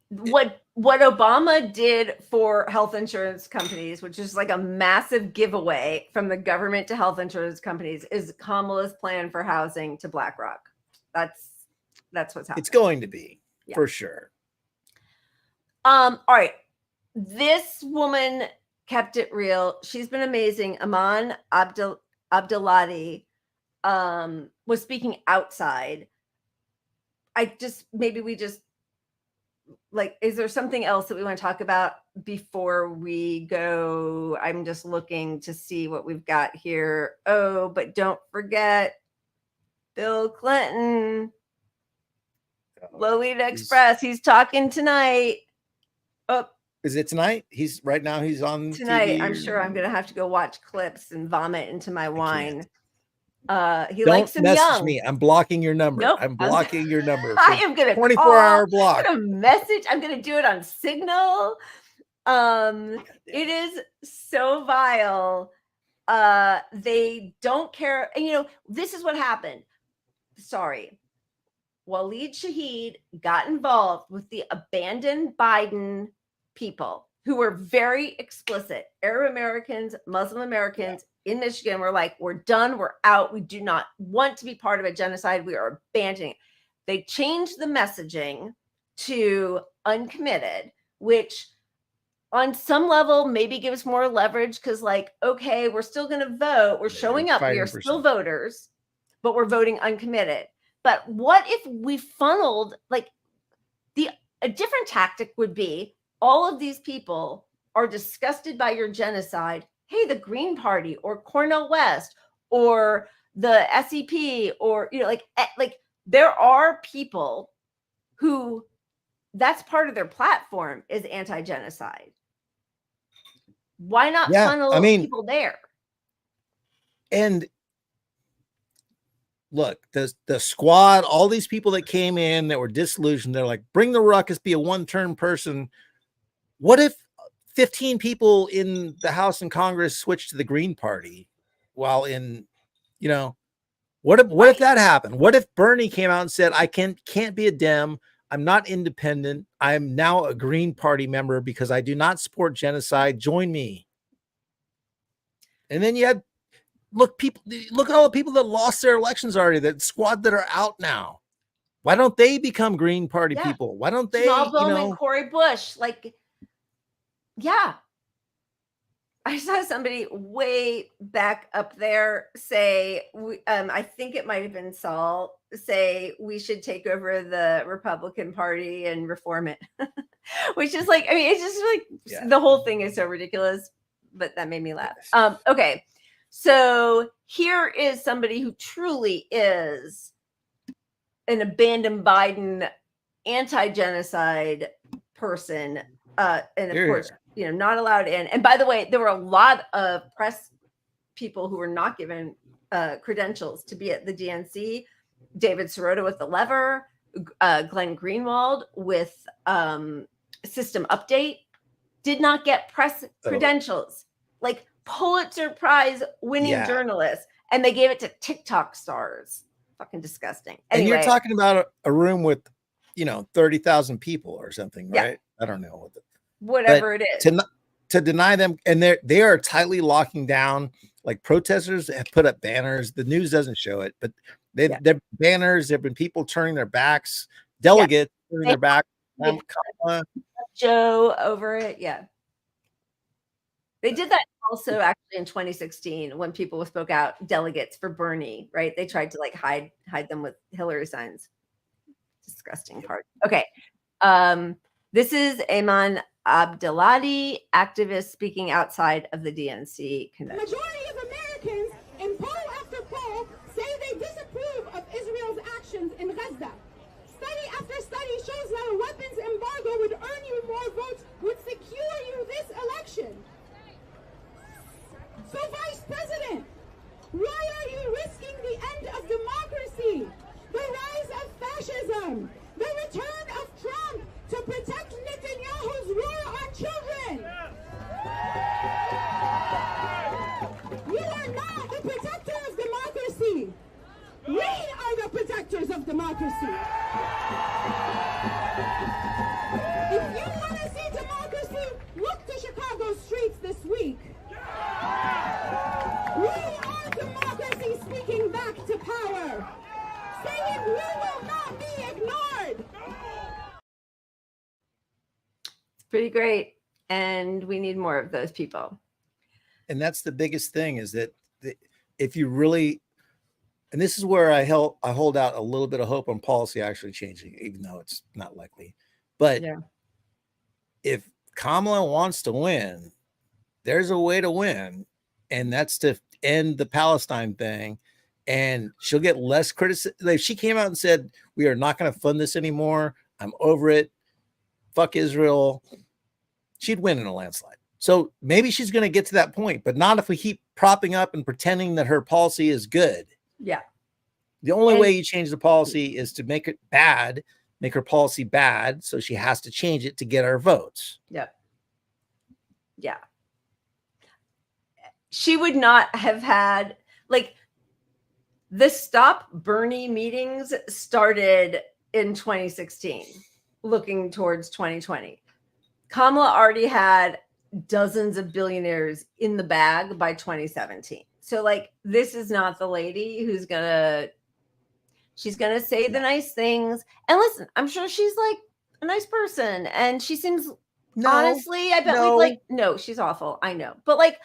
what Obama did for health insurance companies, which is like a massive giveaway from the government to health insurance companies, is Kamala's plan for housing to BlackRock. That's what's happening. It's going to be for sure. All right. This woman kept it real. She's been amazing. Aman Abdulati was speaking outside. Maybe we just like, is there something else that we want to talk about before we go? I'm just looking to see what we've got here. Oh, but don't forget Bill Clinton, Lolita Express. He's talking tonight. Oh. Is it tonight? He's on tonight. TV I'm sure I'm gonna have to go watch clips and vomit into my wine. He likes him message young. Me. I'm blocking your number. Nope, I'm blocking your number. I am gonna 24-hour block. I'm gonna message. I'm gonna do it on Signal. It is so vile. They don't care. And you know, this is what happened. Sorry. Waleed Shahid got involved with the abandoned Biden people who were very explicit. Arab Americans, Muslim Americans in Michigan were like, we're done, we're out. We do not want to be part of a genocide. We are abandoning it. They changed the messaging to uncommitted, which on some level, maybe give us more leverage because, like, okay, we're still going to vote. We're showing up. We are still voters, but we're voting uncommitted. But what if we funneled, like, a different tactic would be all of these people are disgusted by your genocide. Hey, the Green Party or Cornel West or the SEP or, you know, like there are people who that's part of their platform is anti-genocide. Why not funnel people there? And look, the squad, all these people that came in that were disillusioned, they're like, bring the ruckus, be a one-term person. What if 15 people in the House and Congress switched to the Green Party while in, you know, what if that happened? What if Bernie came out and said, I can't be a Dem. I'm not independent. I'm now a Green Party member because I do not support genocide. Join me. And then you had, look at all the people that lost their elections already, that squad that are out now. Why don't they become Green Party people? Why don't they, and Cori Bush, like, yeah. I saw somebody way back up there say, I think it might have been Saul, say we should take over the Republican Party and reform it. Which is like, I mean, it's just like the whole thing is so ridiculous, but that made me laugh. Okay. So here is somebody who truly is an abandoned Biden anti-genocide person. And of course, you know, not allowed in. And by the way, there were a lot of press people who were not given credentials to be at the DNC. David Sirota with the lever, Glenn Greenwald with System Update did not get press credentials. Like Pulitzer Prize winning journalists, and they gave it to TikTok stars. Fucking disgusting. Anyway, and you're talking about a room with, you know, 30,000 people or something, right? I don't know whatever it is. To deny them, and they are tightly locking down. Like protesters have put up banners. The news doesn't show it, but they're banners. There've been people turning their backs, delegates turning their back. Joe over it, They did that also actually in 2016 when people spoke out, delegates for Bernie, right? They tried to like hide them with Hillary signs. Disgusting part. Okay. This is Ayman Abdeladi, activist speaking outside of the DNC convention. The majority of Americans in poll after poll say they disapprove of Israel's actions in Gaza. Study after study shows that a weapons embargo would earn you more votes, would secure you this election. So, Vice President, why are you risking the end of democracy, the rise of fascism, the return of Trump to protect Netanyahu's war on children? You are not the protector of democracy. We are the protectors of democracy. If you want to see democracy, look to Chicago streets this week. We are democracy speaking back to power, saying we will not be ignored. It's pretty great, and we need more of those people. And that's the biggest thing, is that if you really, and this is where I hold out a little bit of hope on policy actually changing, even though it's not likely. But if Kamala wants to win, there's a way to win, and that's to end the Palestine thing, and she'll get less criticism. If she came out and said, we are not going to fund this anymore, I'm over it, fuck Israel, she'd win in a landslide. So maybe she's going to get to that point, but not if we keep propping up and pretending that her policy is good. Yeah. The only way you change the policy is to make it bad, make her policy bad, so she has to change it to get our votes. Yeah. Yeah. She would not have had, like, the Stop Bernie meetings started in 2016, looking towards 2020. Kamala already had dozens of billionaires in the bag by 2017. So, like, this is not the lady who's she's gonna say the nice things. And listen, I'm sure she's like a nice person, and she seems No, honestly, I bet no. we'd like, no, she's awful. I know. But like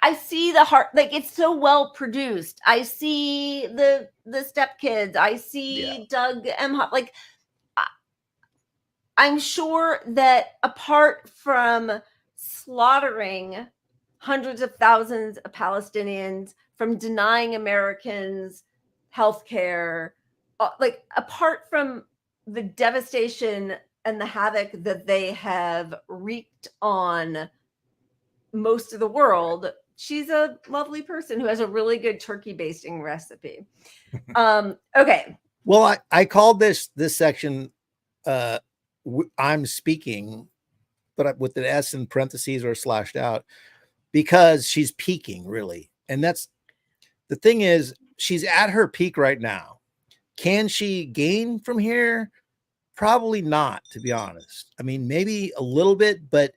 I see the heart, like it's so well produced. I see the stepkids. I see Doug Emhoff. Like I'm sure that apart from slaughtering hundreds of thousands of Palestinians, from denying Americans healthcare, like apart from the devastation and the havoc that they have wreaked on most of the world, she's a lovely person who has a really good turkey basting recipe. Okay. Well, I called this section I'm speaking, but with the S in parentheses or slashed out, because she's peaking really. And that's the thing, is she's at her peak right now. Can she gain from here? Probably not, to be honest. I mean, maybe a little bit, but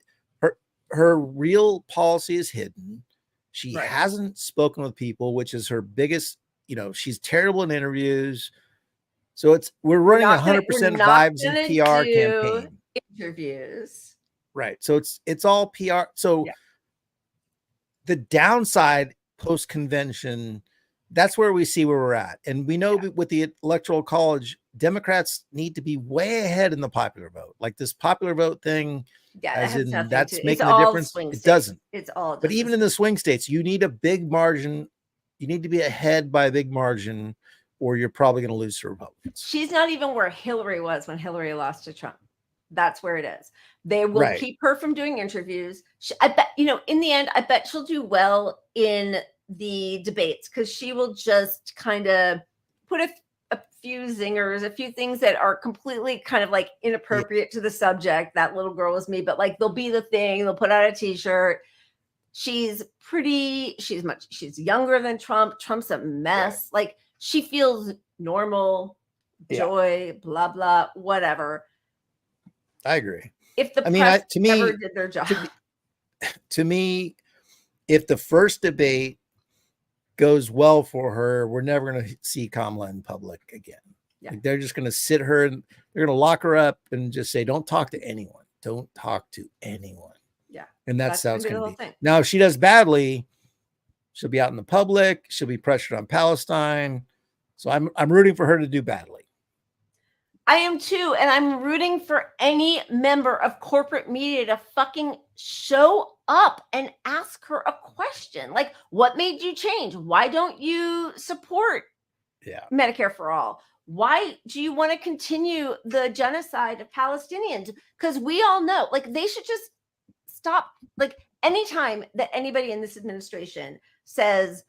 her real policy is hidden. She hasn't spoken with people, which is her biggest, she's terrible in interviews. So we're running 100% vibes and PR campaign. Interviews. Right. So it's all PR. So the downside post convention, that's where we see where we're at. And we know with the Electoral College, Democrats need to be way ahead in the popular vote. Like this popular vote thing, that's making a difference. It doesn't. It's all. But even in the swing states, you need a big margin. You need to be ahead by a big margin, or you're probably going to lose to Republicans. She's not even where Hillary was when Hillary lost to Trump. That's where it is. They will keep her from doing interviews. I bet, in the end, I bet she'll do well in the debates because she will just kind of put a few zingers, a few things that are completely kind of like inappropriate to the subject. That little girl was me, but like they'll be the thing. They'll put out a t-shirt. She's pretty. She's younger than Trump. Trump's a mess. Like she feels normal, joy, blah, blah, whatever. I agree. If the press ever did their job. To me, if the first debate goes well for her, we're never going to see Kamala in public again. Like they're just going to sit her and they're going to lock her up and just say, don't talk to anyone. Don't talk to anyone. Yeah. And that's how it's going to be. Now, if she does badly, she'll be out in the public. She'll be pressured on Palestine. So I'm rooting for her to do badly. I am too. And I'm rooting for any member of corporate media to fucking show up and ask her a question. Like, what made you change? Why don't you support Medicare for all? Why do you want to continue the genocide of Palestinians? Because we all know, like, they should just stop. Like, anytime that anybody in this administration says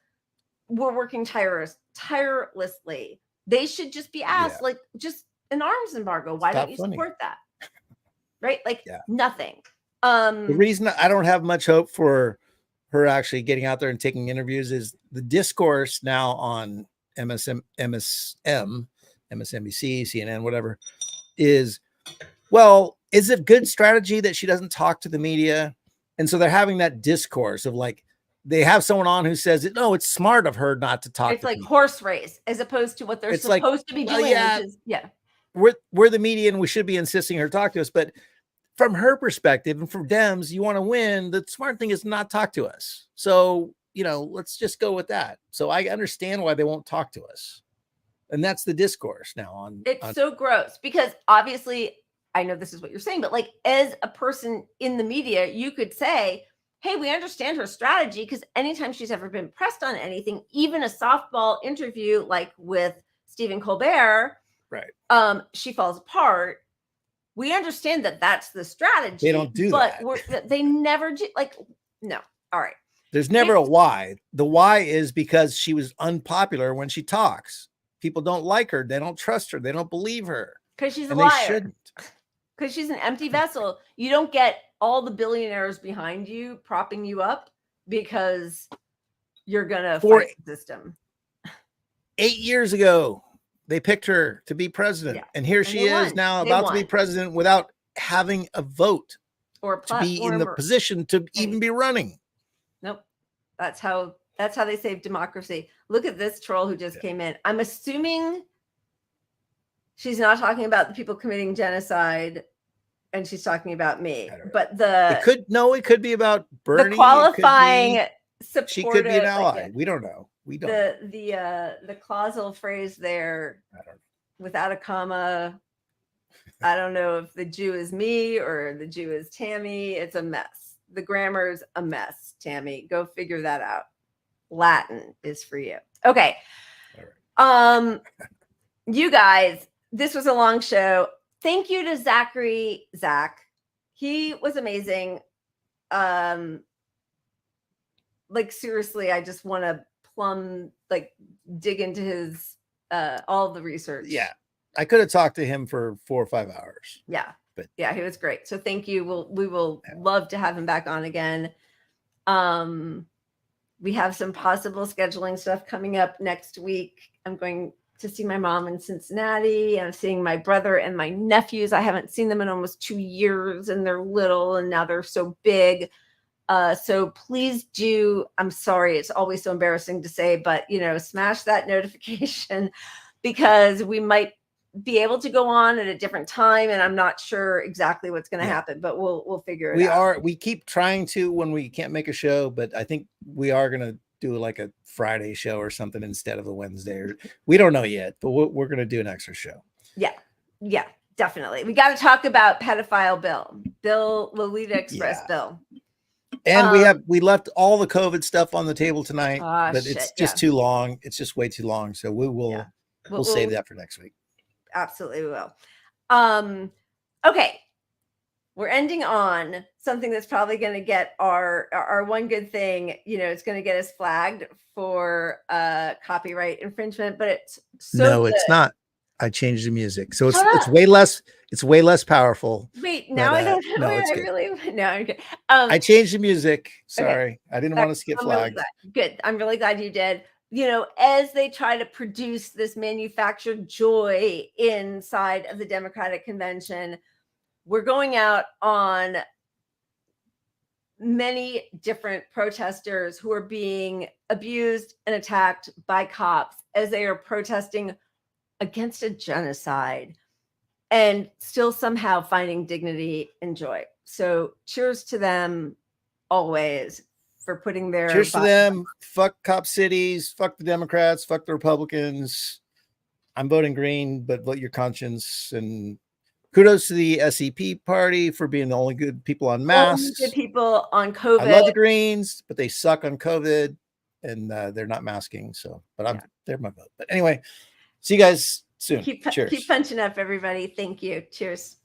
we're working tirelessly, they should just be asked, like, just an arms embargo. Why don't you support that? Right? Like nothing. The reason I don't have much hope for her actually getting out there and taking interviews is the discourse now on MSNBC, CNN, whatever, is, well, is it good strategy that she doesn't talk to the media? And so they're having that discourse of like, they have someone on who says, no, it's smart of her not to talk. It's like horse race as opposed to what they're supposed to be doing. We're the media and we should be insisting her talk to us. But from her perspective and from Dems, you want to win. The smart thing is not talk to us. So, let's just go with that. So I understand why they won't talk to us. And that's the discourse now on. It's so gross because obviously I know this is what you're saying, but like as a person in the media, you could say, hey, we understand her strategy because anytime she's ever been pressed on anything, even a softball interview like with Stephen Colbert, she falls apart. We understand that that's the strategy. They don't do that. But they never do. Like, no. All right. There's never a why. The why is because she was unpopular when she talks. People don't like her. They don't trust her. They don't believe her. Because she's a liar. They shouldn't. Because she's an empty vessel. You don't get all the billionaires behind you propping you up because you're going to fight the system. 8 years ago, they picked her to be president. Yeah. And here she is now about to be president without having a vote or to be in the position to even be running. Nope. That's how they save democracy. Look at this troll who just came in. I'm assuming she's not talking about the people committing genocide and she's talking about me. But it could be about Bernie. The qualifying support. She could be an ally. We don't know. We don't. The clausal phrase there, without a comma. I don't know if the Jew is me or the Jew is Tammy. It's a mess. The grammar's a mess, Tammy. Go figure that out. Latin is for you. Okay. You guys, this was a long show. Thank you to Zach. He was amazing. Like seriously, I just want to dig into his all the research. Yeah. I could have talked to him for 4 or 5 hours. Yeah. But yeah, he was great. So thank you. We will love to have him back on again. We have some possible scheduling stuff coming up next week. I'm going to see my mom in Cincinnati. I'm seeing my brother and my nephews. I haven't seen them in almost 2 years, and they're little and now they're so big. So please do. I'm sorry. It's always so embarrassing to say, but smash that notification because we might be able to go on at a different time. And I'm not sure exactly what's going to happen, but we'll figure it out. We keep trying to when we can't make a show, but I think we are going to do like a Friday show or something instead of a Wednesday. We don't know yet, but we're going to do an extra show. Yeah, definitely. We got to talk about pedophile Bill Lolita Express bill. And we left all the COVID stuff on the table tonight, but it's just too long. It's just way too long. So we'll save that for next week. Absolutely will. Okay. We're ending on something that's probably going to get our one good thing, it's going to get us flagged for copyright infringement, but it's it's not. I changed the music. So it's way less powerful. Wait, now I don't know. Okay. I changed the music. Sorry. Okay. I didn't want us to get flagged. Good. I'm really glad you did. As they try to produce this manufactured joy inside of the Democratic Convention, we're going out on many different protesters who are being abused and attacked by cops as they are protesting against a genocide and still somehow finding dignity and joy. So cheers to them always. For putting their cheers to them. Fuck cop cities, fuck the Democrats, fuck the Republicans. I'm voting green, but vote your conscience. And kudos to the SEP party for being the only good people on masks. Good people on COVID. I love the Greens, but they suck on COVID and they're not masking. So, but they're my vote. But anyway, see you guys soon. Cheers. Keep punching up, everybody. Thank you. Cheers.